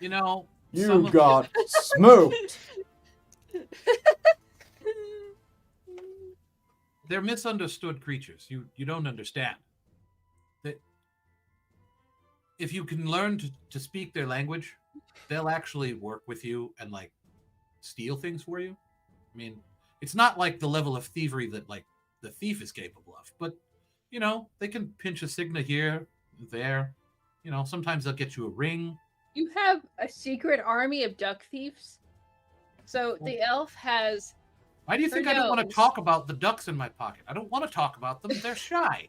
[SPEAKER 4] You know, some
[SPEAKER 2] You
[SPEAKER 4] of
[SPEAKER 2] got smoked.
[SPEAKER 4] they're misunderstood creatures. You don't understand. That if you can learn to speak their language, they'll actually work with you and like steal things for you. I mean, it's not like the level of thievery that like the thief is capable of, but you know, they can pinch a signa here, there. You know, sometimes they'll get you a ring.
[SPEAKER 5] You have a secret army of duck thieves. So the elf has.
[SPEAKER 4] Why do you think I don't want to talk about the ducks in my pocket? I don't want to talk about them. They're shy.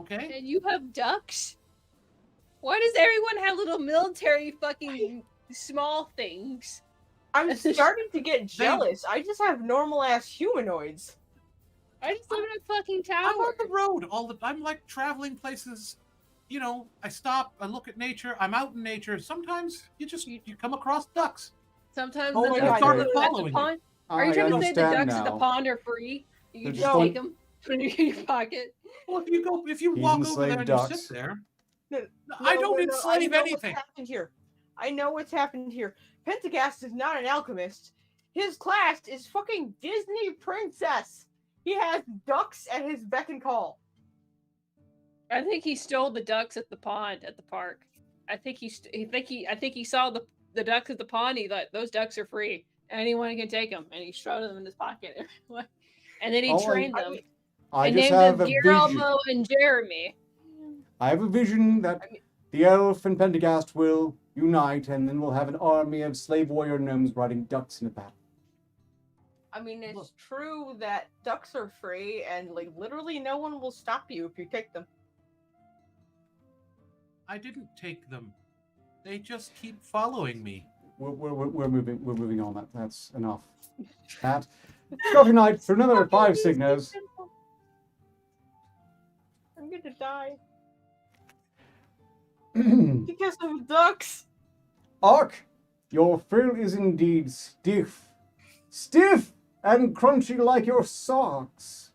[SPEAKER 4] Okay?
[SPEAKER 5] And you have ducks? Why does everyone have little military fucking small things?
[SPEAKER 3] I'm starting to get jealous. I just have normal ass humanoids.
[SPEAKER 5] I just live in a fucking tower.
[SPEAKER 4] I'm on the road I'm like traveling places. You know, I stop, I look at nature, I'm out in nature. Sometimes you come across ducks.
[SPEAKER 5] Sometimes
[SPEAKER 3] Oh
[SPEAKER 5] the
[SPEAKER 3] my
[SPEAKER 5] ducks
[SPEAKER 3] God,
[SPEAKER 5] at
[SPEAKER 3] you're
[SPEAKER 5] the
[SPEAKER 4] following me.
[SPEAKER 5] pond. Are you
[SPEAKER 2] I
[SPEAKER 5] trying to say the
[SPEAKER 2] understand
[SPEAKER 5] ducks at the
[SPEAKER 2] now.
[SPEAKER 5] pond are free? You can
[SPEAKER 2] They're
[SPEAKER 5] just
[SPEAKER 2] just
[SPEAKER 5] take them, put them in your pocket.
[SPEAKER 4] Well, if you
[SPEAKER 2] He's
[SPEAKER 4] walk over
[SPEAKER 2] enslaved
[SPEAKER 4] there and
[SPEAKER 2] ducks.
[SPEAKER 4] you sit there,
[SPEAKER 3] No,
[SPEAKER 4] I don't enslave
[SPEAKER 3] I know
[SPEAKER 4] anything.
[SPEAKER 3] What's happened here. I know what's happened here. Pentaghast is not an alchemist. His class is fucking Disney princess. He has ducks at his beck and call.
[SPEAKER 5] I think he stole the ducks at the pond at the park. I think he saw the ducks at the pond. He thought those ducks are free. Anyone can take them, and he shoved them in his pocket. And then he trained them.
[SPEAKER 2] I
[SPEAKER 5] and
[SPEAKER 2] just
[SPEAKER 5] named
[SPEAKER 2] have
[SPEAKER 5] them
[SPEAKER 2] a vision.
[SPEAKER 5] Guillermo and Jeremy.
[SPEAKER 2] I have a vision that the elf and Pentaghast will unite, and then we'll have an army of slave warrior gnomes riding ducks in a battle.
[SPEAKER 3] I mean, it's true that ducks are free, and like literally no one will stop you if you take them.
[SPEAKER 4] I didn't take them. They just keep following me.
[SPEAKER 2] We're moving on. That's enough. That Coffee Night for another 5 signas.
[SPEAKER 3] I'm gonna die because of ducks.
[SPEAKER 2] Ark, your frill is indeed stiff. Stiff and crunchy like your socks.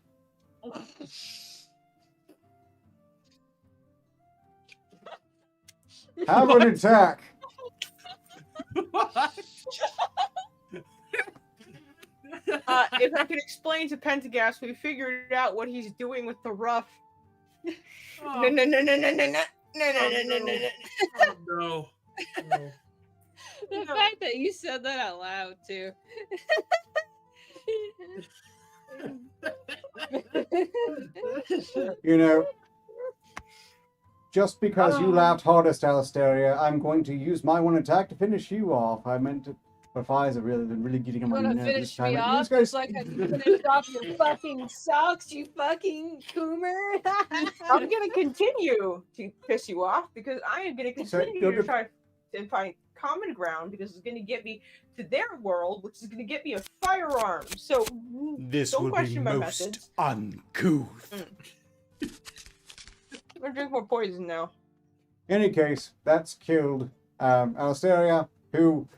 [SPEAKER 2] Have an attack.
[SPEAKER 3] If I can explain to Pentaghast, we figured out what he's doing with the rough.
[SPEAKER 4] Oh.
[SPEAKER 3] No.
[SPEAKER 4] No.
[SPEAKER 5] The fact that you said that out loud too.
[SPEAKER 2] You know, just because you laughed hardest, Alistaria, I'm going to use my one attack to finish you off. I meant to. But Fi's really getting on
[SPEAKER 5] You
[SPEAKER 2] my
[SPEAKER 5] wanna
[SPEAKER 2] nerves
[SPEAKER 5] finish
[SPEAKER 2] this time.
[SPEAKER 5] me
[SPEAKER 2] You
[SPEAKER 5] off
[SPEAKER 2] guys-
[SPEAKER 5] just like I finished off your fucking socks, you fucking coomer?
[SPEAKER 3] I'm gonna continue to piss you off because I am gonna continue to try and find common ground because it's gonna get me to their world, which is gonna get me a firearm. So
[SPEAKER 6] This
[SPEAKER 3] don't
[SPEAKER 6] will be
[SPEAKER 3] question my
[SPEAKER 6] most
[SPEAKER 3] methods.
[SPEAKER 6] uncouth.
[SPEAKER 3] I'm gonna drink more poison now.
[SPEAKER 2] In any case, that's killed Alistaria, who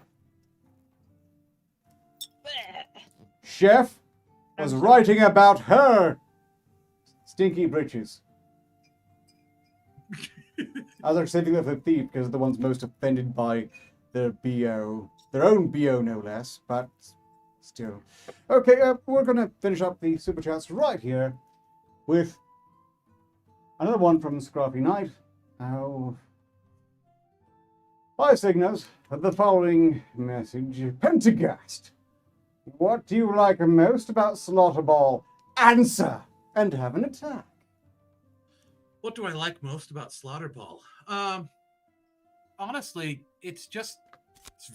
[SPEAKER 2] Chef was writing about her stinky britches. I was actually saving that for the thief because they're the ones most offended by their BO. Their own BO, no less, but still. Okay, we're going to finish up the super chats right here with another one from Scruffy Knight. 5 signals of the following message. Pentaghast. What do you like most about Slaughterball? Answer and have an attack.
[SPEAKER 4] What do I like most about Slaughterball? Honestly, it's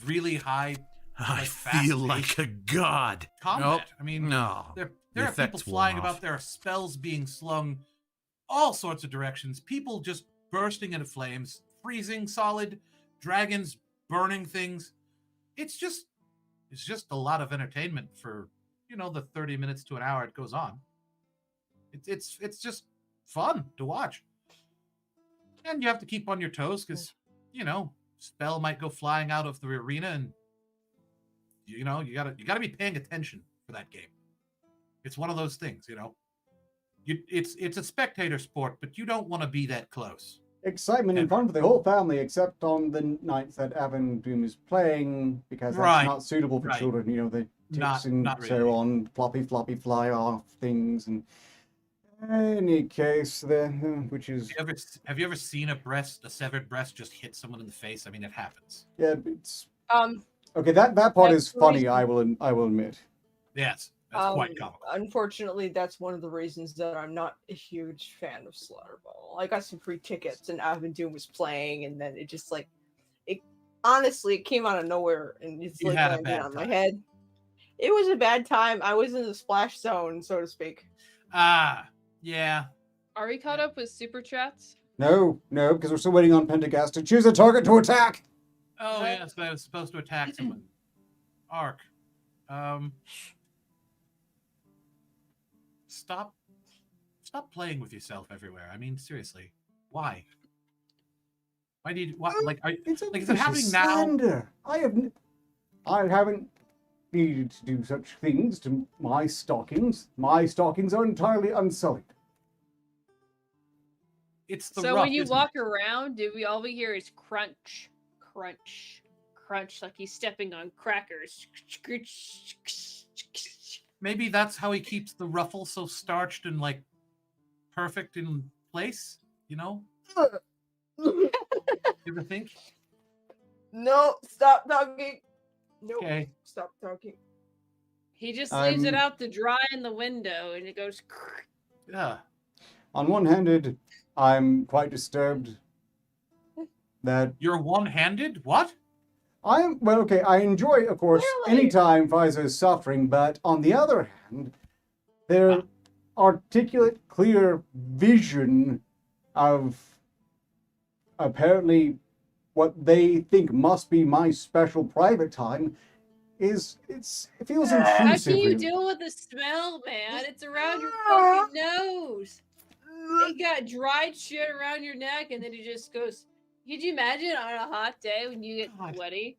[SPEAKER 4] really high.
[SPEAKER 6] I
[SPEAKER 4] like,
[SPEAKER 6] feel
[SPEAKER 4] fast-paced
[SPEAKER 6] like a god.
[SPEAKER 4] combat.
[SPEAKER 6] Nope.
[SPEAKER 4] I mean,
[SPEAKER 6] No.
[SPEAKER 4] there
[SPEAKER 6] The
[SPEAKER 4] are people
[SPEAKER 6] effects
[SPEAKER 4] flying
[SPEAKER 6] wore off.
[SPEAKER 4] about. There are spells being slung all sorts of directions. People just bursting into flames, freezing solid, dragons burning things. It's just a lot of entertainment for, the 30 minutes to an hour it goes on. It's just fun to watch. And you have to keep on your toes because, spell might go flying out of the arena, and you gotta be paying attention for that game. It's one of those things, it's a spectator sport, but you don't want to be that close.
[SPEAKER 2] Excitement and fun for the whole family, except on the nights that Doom is playing, because that's not suitable for children. The ticks and
[SPEAKER 4] not
[SPEAKER 2] so
[SPEAKER 4] really.
[SPEAKER 2] on, floppy fly off things, and any case, which is
[SPEAKER 4] Have you ever seen a severed breast just hit someone in the face? I mean, it happens.
[SPEAKER 2] yeah, it's
[SPEAKER 3] Um,
[SPEAKER 2] okay. That part
[SPEAKER 3] that's
[SPEAKER 2] is funny.
[SPEAKER 3] the
[SPEAKER 2] I will admit.
[SPEAKER 4] Yes, that's quite comical.
[SPEAKER 3] Unfortunately, that's one of the reasons that I'm not a huge fan of Slaughter Bowl. I got some free tickets, and Doom was playing, and then it just honestly, it came out of nowhere, and it's
[SPEAKER 4] You had a
[SPEAKER 3] landed
[SPEAKER 4] bad
[SPEAKER 3] on my
[SPEAKER 4] time.
[SPEAKER 3] head. It was a bad time. I was in the splash zone, so to speak.
[SPEAKER 4] Yeah.
[SPEAKER 5] Are we caught up with super chats?
[SPEAKER 2] No, because we're still waiting on Pentaghast to choose a target to attack.
[SPEAKER 4] Oh, yes, I was supposed to attack someone. Ark. Stop playing with yourself everywhere. I mean, seriously. Why? Why do you... What,
[SPEAKER 2] It's
[SPEAKER 4] is it happening now?
[SPEAKER 2] slander. I haven't needed to do such things to my stockings. My stockings are entirely unsullied.
[SPEAKER 4] It's the
[SPEAKER 5] So
[SPEAKER 4] rough,
[SPEAKER 5] when you
[SPEAKER 4] isn't
[SPEAKER 5] walk
[SPEAKER 4] it?
[SPEAKER 5] around, all we hear is crunch, crunch, crunch, like he's stepping on crackers.
[SPEAKER 4] Maybe that's how he keeps the ruffle so starched and, perfect in place, You ever think?
[SPEAKER 3] No, stop talking. No,
[SPEAKER 4] Okay.
[SPEAKER 3] stop talking.
[SPEAKER 5] He just leaves it
[SPEAKER 2] I'm-
[SPEAKER 5] out to dry in the window, and it goes.
[SPEAKER 4] Yeah.
[SPEAKER 2] On one hand, I'm quite disturbed that
[SPEAKER 4] You're one-handed? What?
[SPEAKER 2] I enjoy, of course,
[SPEAKER 3] Clearly.
[SPEAKER 2] anytime Pfizer is suffering, but on the other hand, their articulate, clear vision of apparently what they think must be my special private time it feels intrusive.
[SPEAKER 5] How can you
[SPEAKER 2] really.
[SPEAKER 5] deal with the smell, man? It's around your fucking nose. You got dried shit around your neck, and then it just goes. Could you imagine on a hot day when you get
[SPEAKER 4] God.
[SPEAKER 5] sweaty?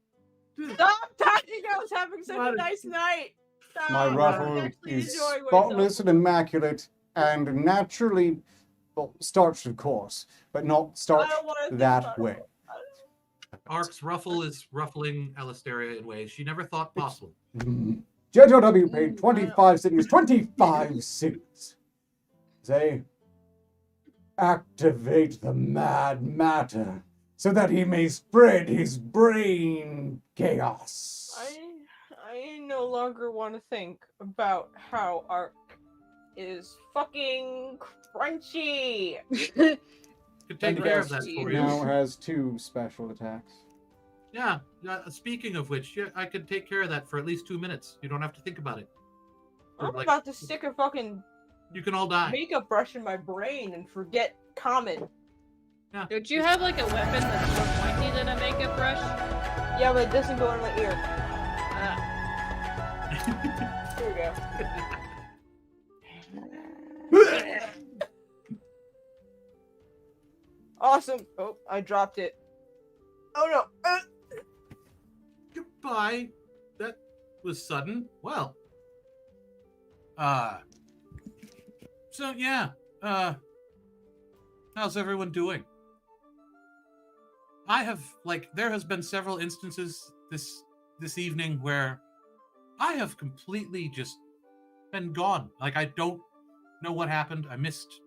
[SPEAKER 3] Stop talking. I was having such
[SPEAKER 4] What?
[SPEAKER 3] a nice night. Stop.
[SPEAKER 2] My
[SPEAKER 3] I'm
[SPEAKER 2] ruffle
[SPEAKER 3] actually
[SPEAKER 2] is
[SPEAKER 3] enjoying
[SPEAKER 2] spotless
[SPEAKER 3] myself.
[SPEAKER 2] and immaculate and naturally, starched, of course, but not starched
[SPEAKER 3] I don't wanna think
[SPEAKER 2] that
[SPEAKER 3] about
[SPEAKER 2] way.
[SPEAKER 3] it.
[SPEAKER 4] Ark's ruffle is ruffling Alistaria in ways she never thought possible.
[SPEAKER 2] JW paid 25 cities, 25 cities. Say, activate the mad matter so that he may spread his brain chaos.
[SPEAKER 3] I no longer want to think about how Ark is fucking crunchy.
[SPEAKER 4] Could take care of that for you.
[SPEAKER 2] Now has 2 special attacks.
[SPEAKER 4] Yeah. Speaking of which, I could take care of that for at least 2 minutes. You don't have to think about it. Or,
[SPEAKER 3] I'm about to stick a fucking
[SPEAKER 4] You can all die.
[SPEAKER 3] makeup brush in my brain and forget common.
[SPEAKER 5] Don't you have like a weapon that's more pointy than a makeup brush?
[SPEAKER 3] Yeah, but it doesn't go in my ear.
[SPEAKER 5] Ah.
[SPEAKER 3] Here we go. Awesome. Oh, I dropped it. Oh no.
[SPEAKER 4] Goodbye. That was sudden. Well. So yeah. How's everyone doing? There has been several instances this evening where I have completely just been gone. I don't know what happened. I missed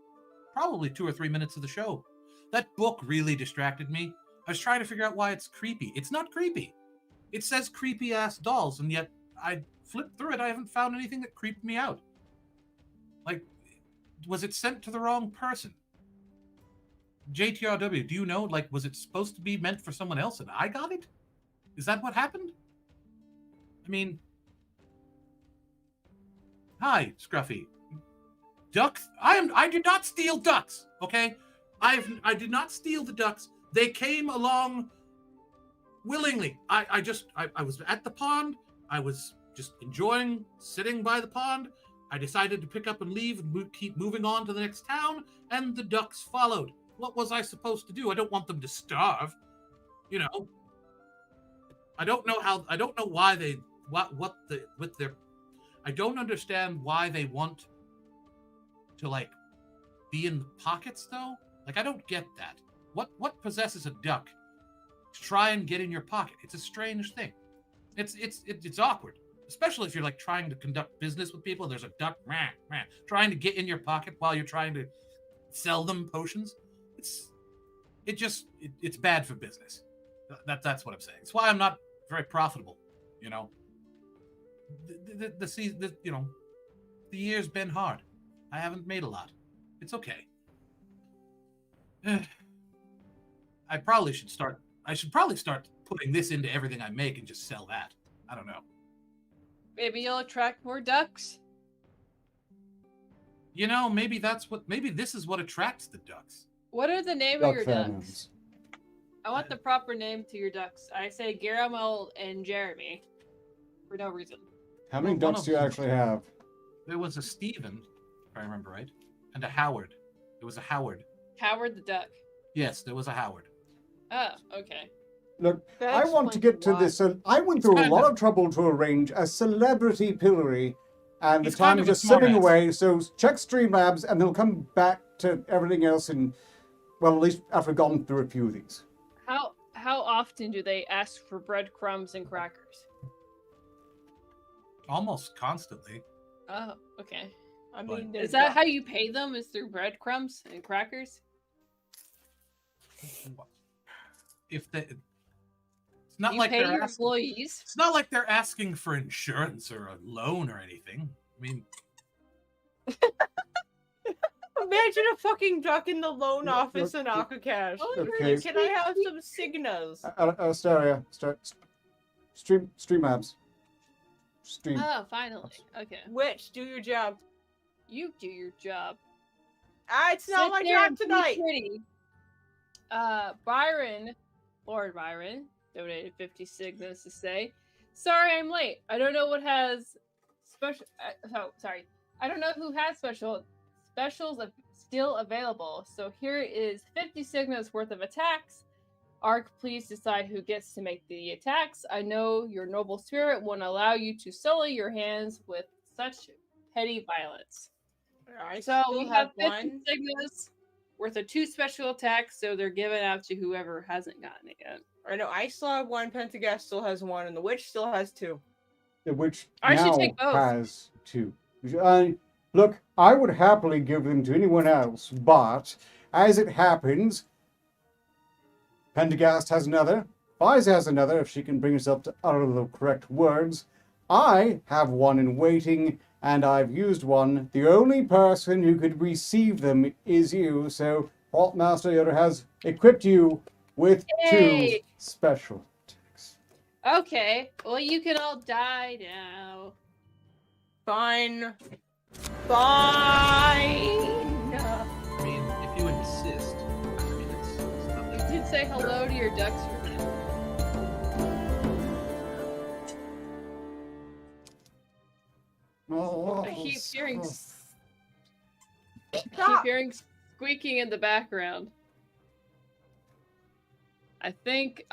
[SPEAKER 4] probably 2 or 3 minutes of the show. That book really distracted me. I was trying to figure out why it's creepy. It's not creepy. It says creepy ass dolls, and yet I flipped through it. I haven't found anything that creeped me out. Was it sent to the wrong person? JTRW, do you know? Was it supposed to be meant for someone else and I got it? Is that what happened? I mean, hi, Scruffy. Ducks? I did not steal ducks, okay? I did not steal the ducks. They came along willingly. I was at the pond. I was just enjoying sitting by the pond. I decided to pick up and leave and keep moving on to the next town, and the ducks followed. What was I supposed to do? I don't want them to starve. You know, I don't know why they I don't understand why they want to like be in the pockets though. Like I don't get that. What possesses a duck to try and get in your pocket? It's a strange thing. It's awkward, especially if you're like trying to conduct business with people. There's a duck trying to get in your pocket while you're trying to sell them potions. It's bad for business. That's what I'm saying. It's why I'm not very profitable. You know, the year's been hard. I haven't made a lot. It's okay. I should probably start putting this into everything I make and just sell that. I don't know.
[SPEAKER 5] Maybe you'll attract more ducks.
[SPEAKER 4] You know, maybe this is what attracts the ducks.
[SPEAKER 5] What are the name of
[SPEAKER 2] Duck
[SPEAKER 5] your
[SPEAKER 2] pheromones.
[SPEAKER 5] ducks? I want the proper name to your ducks. I say Garamel and Jeremy. For no reason.
[SPEAKER 2] How many
[SPEAKER 4] Well, one
[SPEAKER 2] ducks
[SPEAKER 4] of
[SPEAKER 2] do you
[SPEAKER 4] them-
[SPEAKER 2] actually have?
[SPEAKER 4] There was a Stephen, if I remember right, and a Howard. There was a Howard.
[SPEAKER 5] Howard the duck.
[SPEAKER 4] Yes, there was a Howard.
[SPEAKER 5] Oh, okay.
[SPEAKER 2] Look,
[SPEAKER 3] That
[SPEAKER 2] I want to
[SPEAKER 3] explains
[SPEAKER 2] get to
[SPEAKER 3] why.
[SPEAKER 2] this. I went
[SPEAKER 4] It's
[SPEAKER 2] through a
[SPEAKER 4] kind
[SPEAKER 2] lot
[SPEAKER 4] of-
[SPEAKER 2] of trouble to arrange a celebrity pillory, and the
[SPEAKER 4] He's
[SPEAKER 2] time
[SPEAKER 4] kind
[SPEAKER 2] is
[SPEAKER 4] of a
[SPEAKER 2] just slipping
[SPEAKER 4] smartass.
[SPEAKER 2] away. So check Streamlabs, and they'll come back to everything else. And well, at least after I've gone through a few of these.
[SPEAKER 5] How often do they ask for breadcrumbs and crackers?
[SPEAKER 4] Almost constantly.
[SPEAKER 5] Oh, okay.
[SPEAKER 3] I mean,
[SPEAKER 5] Is
[SPEAKER 3] there's
[SPEAKER 5] that
[SPEAKER 3] duck-
[SPEAKER 5] how you pay them? Is through breadcrumbs and crackers?
[SPEAKER 4] If they, it's not
[SPEAKER 5] You
[SPEAKER 4] like
[SPEAKER 5] pay
[SPEAKER 4] they're
[SPEAKER 5] your
[SPEAKER 4] asking.
[SPEAKER 5] employees.
[SPEAKER 4] It's not like they're asking for insurance or a loan or anything. I mean,
[SPEAKER 3] Imagine a fucking duck in the loan
[SPEAKER 2] Look,
[SPEAKER 3] office
[SPEAKER 2] look,
[SPEAKER 3] in Akacash.
[SPEAKER 2] Okay.
[SPEAKER 3] Can I have some signals?
[SPEAKER 2] Asteria, Streamlabs. Stream.
[SPEAKER 5] Oh, finally. Okay.
[SPEAKER 3] Witch, do your job.
[SPEAKER 5] You do your job.
[SPEAKER 3] It's not
[SPEAKER 5] Sit
[SPEAKER 3] my
[SPEAKER 5] there
[SPEAKER 3] job
[SPEAKER 5] and be
[SPEAKER 3] tonight.
[SPEAKER 5] pretty. Lord Byron, donated 50 signals to say, "Sorry, I'm late. I don't know what has special. Sorry, I don't know who has specials still available. So here is 50 signals worth of attacks. Ark, please decide who gets to make the attacks. I know your noble spirit won't allow you to sully your hands with such petty violence."
[SPEAKER 3] I
[SPEAKER 5] So
[SPEAKER 3] still
[SPEAKER 5] we have 50
[SPEAKER 3] one.
[SPEAKER 5] signals worth of 2 special attacks, so they're given out to whoever hasn't gotten it yet.
[SPEAKER 3] I know I still have one. Pentaghast still has one, and the witch still has 2.
[SPEAKER 2] Which
[SPEAKER 5] I should
[SPEAKER 2] now
[SPEAKER 5] take both.
[SPEAKER 2] has 2. Look, I would happily give them to anyone else, but as it happens, Pentaghast has another, Fiza has another, if she can bring herself to utter the correct words. I have one in waiting, and I've used one. The only person who could receive them is you, so Master Yoda has equipped you with 2
[SPEAKER 5] Yay!
[SPEAKER 2] special attacks.
[SPEAKER 5] Okay, well, you can all die now.
[SPEAKER 3] Fine. Fine.
[SPEAKER 4] I mean, if you insist. I mean, it's not
[SPEAKER 5] You
[SPEAKER 4] that
[SPEAKER 5] did say hello to your ducks for me. I keep hearing squeaking in the background. I think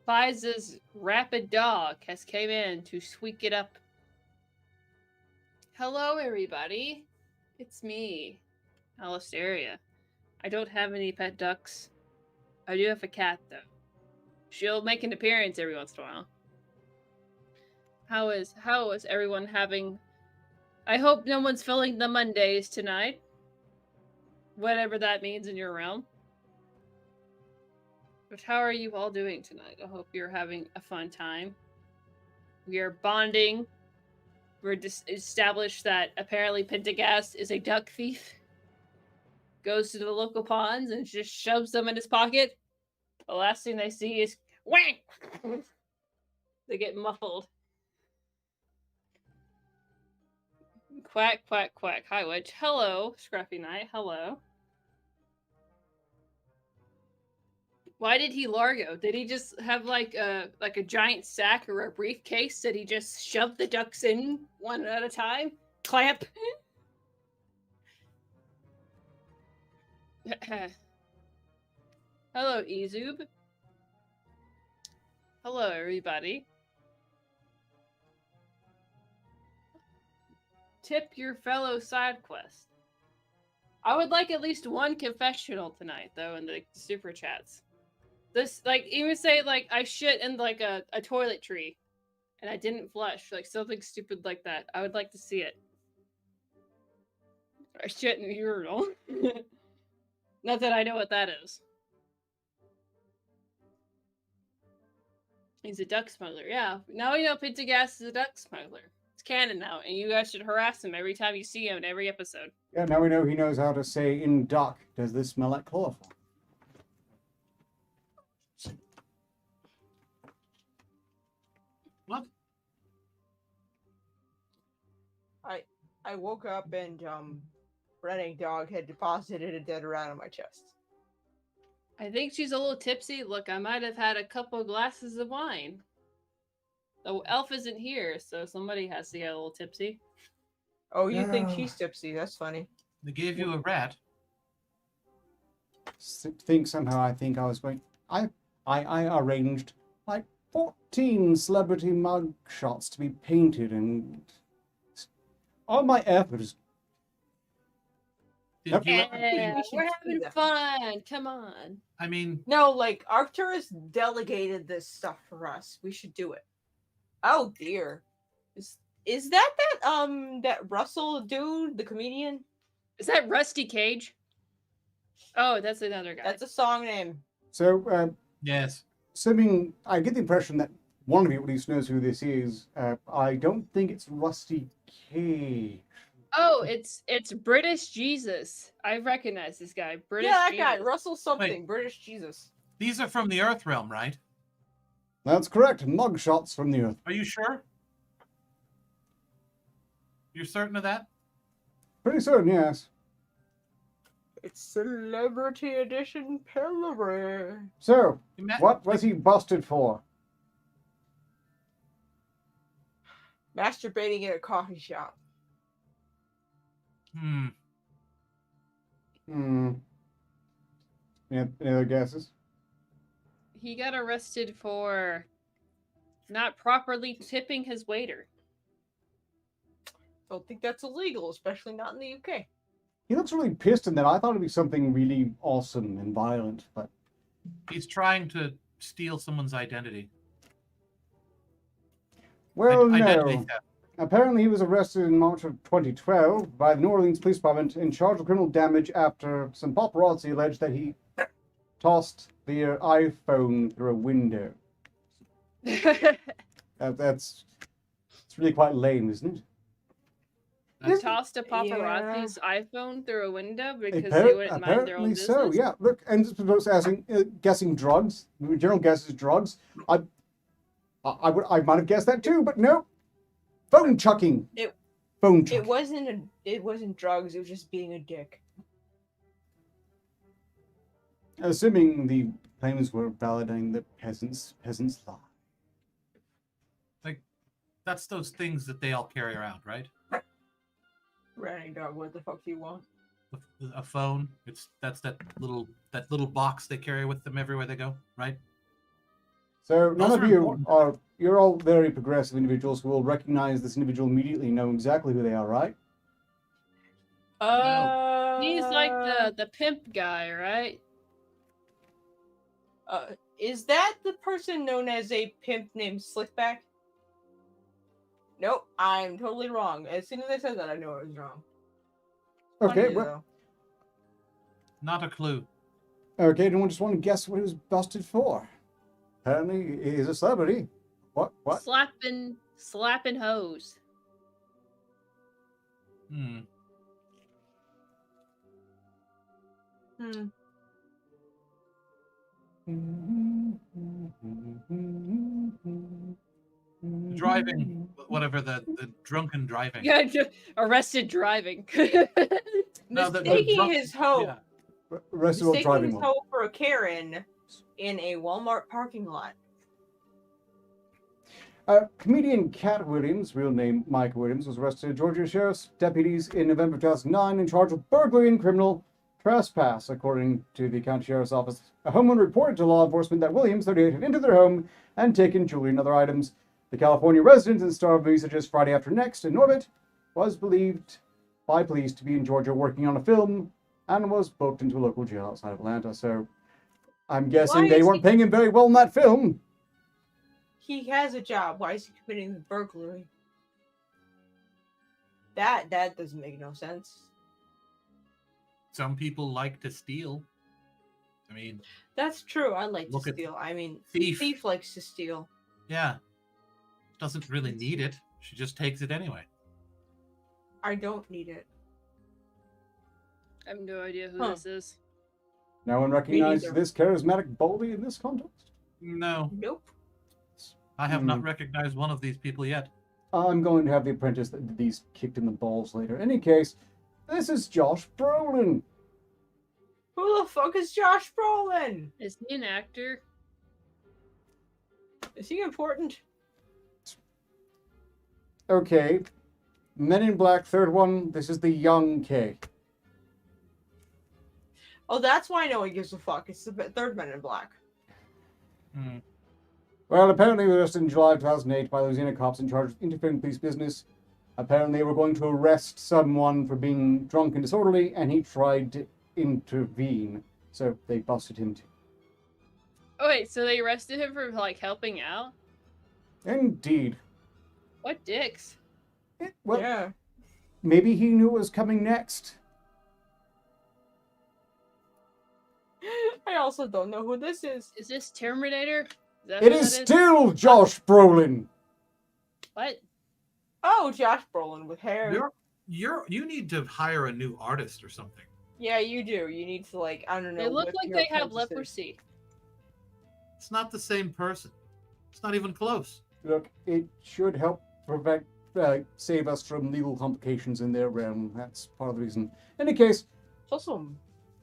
[SPEAKER 5] Fiza's rapid dog has came in to squeak it up. Hello, everybody. It's me, Alistaria. I don't have any pet ducks. I do have a cat, though. She'll make an appearance every once in a while. How is everyone having? I hope no one's filling the Mondays tonight. Whatever that means in your realm. But how are you all doing tonight? I hope you're having a fun time. We are bonding. We're established that apparently Pentaghast is a duck thief. Goes to the local ponds and just shoves them in his pocket. The last thing they see is whang! They get muffled. Quack, quack, quack. Hi, Witch. Hello, Scruffy Knight. Hello. Why did he Largo? Did he just have like a giant sack or a briefcase that he just shoved the ducks in one at a time? Clamp. Hello, Ezub. Hello, everybody. Tip your fellow side quest. I would like at least one confessional tonight, though, in the super chats. This, like, even say, like, I shit in, like, a toiletry, and I didn't flush, like, something stupid like that. I would like to see it. I shit in a urinal. Not that I know what that is. He's a duck smuggler, yeah. Now we know Pentaghast is a duck smuggler. It's canon now, and you guys should harass him every time you see him in every episode.
[SPEAKER 2] Yeah, now we know he knows how to say in duck, does this smell like chloroform?
[SPEAKER 4] What?
[SPEAKER 3] I woke up and running dog had deposited a dead rat on my chest.
[SPEAKER 5] I think she's a little tipsy. Look, I might have had a couple glasses of wine. The elf isn't here, so somebody has to get a little tipsy.
[SPEAKER 3] Oh, you think
[SPEAKER 2] Yeah.
[SPEAKER 3] she's tipsy? That's funny.
[SPEAKER 4] They gave you a rat.
[SPEAKER 2] I think I was going. I arranged like 14 celebrity mug shots to be painted, and all my efforts.
[SPEAKER 4] Did
[SPEAKER 2] Yep.
[SPEAKER 4] you?
[SPEAKER 5] Yeah,
[SPEAKER 3] we should
[SPEAKER 5] we're
[SPEAKER 3] do
[SPEAKER 5] having
[SPEAKER 3] that.
[SPEAKER 5] fun. Come on.
[SPEAKER 4] I mean,
[SPEAKER 3] No, like Arcturus delegated this stuff for us. We should do it. Oh dear. Is that Russell dude, the comedian?
[SPEAKER 5] Is that Rusty Cage? Oh, that's another guy.
[SPEAKER 3] That's a song name.
[SPEAKER 2] So,
[SPEAKER 4] yes.
[SPEAKER 2] assuming I get the impression that one of you at least knows who this is, I don't think it's Rusty Cage.
[SPEAKER 5] Oh, it's British Jesus. I recognize this guy. British
[SPEAKER 3] Yeah, that
[SPEAKER 5] Jesus.
[SPEAKER 3] guy, Russell something,
[SPEAKER 4] Wait.
[SPEAKER 3] British Jesus.
[SPEAKER 4] These are from the Earth realm, right?
[SPEAKER 2] That's correct. Mug shots from the Earth.
[SPEAKER 4] Are you sure? You're certain of that?
[SPEAKER 2] Pretty certain, yes.
[SPEAKER 3] It's Celebrity Edition Pellerin.
[SPEAKER 2] So,
[SPEAKER 4] Ima-
[SPEAKER 2] what was he busted for?
[SPEAKER 3] Masturbating in a coffee shop.
[SPEAKER 4] Hmm.
[SPEAKER 2] Any other guesses?
[SPEAKER 5] He got arrested for not properly tipping his waiter.
[SPEAKER 3] Don't think that's illegal, especially not in the UK.
[SPEAKER 2] He looks really pissed in that. I thought it'd be something really awesome and violent, but
[SPEAKER 4] He's trying to steal someone's identity.
[SPEAKER 2] well,
[SPEAKER 4] Identity
[SPEAKER 2] no.
[SPEAKER 4] theft.
[SPEAKER 2] Apparently, he was arrested in March of 2012 by the New Orleans Police Department in charge of criminal damage after some paparazzi alleged that he tossed their iPhone through a window. It's really quite lame, isn't it?
[SPEAKER 5] He tossed a paparazzi's iPhone through a window because they
[SPEAKER 2] Apparently
[SPEAKER 5] wouldn't mind their own
[SPEAKER 2] apparently
[SPEAKER 5] business.
[SPEAKER 2] so, yeah. Look, and just supposed asking, guessing drugs. The general guess is drugs. I might have guessed that too, but no. Phone chucking. Phone chucking.
[SPEAKER 3] It wasn't drugs, it was just being a dick.
[SPEAKER 2] Assuming the claims were validating the peasants' lie.
[SPEAKER 4] That's those things that they all carry around, right?
[SPEAKER 3] Ranting dog, what the fuck do you want?
[SPEAKER 4] A phone. That's that little box they carry with them everywhere they go, right?
[SPEAKER 2] So none
[SPEAKER 4] Those
[SPEAKER 2] of
[SPEAKER 4] are
[SPEAKER 2] you
[SPEAKER 4] important.
[SPEAKER 2] are, you're all very progressive individuals who will recognize this individual immediately, know exactly who they are, right?
[SPEAKER 5] He's like the pimp guy, right?
[SPEAKER 3] Is that the person known as a pimp named Slickback? Nope, I'm totally wrong. As soon as I said that, I knew I was wrong.
[SPEAKER 2] Okay,
[SPEAKER 3] Funny,
[SPEAKER 2] well,
[SPEAKER 3] though.
[SPEAKER 4] Not a clue.
[SPEAKER 2] okay, anyone just want to guess what he was busted for? Apparently, he's a celebrity. What?
[SPEAKER 5] Slapping hoes.
[SPEAKER 4] Hmm. Driving, whatever the drunken driving.
[SPEAKER 5] Yeah, arrested driving.
[SPEAKER 4] No, the
[SPEAKER 3] Mistaking
[SPEAKER 4] drunk-
[SPEAKER 3] his hoe.
[SPEAKER 4] yeah.
[SPEAKER 2] Rest of all
[SPEAKER 3] Mistaking
[SPEAKER 2] driving
[SPEAKER 3] his
[SPEAKER 2] one.
[SPEAKER 3] hoe for a Karen in a Walmart parking lot.
[SPEAKER 2] Comedian Cat Williams, real name Mike Williams, was arrested at Georgia Sheriff's deputies in November 2009 in charge of burglary and criminal trespass, according to the County Sheriff's Office. A homeowner reported to law enforcement that Williams, 38, had entered their home and taken jewelry and other items. The California resident and star of movies such as Friday After Next and Norbit was believed by police to be in Georgia working on a film and was booked into a local jail outside of Atlanta. So I'm guessing they weren't paying him very well in that film.
[SPEAKER 3] He has a job. Why is he committing the burglary? That doesn't make no sense.
[SPEAKER 4] Some people like to steal. I mean,
[SPEAKER 3] That's true. I like to
[SPEAKER 4] Look at
[SPEAKER 3] steal. I mean,
[SPEAKER 4] thief.
[SPEAKER 3] likes to steal.
[SPEAKER 4] Yeah. Doesn't really need it. She just takes it anyway.
[SPEAKER 3] I don't need it.
[SPEAKER 5] I have no idea who this is.
[SPEAKER 2] No one recognizes
[SPEAKER 3] neither.
[SPEAKER 2] this charismatic bully in this context?
[SPEAKER 4] No,
[SPEAKER 3] Nope.
[SPEAKER 4] I have not recognized one of these people yet.
[SPEAKER 2] I'm going to have the apprentice that did these kicked in the balls later. In any case, this is Josh Brolin.
[SPEAKER 3] Who the fuck is Josh Brolin?
[SPEAKER 5] Is he an actor?
[SPEAKER 3] Is he important?
[SPEAKER 2] Okay. Men in Black, third one. This is the young K.
[SPEAKER 3] Oh, that's why no one gives a fuck. It's the third Men in Black.
[SPEAKER 4] Hmm.
[SPEAKER 2] Well, apparently he was arrested in July of 2008 by Louisiana cops in charge of interfering with police business. Apparently they were going to arrest someone for being drunk and disorderly, and he tried to intervene. So they busted him too.
[SPEAKER 5] Oh wait, so they arrested him for like helping out?
[SPEAKER 2] Indeed.
[SPEAKER 5] What dicks?
[SPEAKER 2] Well,
[SPEAKER 3] Yeah.
[SPEAKER 2] maybe he knew what was coming next.
[SPEAKER 3] I also don't know who this is.
[SPEAKER 5] Is this Terminator? Is that
[SPEAKER 2] It
[SPEAKER 5] who
[SPEAKER 2] is
[SPEAKER 5] that
[SPEAKER 2] still Josh Brolin.
[SPEAKER 5] What?
[SPEAKER 3] Oh, Josh Brolin with hair.
[SPEAKER 4] You need to hire a new artist or something.
[SPEAKER 3] Yeah, you do. You need to, like, I don't know.
[SPEAKER 5] They look
[SPEAKER 3] whip
[SPEAKER 5] like
[SPEAKER 3] your
[SPEAKER 5] they have
[SPEAKER 3] apprentices.
[SPEAKER 5] leprosy.
[SPEAKER 4] It's not the same person. It's not even close.
[SPEAKER 2] Look, it should help prevent, save us from legal complications in their realm. That's part of the reason. In any case,
[SPEAKER 3] It's also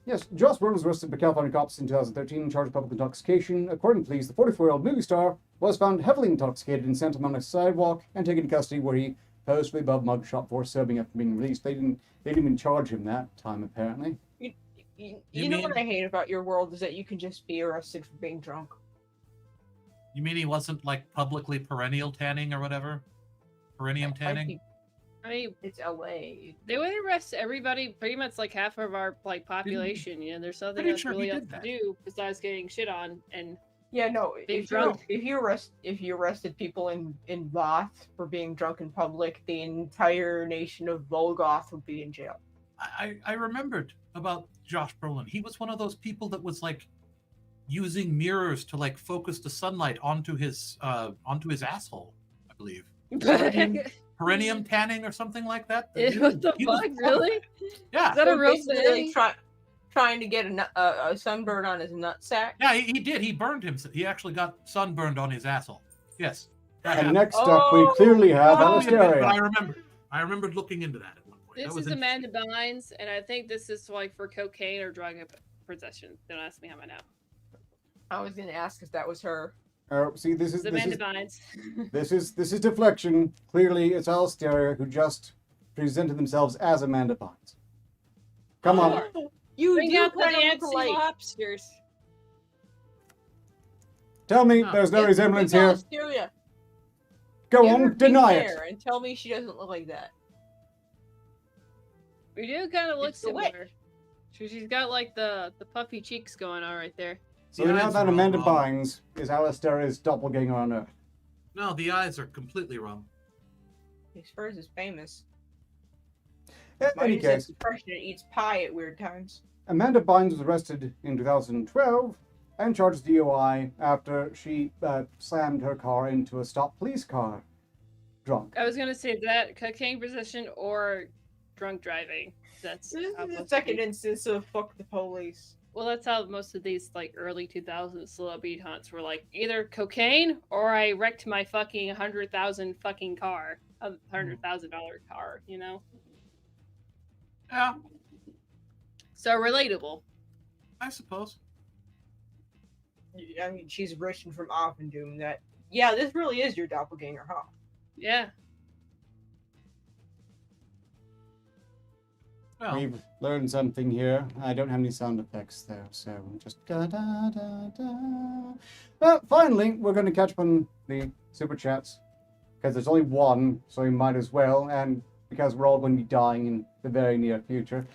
[SPEAKER 2] yes, Josh Brolin was arrested by California cops in 2013 in charge of public intoxication. According to police, the 44-year-old movie star was found heavily intoxicated in Santa Monica sidewalk and taken to custody, where he posed for the above mugshot for serving after being released. They didn't even charge him that time, apparently.
[SPEAKER 3] You know what I hate about your world is that you can just be arrested for being drunk.
[SPEAKER 4] You mean he wasn't like publicly perennial tanning or whatever? Perennium tanning?
[SPEAKER 5] I mean,
[SPEAKER 3] It's LA.
[SPEAKER 5] they would arrest everybody, pretty much like half of our like population. You know, there's nothing
[SPEAKER 4] Pretty
[SPEAKER 5] else
[SPEAKER 4] sure he
[SPEAKER 5] really else
[SPEAKER 4] did
[SPEAKER 5] to
[SPEAKER 4] that.
[SPEAKER 5] do besides getting shit on. And
[SPEAKER 3] Yeah, no.
[SPEAKER 5] Being
[SPEAKER 3] If
[SPEAKER 5] drunk.
[SPEAKER 3] you arrested people in Voth for being drunk in public, the entire nation of Volgoth would be in jail.
[SPEAKER 4] I remembered about Josh Brolin. He was one of those people that was like using mirrors to like focus the sunlight onto his asshole, I believe. Perennium tanning or something like that.
[SPEAKER 5] what the
[SPEAKER 4] He was
[SPEAKER 5] fuck,
[SPEAKER 4] one of
[SPEAKER 5] really?
[SPEAKER 4] Yeah.
[SPEAKER 5] Is that a real
[SPEAKER 3] Basically,
[SPEAKER 5] thing?
[SPEAKER 3] trying to get a sunburn on his nutsack.
[SPEAKER 4] Yeah, he did. He burned himself. He actually got sunburned on his asshole. Yes. that
[SPEAKER 2] And
[SPEAKER 4] happened.
[SPEAKER 2] next up, we clearly have
[SPEAKER 4] But I
[SPEAKER 2] Alistair.
[SPEAKER 4] remembered looking into that at one point.
[SPEAKER 5] This
[SPEAKER 4] That was
[SPEAKER 5] is
[SPEAKER 4] interesting.
[SPEAKER 5] Amanda Bynes, and I think this is like for cocaine or drug possession. Don't ask me how I know.
[SPEAKER 3] I was gonna ask if that was her.
[SPEAKER 2] See, this is
[SPEAKER 5] It's Amanda Bynes.
[SPEAKER 2] this is deflection. Clearly, it's Alistair who just presented themselves as Amanda Bynes. Come on.
[SPEAKER 3] You
[SPEAKER 5] Bring
[SPEAKER 3] do
[SPEAKER 5] out the
[SPEAKER 3] kind of
[SPEAKER 5] Nancy
[SPEAKER 3] look alike.
[SPEAKER 5] lobsters.
[SPEAKER 2] Tell me
[SPEAKER 4] Oh,
[SPEAKER 2] there's no
[SPEAKER 3] It's
[SPEAKER 2] resemblance here.
[SPEAKER 3] Alistair.
[SPEAKER 2] Go
[SPEAKER 3] Give her
[SPEAKER 2] on,
[SPEAKER 3] pink
[SPEAKER 2] deny
[SPEAKER 3] hair
[SPEAKER 2] it.
[SPEAKER 3] And tell me she doesn't look like that.
[SPEAKER 5] We do kind of look
[SPEAKER 3] It's the wit.
[SPEAKER 5] similar. She's got like the puffy cheeks going on right there.
[SPEAKER 2] So
[SPEAKER 4] The
[SPEAKER 2] now
[SPEAKER 4] eyes
[SPEAKER 2] that
[SPEAKER 4] are all
[SPEAKER 2] Amanda
[SPEAKER 4] wrong.
[SPEAKER 2] Bynes is Alistair's doppelganger on Earth.
[SPEAKER 4] No, the eyes are completely wrong.
[SPEAKER 3] Spurs is famous.
[SPEAKER 2] In any
[SPEAKER 3] Mine is
[SPEAKER 2] case,
[SPEAKER 3] depression. It eats pie at weird times.
[SPEAKER 2] Amanda Bynes was arrested in 2012 and charged DUI after she slammed her car into a stopped police car. Drunk.
[SPEAKER 5] I was gonna say that cocaine possession or drunk driving. That's
[SPEAKER 3] This
[SPEAKER 5] how
[SPEAKER 3] is the
[SPEAKER 5] most
[SPEAKER 3] second
[SPEAKER 5] of these-
[SPEAKER 3] instance of fuck the police.
[SPEAKER 5] Well, that's how most of these like early 2000s celebrity hunts were like either cocaine or I wrecked my fucking 100,000 fucking car, $100,000 car. You know,
[SPEAKER 4] Yeah,
[SPEAKER 5] so relatable.
[SPEAKER 4] I suppose.
[SPEAKER 3] I mean, she's written from Offendoom that, yeah, this really is your doppelganger, huh?
[SPEAKER 5] Yeah.
[SPEAKER 4] Well,
[SPEAKER 2] We've learned something here. I don't have any sound effects though, so just da da da da. But finally, we're going to catch up on the super chats because there's only one, so we might as well. And because we're all going to be dying in the very near future.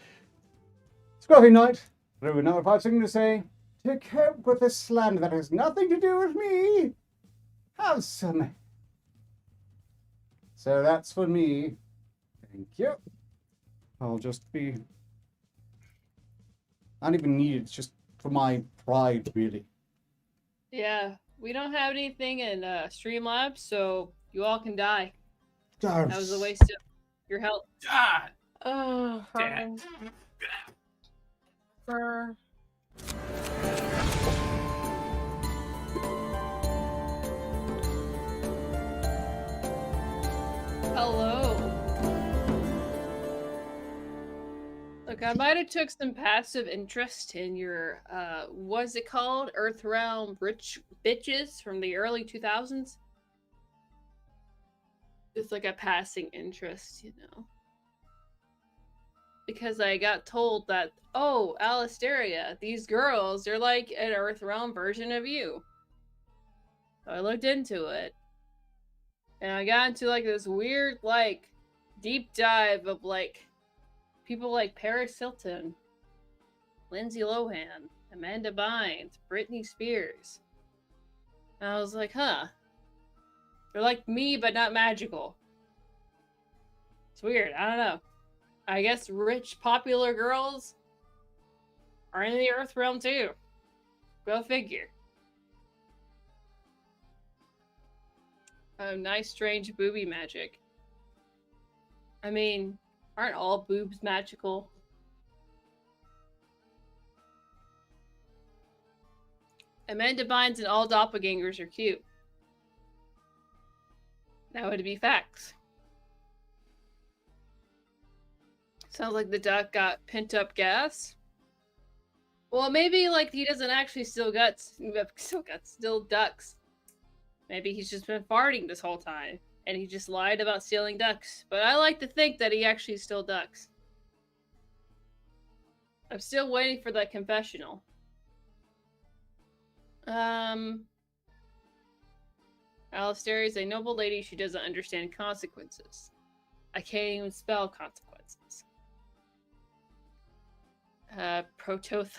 [SPEAKER 2] Scruffy Knight, through another 5 seconds to say, to cope with a slander that has nothing to do with me, have some. So that's for me. Thank you. I'll just be... I don't even need it. It's just for my pride, really.
[SPEAKER 5] Yeah. We don't have anything in Streamlabs, so you all can die. That was a waste of your health.
[SPEAKER 4] God.
[SPEAKER 3] Oh,
[SPEAKER 4] Damn.
[SPEAKER 3] for
[SPEAKER 5] Hello. Look, I might have took some passive interest in your, what's it called? Earthrealm rich bitches from the early 2000s. It's like a passing interest, you know. Because I got told that, oh, Alisteria, these girls, they're like an Earthrealm version of you. So I looked into it. And I got into like this weird, like, deep dive of like people like Paris Hilton, Lindsay Lohan, Amanda Bynes, Britney Spears. And I was like, huh. They're like me, but not magical. It's weird. I don't know. I guess rich, popular girls are in the Earth realm too. Go figure. Nice, strange booby magic. I mean, aren't all boobs magical? Amanda Bynes and all doppelgangers are cute. That would be facts. Sounds like the duck got pent-up gas. Well, maybe like he doesn't actually still ducks. Maybe he's just been farting this whole time, and he just lied about stealing ducks. But I like to think that he actually still ducks. I'm still waiting for that confessional. Alistair is a noble lady. She doesn't understand consequences. I can't even spell consequences. Protothons.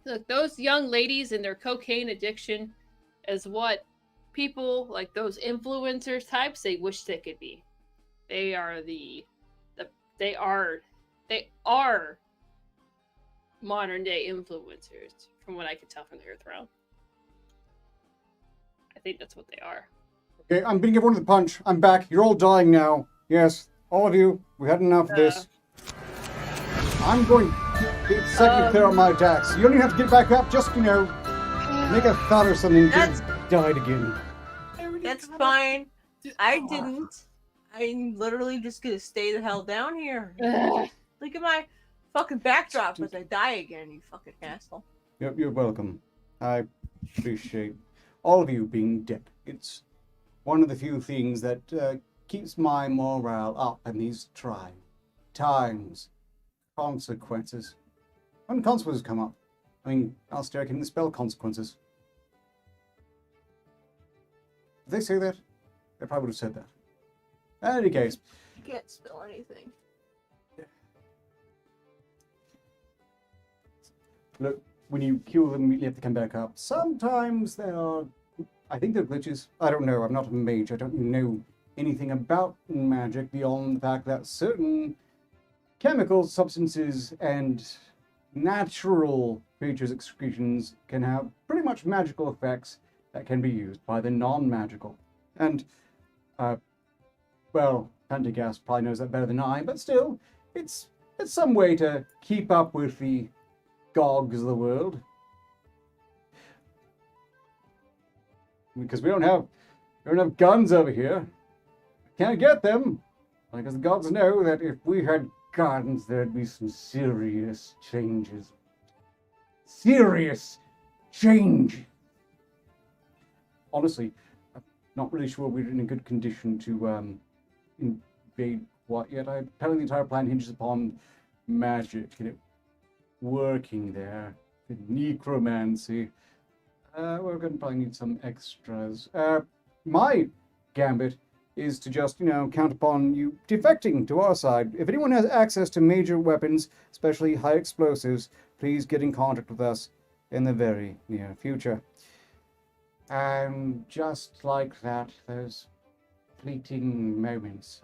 [SPEAKER 5] Look, those young ladies and their cocaine addiction is what people like those influencers types they wish they could be. They are they are modern day influencers, from what I can tell from the Earth realm. I think that's what they are.
[SPEAKER 2] Okay, I'm beating everyone to the punch. I'm back. You're all dying now. Yes, all of you. We had enough of this. I'm going to second clear on my attacks. You don't even have to get back up. Just, make a thought or something.
[SPEAKER 3] That's-
[SPEAKER 2] Died again.
[SPEAKER 3] That's fine. I didn't. I'm literally just gonna stay the hell down here. Look at my fucking backdrop as I die again, you fucking asshole.
[SPEAKER 2] You're welcome. I appreciate all of you being dead. It's one of the few things that keeps my morale up in these trying times. Consequences. When consequences come up, I mean, Alistair can spell consequences. Did they say that? They probably would have said that. In any case.
[SPEAKER 3] I can't spell anything.
[SPEAKER 2] Look, when you kill them, you have to come back up. Sometimes there are, I think they're glitches. I don't know. I'm not a mage. I don't know anything about magic beyond the fact that certain chemicals, substances, and natural creatures' excretions can have pretty much magical effects that can be used by the non-magical. And, well, Pentaghast probably knows that better than I, but still, it's some way to keep up with the gogs of the world. Because we don't have guns over here. Can't get them. Because the gods know that if we had gardens, there'd be some serious changes. Serious change! Honestly, I'm not really sure we're in a good condition to invade quite yet. Apparently the entire plan hinges upon magic and it working there. The necromancy. We're going to probably need some extras. My gambit is to just, count upon you defecting to our side. If anyone has access to major weapons, especially high explosives, please get in contact with us in the very near future. And just like that, those fleeting moments.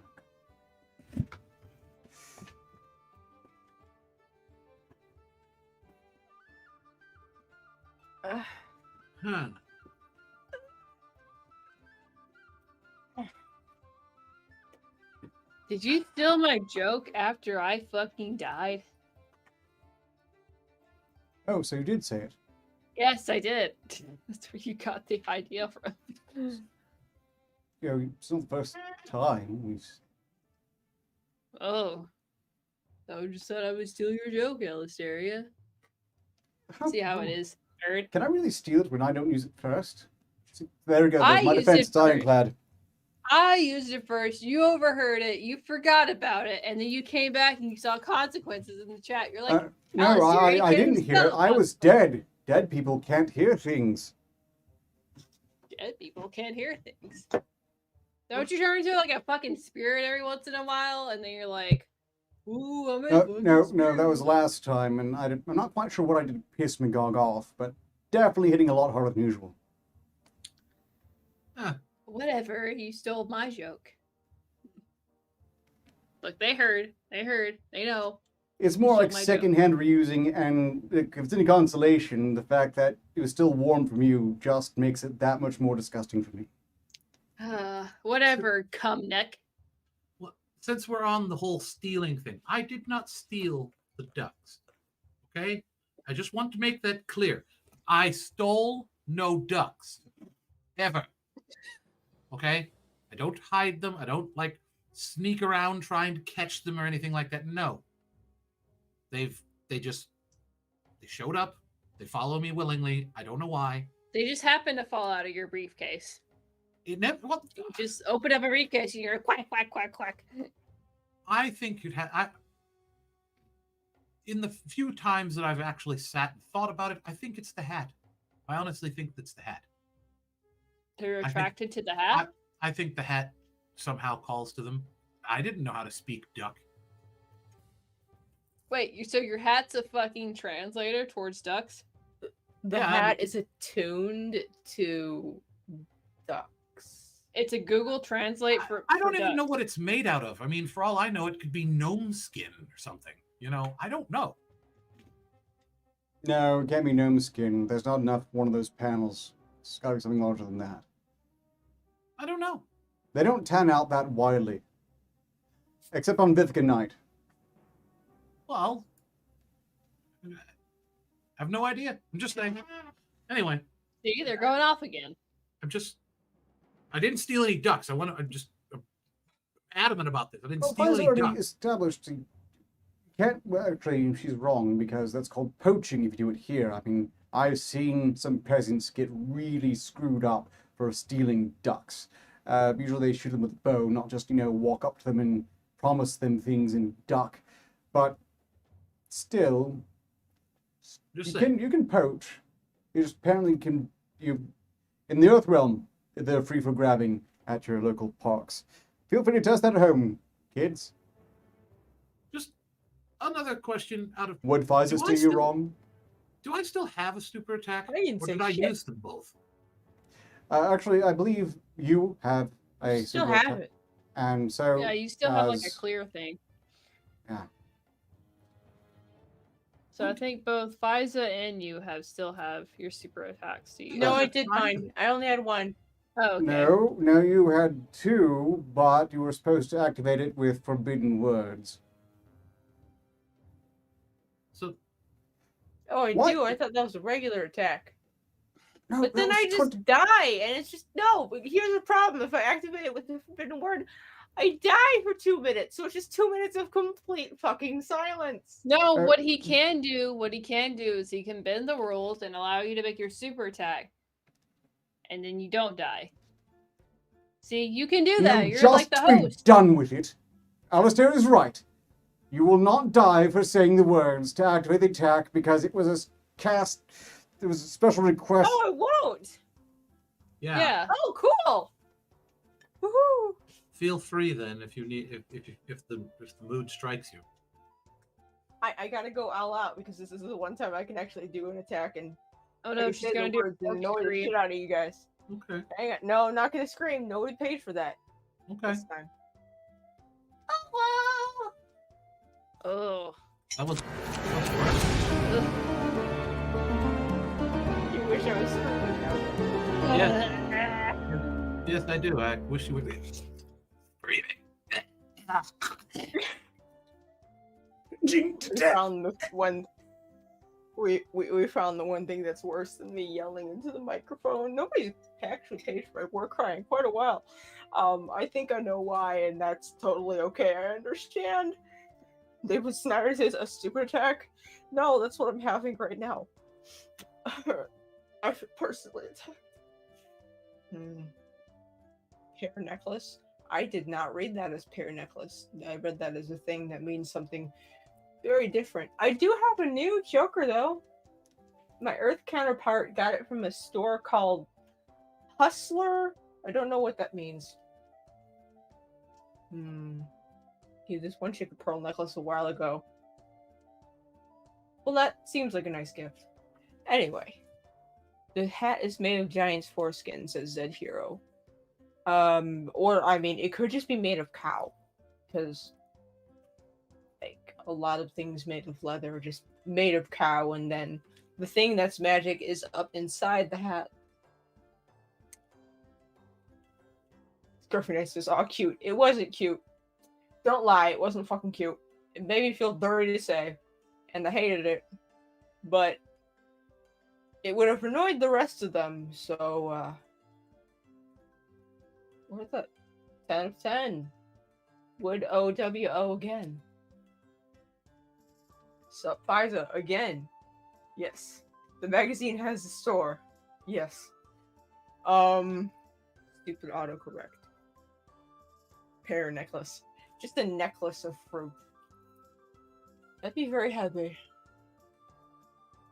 [SPEAKER 4] Huh.
[SPEAKER 5] Did you steal my joke after I fucking died?
[SPEAKER 2] Oh, so you did say it.
[SPEAKER 5] Yes, I did. That's where you got the idea from.
[SPEAKER 2] It's not the first time.
[SPEAKER 5] Oh. I just thought I would steal your joke, Alistaria. See how it is, nerd.
[SPEAKER 2] Can I really steal it when I don't use it first? There we go.
[SPEAKER 5] I
[SPEAKER 2] There's my
[SPEAKER 5] used
[SPEAKER 2] defense
[SPEAKER 5] it
[SPEAKER 2] is ironclad.
[SPEAKER 5] I used it first, you overheard it, you forgot about it, and then you came back and you saw consequences in the chat. You're like,
[SPEAKER 2] No,
[SPEAKER 5] Alistaria
[SPEAKER 2] I
[SPEAKER 5] can't
[SPEAKER 2] didn't hear it.
[SPEAKER 5] spell
[SPEAKER 2] I was dead. Dead people can't hear things.
[SPEAKER 5] Dead people can't hear things. Don't you turn into like a fucking spirit every once in a while, and then you're like, ooh, I'm a fucking
[SPEAKER 2] No,
[SPEAKER 5] spirit.
[SPEAKER 2] that was last time, and I'm not quite sure what I did to piss Magog off, but definitely hitting a lot harder than usual.
[SPEAKER 5] Whatever, you stole my joke. Look, they heard, they know.
[SPEAKER 2] It's more
[SPEAKER 5] stole
[SPEAKER 2] like
[SPEAKER 5] my joke.
[SPEAKER 2] secondhand reusing, and if it's any consolation, the fact that it was still warm from you just makes it that much more disgusting for me.
[SPEAKER 5] Whatever, cum neck.
[SPEAKER 4] Well, since we're on the whole stealing thing, I did not steal the ducks. Okay? I just want to make that clear. I stole no ducks. Ever. Okay? I don't hide them. I don't, sneak around trying to catch them or anything like that. No. They showed up. They follow me willingly. I don't know why.
[SPEAKER 5] They just happen to fall out of your briefcase.
[SPEAKER 4] It never. What?
[SPEAKER 5] You just open up a briefcase and you're quack, quack, quack, quack.
[SPEAKER 4] I think you'd have. In the few times that I've actually sat and thought about it, I think it's the hat. I honestly think that's the hat.
[SPEAKER 5] They're attracted to the hat?
[SPEAKER 4] I think the hat somehow calls to them. I didn't know how to speak duck.
[SPEAKER 5] Wait, so your hat's a fucking translator towards ducks?
[SPEAKER 3] The
[SPEAKER 4] Yeah,
[SPEAKER 3] hat is attuned to ducks.
[SPEAKER 5] It's a Google Translate for
[SPEAKER 4] I don't
[SPEAKER 5] for
[SPEAKER 4] even know
[SPEAKER 5] ducks.
[SPEAKER 4] what it's made out of. I mean, for all I know, it could be gnome skin or something. I don't know.
[SPEAKER 2] No, it can't be gnome skin. There's not enough one of those panels. It's got to be something larger than that.
[SPEAKER 4] I don't know.
[SPEAKER 2] They don't tan out that widely. Except on Vithka Night.
[SPEAKER 4] Well, I have no idea. I'm just saying. Anyway,
[SPEAKER 5] See, they're going off again.
[SPEAKER 4] I didn't steal any ducks. I'm just adamant about this. I didn't
[SPEAKER 2] Well,
[SPEAKER 4] steal
[SPEAKER 2] Fi's
[SPEAKER 4] any
[SPEAKER 2] already
[SPEAKER 4] ducks.
[SPEAKER 2] established you can't. Well, actually, she's wrong because that's called poaching if you do it here. I mean, I've seen some peasants get really screwed up for stealing ducks. Usually they shoot them with a bow, not just, walk up to them and promise them things in duck. But still,
[SPEAKER 4] Just
[SPEAKER 2] you
[SPEAKER 4] saying.
[SPEAKER 2] can poach. You just apparently in the Earth Realm, they're free for grabbing at your local parks. Feel free to test that at home, kids.
[SPEAKER 4] Just another question out of.
[SPEAKER 2] Would Pfizer
[SPEAKER 4] Do I
[SPEAKER 2] steer you
[SPEAKER 4] still-
[SPEAKER 2] wrong?
[SPEAKER 4] Do I still have a super attack?
[SPEAKER 3] I didn't
[SPEAKER 4] Or
[SPEAKER 3] say
[SPEAKER 4] did I
[SPEAKER 3] shit.
[SPEAKER 4] use them both?
[SPEAKER 2] Actually, I believe you have a
[SPEAKER 3] Still
[SPEAKER 2] super
[SPEAKER 3] have
[SPEAKER 2] attack.
[SPEAKER 3] it.
[SPEAKER 2] And so,
[SPEAKER 5] Yeah, you still have like a
[SPEAKER 2] as-
[SPEAKER 5] clear thing.
[SPEAKER 2] Yeah.
[SPEAKER 5] So I think both Fiza and you still have your super attacks to use.
[SPEAKER 3] No, I
[SPEAKER 4] That's
[SPEAKER 3] did
[SPEAKER 4] fine.
[SPEAKER 3] mine. I only had one.
[SPEAKER 5] Oh, okay.
[SPEAKER 2] No, you had two, but you were supposed to activate it with forbidden words.
[SPEAKER 4] So
[SPEAKER 3] Oh, I
[SPEAKER 2] What?
[SPEAKER 3] do. I thought that was a regular attack.
[SPEAKER 2] No,
[SPEAKER 3] But then
[SPEAKER 2] that
[SPEAKER 3] I
[SPEAKER 2] was
[SPEAKER 3] just die, and it's just no. But here's the problem: if I activate it with the forbidden word, I die for 2 minutes, so it's just 2 minutes of complete fucking silence.
[SPEAKER 5] No, what he can do is he can bend the rules and allow you to make your super attack. And then you don't die. See, you can do that. You're like the host.
[SPEAKER 2] Be done with it. Alistair is right. You will not die for saying the words to activate the attack because it was a special request.
[SPEAKER 3] Oh, I won't.
[SPEAKER 4] Yeah.
[SPEAKER 3] Oh, cool. Woohoo.
[SPEAKER 4] Feel free then if you need if the mood strikes you.
[SPEAKER 3] I gotta go all out because this is the one time I can actually do an attack and
[SPEAKER 5] Oh no, she's gonna do
[SPEAKER 3] annoy the shit out of you guys.
[SPEAKER 4] Okay.
[SPEAKER 3] Hang on. No, I'm not gonna scream. Nobody paid for that.
[SPEAKER 4] Okay.
[SPEAKER 3] This time.
[SPEAKER 5] Oh.
[SPEAKER 4] That was
[SPEAKER 3] You wish I was screaming now.
[SPEAKER 4] Yeah. Yes, I do. I wish you would be breathing.
[SPEAKER 3] We found the one. We found the one thing that's worse than me yelling into the microphone. Nobody's actually paid for my war cry in quite a while. I think I know why, and that's totally okay. I understand. David Snyder says a stupid attack. No, that's what I'm having right now. I should personally attack. Hair necklace. I did not read that as pear necklace. I read that as a thing that means something very different. I do have a new Joker though. My Earth counterpart got it from a store called Hustler. I don't know what that means. This one chick a pearl necklace a while ago. Well, that seems like a nice gift. Anyway, the hat is made of giant's foreskin, says Zed Hero. Or I mean, it could just be made of cow, because like a lot of things made of leather are just made of cow, and then the thing that's magic is up inside the hat. Girlfriend says, "Oh, cute." It wasn't cute. Don't lie, it wasn't fucking cute. It made me feel dirty to say, and I hated it. But it would have annoyed the rest of them, so what is that? 10 of 10. Would OWO again. Sup Pfizer again. Yes. The magazine has a store. Yes. Stupid autocorrect. Pear necklace. Just a necklace of fruit. I'd be very happy.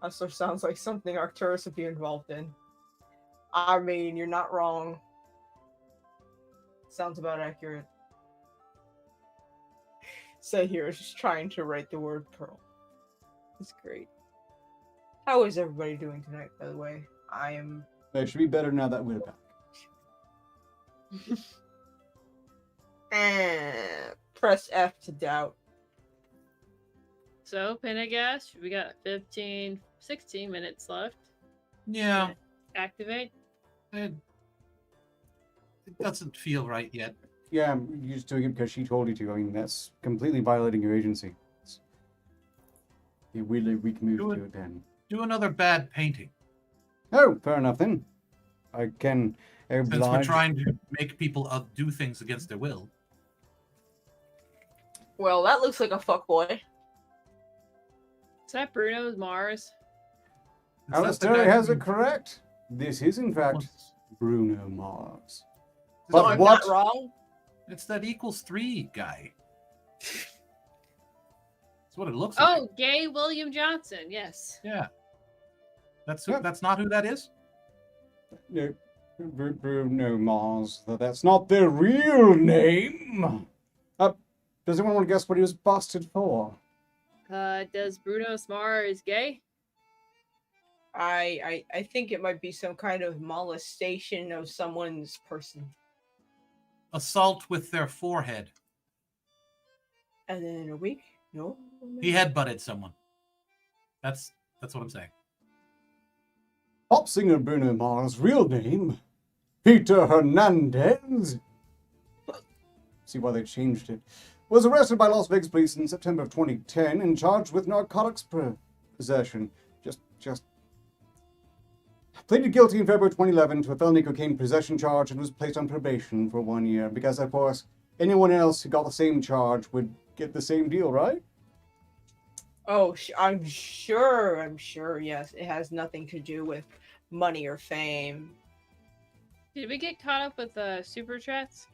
[SPEAKER 3] Also sounds like something Arcturus would be involved in. I mean, you're not wrong. Sounds about accurate. Said here is just trying to write the word pearl. It's great. How is everybody doing tonight, by the way? I am...
[SPEAKER 2] They should be better now that we're back.
[SPEAKER 3] Press F to doubt.
[SPEAKER 5] So, Pentaghast, we got 16 minutes left.
[SPEAKER 4] Yeah.
[SPEAKER 5] Activate.
[SPEAKER 4] It doesn't feel right yet.
[SPEAKER 2] Yeah, you're just doing it because she told you to. I mean, that's completely violating your agency. It's a weirdly weak move to do it then.
[SPEAKER 4] Do another bad painting.
[SPEAKER 2] Oh, fair enough then. I can oblige.
[SPEAKER 4] Since we're trying to make people do things against their will.
[SPEAKER 3] Well, that looks like a fuckboy.
[SPEAKER 5] Is that Bruno's Mars?
[SPEAKER 2] Alistair has it correct. This is, in fact, Bruno Mars.
[SPEAKER 3] So I'm not wrong?
[SPEAKER 4] It's that equals 3 guy. That's what it looks like.
[SPEAKER 5] Oh, gay William Johnson, yes.
[SPEAKER 4] Yeah. That's not who that is?
[SPEAKER 2] No, Bruno Mars. That's not their real name. Does anyone want to guess what he was busted for?
[SPEAKER 5] Does Bruno Mars gay?
[SPEAKER 3] I think it might be some kind of molestation of someone's person.
[SPEAKER 4] Assault with their forehead.
[SPEAKER 3] And then in a week? No?
[SPEAKER 4] He headbutted someone. That's what I'm saying.
[SPEAKER 2] Pop singer Bruno Mars' real name, Peter Hernandez. See why they changed it. Was arrested by Las Vegas police in September of 2010 and charged with narcotics possession. Just pleaded guilty in February 2011 to a felony cocaine possession charge and was placed on probation for 1 year because, of course, anyone else who got the same charge would get the same deal, right?
[SPEAKER 3] Oh, I'm sure, yes. It has nothing to do with money or fame.
[SPEAKER 5] Did we get caught up with super chats?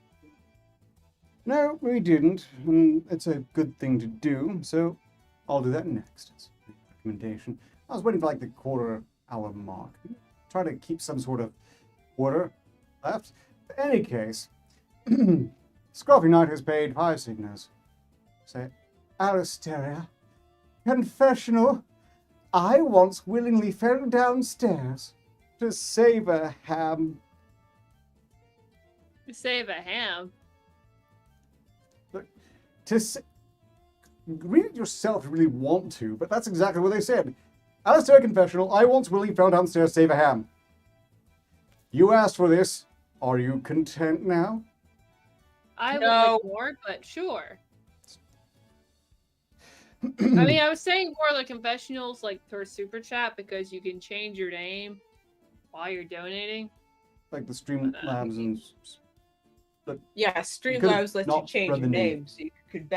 [SPEAKER 2] No, we didn't, and it's a good thing to do, so I'll do that next. It's a recommendation. I was waiting for like the quarter-hour mark. Try to keep some sort of order left. In any case, Scruffy Knight has paid 5 signals. Say, Aristeria, confessional. I once willingly fell downstairs to save a ham.
[SPEAKER 5] To save a ham.
[SPEAKER 2] Read it yourself if you really want to, but that's exactly what they said. Alistair confessional, I once willingly fell downstairs to save a ham. You asked for this. Are you content now?
[SPEAKER 5] I would
[SPEAKER 3] No.
[SPEAKER 5] like more, but sure. I mean, I was saying more like confessionals, like for super chat, because you can change your name while you're donating.
[SPEAKER 2] Like the Streamlabs and...
[SPEAKER 3] Yeah,
[SPEAKER 2] could've
[SPEAKER 3] Streamlabs lets you
[SPEAKER 2] not
[SPEAKER 3] change
[SPEAKER 2] read
[SPEAKER 3] your
[SPEAKER 2] the name.
[SPEAKER 3] name, so you could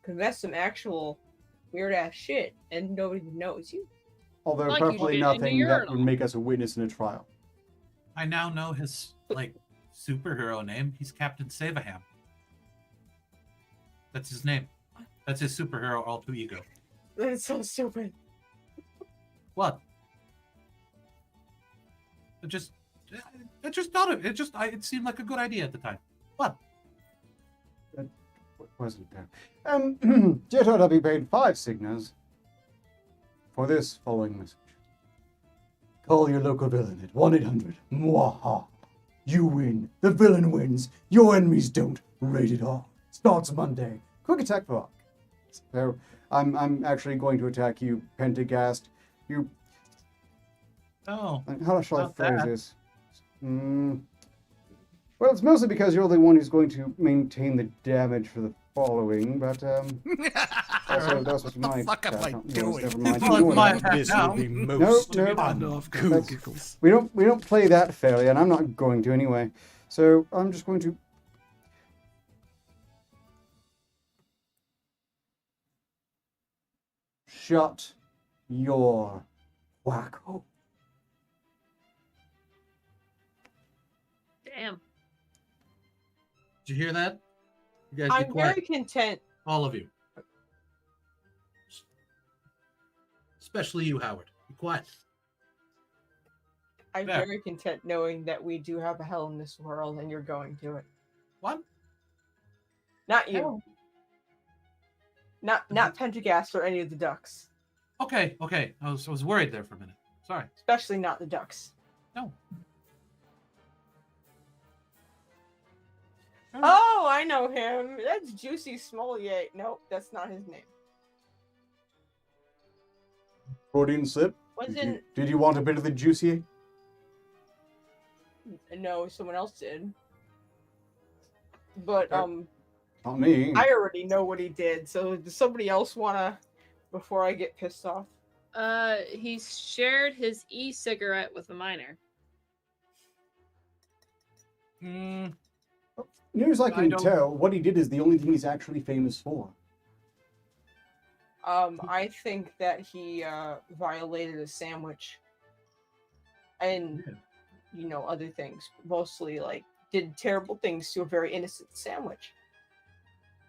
[SPEAKER 3] confess some actual weird ass shit, and nobody knows you.
[SPEAKER 2] Although
[SPEAKER 5] Like you
[SPEAKER 2] preferably
[SPEAKER 5] did in the
[SPEAKER 2] nothing that would
[SPEAKER 5] urinal.
[SPEAKER 2] make us a witness in a trial.
[SPEAKER 4] I now know his superhero name. He's Captain Save-A-Ham. That's his name. That's his superhero alter ego.
[SPEAKER 3] That's so stupid.
[SPEAKER 4] What? I just thought of it. It seemed like a good idea at the time. What?
[SPEAKER 2] Wasn't there? JRW paid 5 signals for this following message. Call your local villain at 1-800 Mwaha. You win. The villain wins. Your enemies don't. Rated R. Starts Monday. Quick attack block. So I'm actually going to attack you, Pentaghast. You.
[SPEAKER 4] Oh.
[SPEAKER 2] How shall I
[SPEAKER 4] Not
[SPEAKER 2] phrase
[SPEAKER 4] that.
[SPEAKER 2] this? Well, it's mostly because you're the one who's going to maintain the damage for the following, but also that's what my
[SPEAKER 6] fuck am I
[SPEAKER 2] attack-
[SPEAKER 6] doing?
[SPEAKER 2] Never mind.
[SPEAKER 4] Well,
[SPEAKER 2] Ignore
[SPEAKER 4] my
[SPEAKER 2] that.
[SPEAKER 4] attack
[SPEAKER 6] This
[SPEAKER 4] now.
[SPEAKER 6] will be most
[SPEAKER 2] no.
[SPEAKER 6] uncouth.
[SPEAKER 2] We don't play that fairly, and I'm not going to anyway. So I'm just going to. Shut your wacko.
[SPEAKER 5] Damn.
[SPEAKER 4] Did you hear that? You guys be
[SPEAKER 3] I'm
[SPEAKER 4] quiet.
[SPEAKER 3] very content.
[SPEAKER 4] All of you. Especially you, Howard. Be quiet.
[SPEAKER 3] I'm
[SPEAKER 4] There.
[SPEAKER 3] very content knowing that we do have a hell in this world, and you're going to it.
[SPEAKER 4] What?
[SPEAKER 3] Not you.
[SPEAKER 5] Oh.
[SPEAKER 3] Not Pentaghast or any of the ducks.
[SPEAKER 4] Okay. I was worried there for a minute. Sorry.
[SPEAKER 3] Especially not the ducks.
[SPEAKER 4] No.
[SPEAKER 3] Oh, I know him. That's Juicy Smollett. Nope, that's not his name.
[SPEAKER 2] Freudian slip.
[SPEAKER 3] Wasn't
[SPEAKER 2] Did you want a bit of the juicy?
[SPEAKER 3] no, someone else did. But
[SPEAKER 2] Not me.
[SPEAKER 3] I already know what he did. So does somebody else wanna before I get pissed off?
[SPEAKER 5] He shared his e-cigarette with a minor.
[SPEAKER 2] Near as I can
[SPEAKER 4] don't-
[SPEAKER 2] tell, what he did is the only thing he's actually famous for.
[SPEAKER 3] I think that he violated a sandwich. And other things. Mostly like did terrible things to a very innocent sandwich.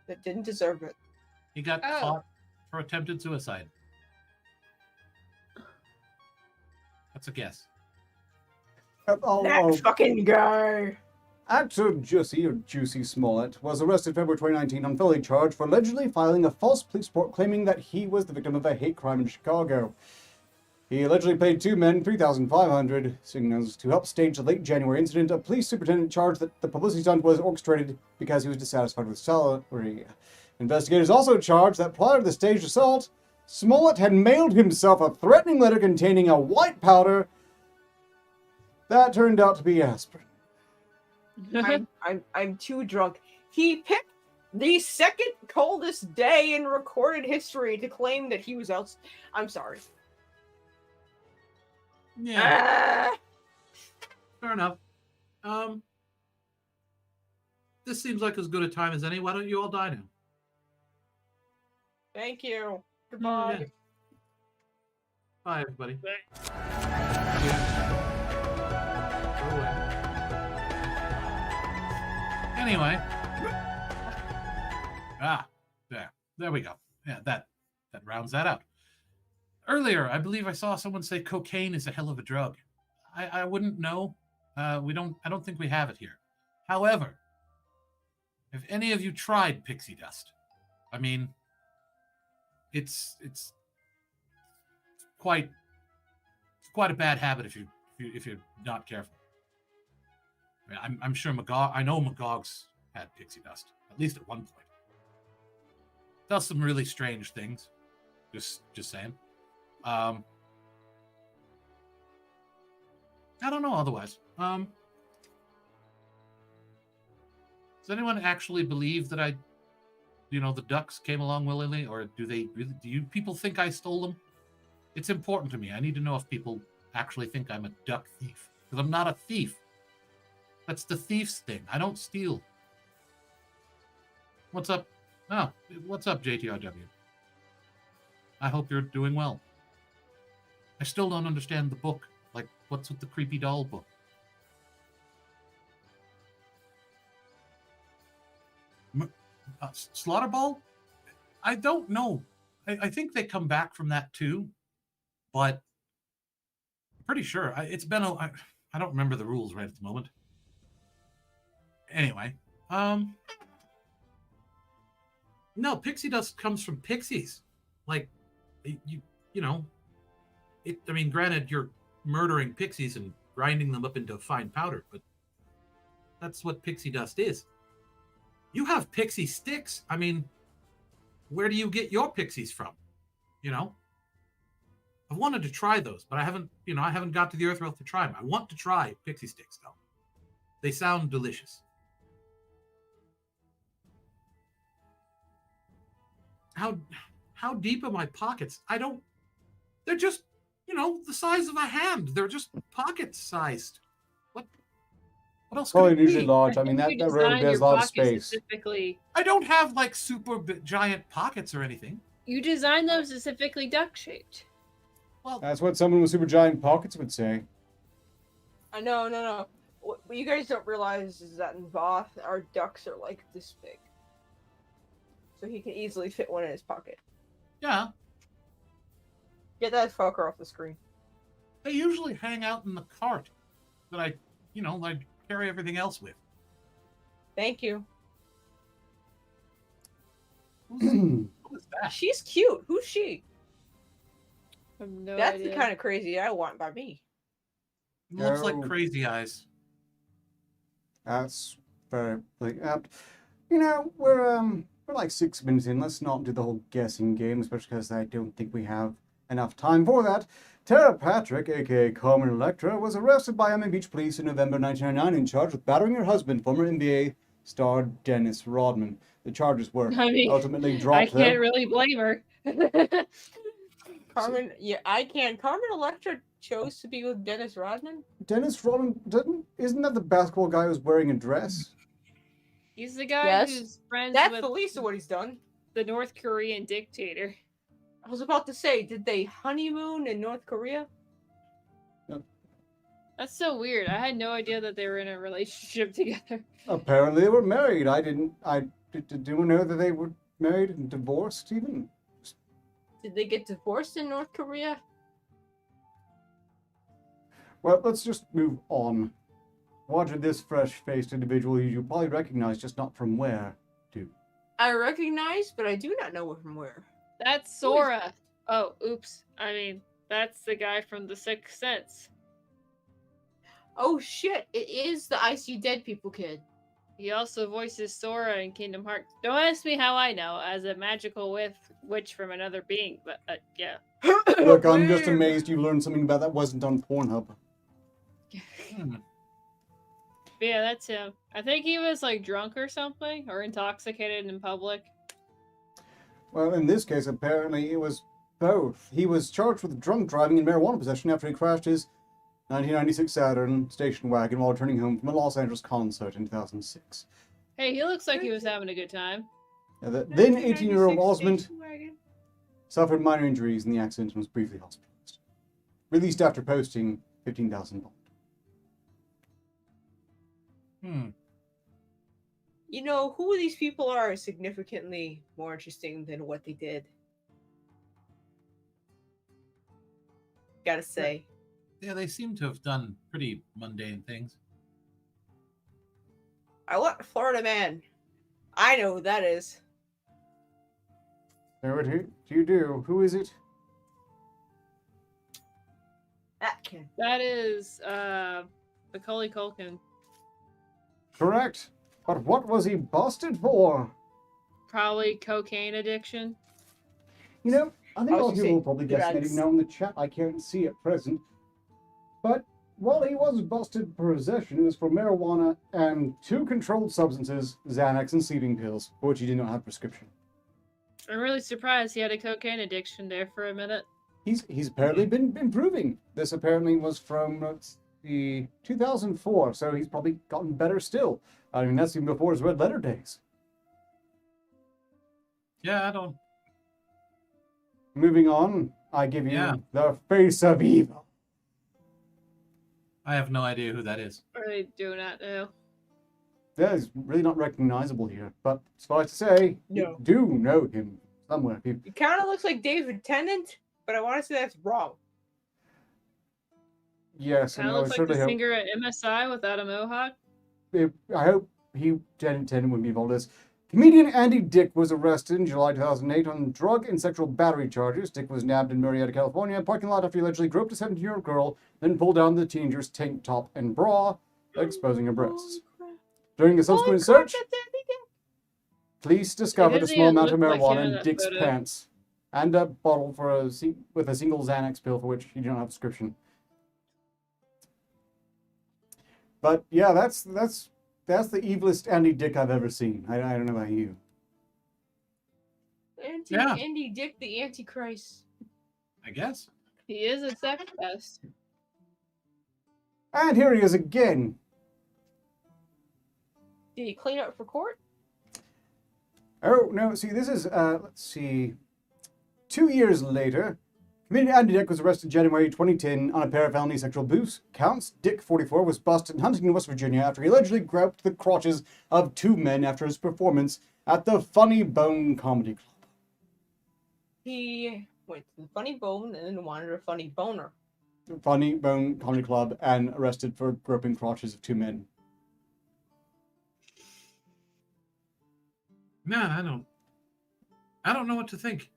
[SPEAKER 3] That didn't deserve it.
[SPEAKER 4] He got
[SPEAKER 5] Oh.
[SPEAKER 4] caught for attempted suicide. That's a guess.
[SPEAKER 3] That fucking guy.
[SPEAKER 2] Actor Juicy Smollett was arrested February 2019 on felony charge for allegedly filing a false police report claiming that he was the victim of a hate crime in Chicago. He allegedly paid 2 men 3,500 signals to help stage the late January incident. A police superintendent charged that the publicity stunt was orchestrated because he was dissatisfied with salary. Investigators also charged that prior to the staged assault, Smollett had mailed himself a threatening letter containing a white powder that turned out to be aspirin.
[SPEAKER 3] I'm too drunk. He picked the second coldest day in recorded history to claim that he was out. I'm sorry.
[SPEAKER 4] Yeah,
[SPEAKER 3] Ah!
[SPEAKER 4] fair enough. this seems like as good a time as any. Why don't you all die now?
[SPEAKER 3] Thank you. Goodbye.
[SPEAKER 4] Yeah. Bye, everybody. Go away. Anyway. There we go. Yeah, that rounds that out. Earlier, I believe I saw someone say cocaine is a hell of a drug. I wouldn't know. I don't think we have it here. However, if any of you tried pixie dust, I mean, it's quite a bad habit if you're not careful. I mean, I'm sure I know Magog's had pixie dust, at least at one point. Does some really strange things. Just saying. I don't know otherwise. Does anyone actually believe that the ducks came along willingly, or do you people think I stole them? It's important to me. I need to know if people actually think I'm a duck thief, because I'm not a thief. That's the thief's thing. I don't steal. What's up? Oh, what's up, JTRW? I hope you're doing well. I still don't understand the book. Like, what's with the creepy doll book? Slaughter Ball? I don't know. I think they come back from that too, but I'm pretty sure. It's been I don't remember the rules right at the moment. Anyway, no, pixie dust comes from pixies. Like, you know, I mean, granted, you're murdering pixies and grinding them up into fine powder, but that's what pixie dust is. You have pixie sticks. I mean, where do you get your pixies from? You know, I've wanted to try those, but I haven't got to the Earthrealth to try them. I want to try pixie sticks though. They sound delicious. How deep are my pockets? They're just, the size of a hand. They're just pocket sized. What else could
[SPEAKER 2] Probably
[SPEAKER 4] it be?
[SPEAKER 2] usually large. I mean, that room has a lot of space.
[SPEAKER 4] I don't have like super giant pockets or anything.
[SPEAKER 5] You designed them specifically duck-shaped.
[SPEAKER 4] Well,
[SPEAKER 2] That's what someone with super giant pockets would say.
[SPEAKER 3] No. What you guys don't realize is that in Voth, our ducks are like this big. So he can easily fit one in his pocket.
[SPEAKER 4] yeah,
[SPEAKER 3] Get that fucker off the screen.
[SPEAKER 4] they usually hang out in the cart that I carry everything else with.
[SPEAKER 3] Thank you.
[SPEAKER 4] Who is that?
[SPEAKER 3] She's cute. Who's she?
[SPEAKER 5] I have no
[SPEAKER 3] That's
[SPEAKER 5] idea.
[SPEAKER 3] the kind of crazy I want by me.
[SPEAKER 4] Looks like
[SPEAKER 2] No.
[SPEAKER 4] Crazy Eyes.
[SPEAKER 2] That's very apt. We're like 6 minutes in. Let's not do the whole guessing game, especially because I don't think we have enough time for that. Tara Patrick, aka Carmen Electra, was arrested by Miami Beach police in November 1999 and charged with battering her husband, former NBA star Dennis Rodman. The charges were ultimately dropped.
[SPEAKER 5] I can't really blame her.
[SPEAKER 3] Carmen Electra chose to be with Dennis Rodman?
[SPEAKER 2] Dennis Rodman isn't that the basketball guy who's wearing a dress?
[SPEAKER 5] He's the guy
[SPEAKER 3] Yes.
[SPEAKER 5] who's friends
[SPEAKER 3] That's
[SPEAKER 5] with
[SPEAKER 3] the least of what he's done.
[SPEAKER 5] the North Korean dictator.
[SPEAKER 3] I was about to say, did they honeymoon in North Korea?
[SPEAKER 5] That's so weird. I had no idea that they were in a relationship together.
[SPEAKER 2] Apparently they were married. Did anyone know that they were married and divorced even?
[SPEAKER 3] Did they get divorced in North Korea?
[SPEAKER 2] Well, let's just move on. What did this fresh-faced individual you probably recognize, just not from where, do?
[SPEAKER 3] I recognize, but I do not know from where.
[SPEAKER 5] That's Sora. Oh, oops. I mean, that's the guy from The Sixth Sense.
[SPEAKER 3] Oh shit, it is the I See Dead People kid.
[SPEAKER 5] He also voices Sora in Kingdom Hearts. Don't ask me how I know, as a magical witch from another being, but yeah.
[SPEAKER 2] Look, I'm just amazed you learned something about that wasn't on Pornhub.
[SPEAKER 5] But yeah, that's him. I think he was like drunk or something, or intoxicated in public.
[SPEAKER 2] Well, in this case, apparently it was both. He was charged with drunk driving and marijuana possession after he crashed his 1996 Saturn station wagon while returning home from a Los Angeles concert in 2006.
[SPEAKER 5] Hey, he looks like he was having a good time.
[SPEAKER 2] Then 18-year-old
[SPEAKER 3] 1996
[SPEAKER 2] Osmond
[SPEAKER 3] station wagon.
[SPEAKER 2] suffered minor injuries in the accident and was briefly hospitalized. Released after posting 15,000 bond.
[SPEAKER 3] You know, who these people are is significantly more interesting than what they did. Gotta say.
[SPEAKER 4] Yeah, they seem to have done pretty mundane things.
[SPEAKER 3] I want Florida Man. I know who that is.
[SPEAKER 2] So what do you do? Who is it?
[SPEAKER 3] Atkin.
[SPEAKER 5] That is Macaulay Culkin.
[SPEAKER 2] Correct. But what was he busted for?
[SPEAKER 5] Probably cocaine addiction.
[SPEAKER 2] You know, I think
[SPEAKER 3] I was
[SPEAKER 2] all
[SPEAKER 3] gonna
[SPEAKER 2] people
[SPEAKER 3] say
[SPEAKER 2] will probably guess
[SPEAKER 3] drugs.
[SPEAKER 2] maybe now in the chat. I can't see at present. But while he was busted for possession, it was for marijuana and 2 controlled substances, Xanax and sleeping pills, for which he did not have prescription.
[SPEAKER 5] I'm really surprised he had a cocaine addiction there for a minute.
[SPEAKER 2] He's apparently been improving. This apparently was from the 2004, so he's probably gotten better still. I mean, that's even before his red letter days.
[SPEAKER 4] Yeah, I don't.
[SPEAKER 2] Moving on, I give you
[SPEAKER 4] Yeah.
[SPEAKER 2] the face of evil.
[SPEAKER 4] I have no idea who that is.
[SPEAKER 5] I do not know.
[SPEAKER 2] That is really not recognizable here, but suffice to say,
[SPEAKER 3] No.
[SPEAKER 2] you do know him somewhere.
[SPEAKER 3] It kind of looks like David Tennant, but I want to say that's wrong.
[SPEAKER 2] Yes,
[SPEAKER 5] Kind
[SPEAKER 2] and
[SPEAKER 5] of
[SPEAKER 2] I
[SPEAKER 5] looks like
[SPEAKER 2] certainly
[SPEAKER 5] the
[SPEAKER 2] hope,
[SPEAKER 5] singer at MSI without a mohawk.
[SPEAKER 2] I hope he Tennant would be involved in this. Comedian Andy Dick was arrested in July 2008 on drug and sexual battery charges. Dick was nabbed in Marietta, California, parking lot after he allegedly groped a 17-year-old girl, then pulled down the teenager's tank top and bra, exposing her breasts. During a subsequent
[SPEAKER 3] Holy crap,
[SPEAKER 2] search,
[SPEAKER 3] that's Andy Dick.
[SPEAKER 2] police discovered a
[SPEAKER 5] doesn't
[SPEAKER 2] small
[SPEAKER 5] even
[SPEAKER 2] amount of
[SPEAKER 5] look like him
[SPEAKER 2] marijuana
[SPEAKER 5] in
[SPEAKER 2] in
[SPEAKER 5] that
[SPEAKER 2] Dick's
[SPEAKER 5] photo.
[SPEAKER 2] pants and a bottle with a single Xanax pill for which he did not have a prescription. But yeah, that's the evilest Andy Dick I've ever seen. I don't know about you.
[SPEAKER 4] Yeah.
[SPEAKER 3] Andy Dick, the Antichrist.
[SPEAKER 4] I guess.
[SPEAKER 5] He is a sex pest.
[SPEAKER 2] And here he is again.
[SPEAKER 3] Did he clean up for court?
[SPEAKER 2] Oh, no, see, this is, let's see, 2 years later, comedian Andy Dick was arrested in January 2010 on a pair of felony sexual abuse counts. Dick, 44, was busted in Huntington, West Virginia after he allegedly groped the crotches of 2 men after his performance at the Funny Bone Comedy Club.
[SPEAKER 3] He went to the Funny Bone and then wanted a funny boner.
[SPEAKER 2] Funny Bone Comedy Club and arrested for groping crotches of 2 men.
[SPEAKER 4] Man, I don't know what to think.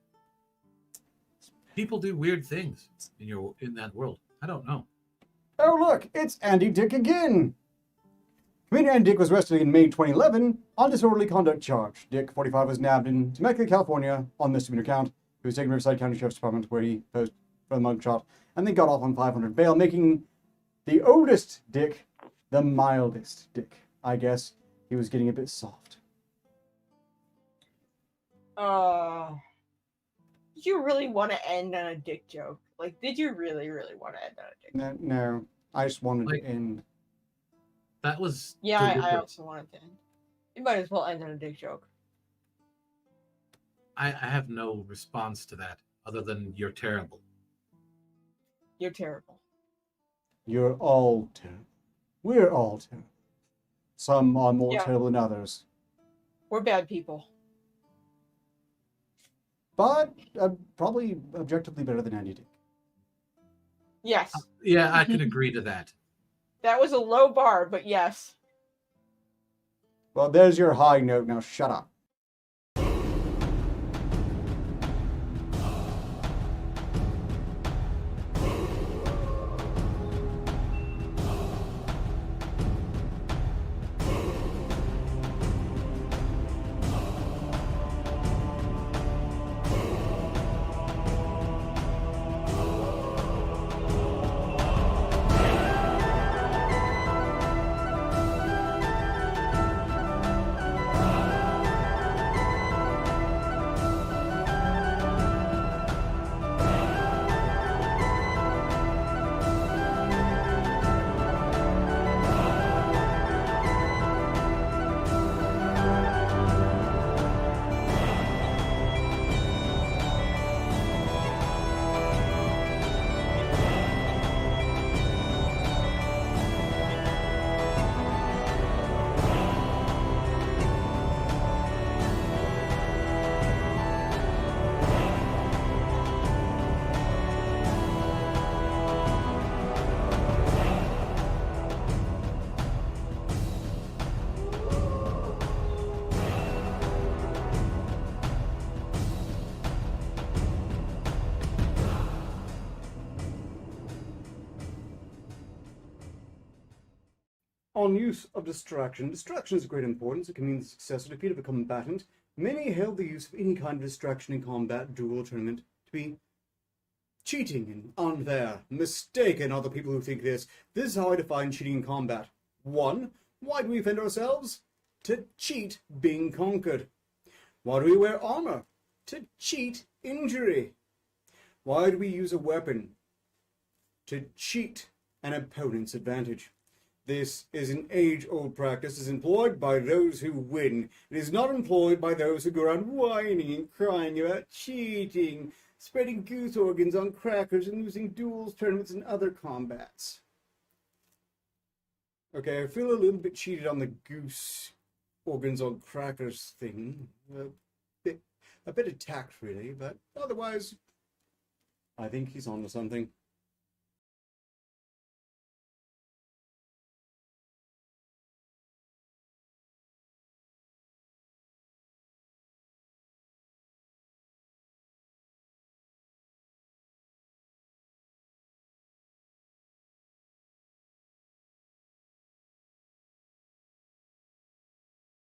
[SPEAKER 4] People do weird things in that world. I don't know.
[SPEAKER 2] Oh, look, it's Andy Dick again. Comedian Andy Dick was arrested in May 2011 on disorderly conduct charge. Dick, 45, was nabbed in Temecula, California on misdemeanor count. He was taken to Riverside County Sheriff's Department where he posed for the mugshot and then got off on $500 bail, making the oldest Dick the mildest Dick. I guess he was getting a bit soft.
[SPEAKER 3] Did you really want to end on a dick joke? Like, did you really, really want to end on a dick joke?
[SPEAKER 2] No, I just wanted
[SPEAKER 4] Like-
[SPEAKER 2] to end.
[SPEAKER 4] That was
[SPEAKER 3] Yeah, I
[SPEAKER 4] deliberate.
[SPEAKER 3] also wanted to end. You might as well end on a dick joke.
[SPEAKER 4] I have no response to that other than you're terrible.
[SPEAKER 3] You're terrible.
[SPEAKER 2] You're all terrible. We're all terrible. Some are more
[SPEAKER 3] Yeah.
[SPEAKER 2] terrible than others.
[SPEAKER 3] We're bad people.
[SPEAKER 2] But probably objectively better than Andy Dick.
[SPEAKER 3] Yes.
[SPEAKER 4] Yeah, I can agree to that.
[SPEAKER 3] That was a low bar, but yes.
[SPEAKER 2] Well, there's your high note. Now shut up. on use of distraction. Distraction is of great importance. It can mean the success or defeat of a combatant. Many held the use of any kind of distraction in combat, duel, or tournament to be cheating and unfair. Mistaken are the people who think this. This is how I define cheating in combat. 1. Why do we defend ourselves? To cheat being conquered. Why do we wear armor? To cheat injury. Why do we use a weapon? To cheat an opponent's advantage. This is an age-old practice. It is employed by those who win. It is not employed by those who go around whining and crying about cheating, spreading goose organs on crackers, and losing duels, tournaments, and other combats. Okay, I feel a little bit cheated on the goose organs on crackers thing. A bit attacked, really, but otherwise, I think he's onto something.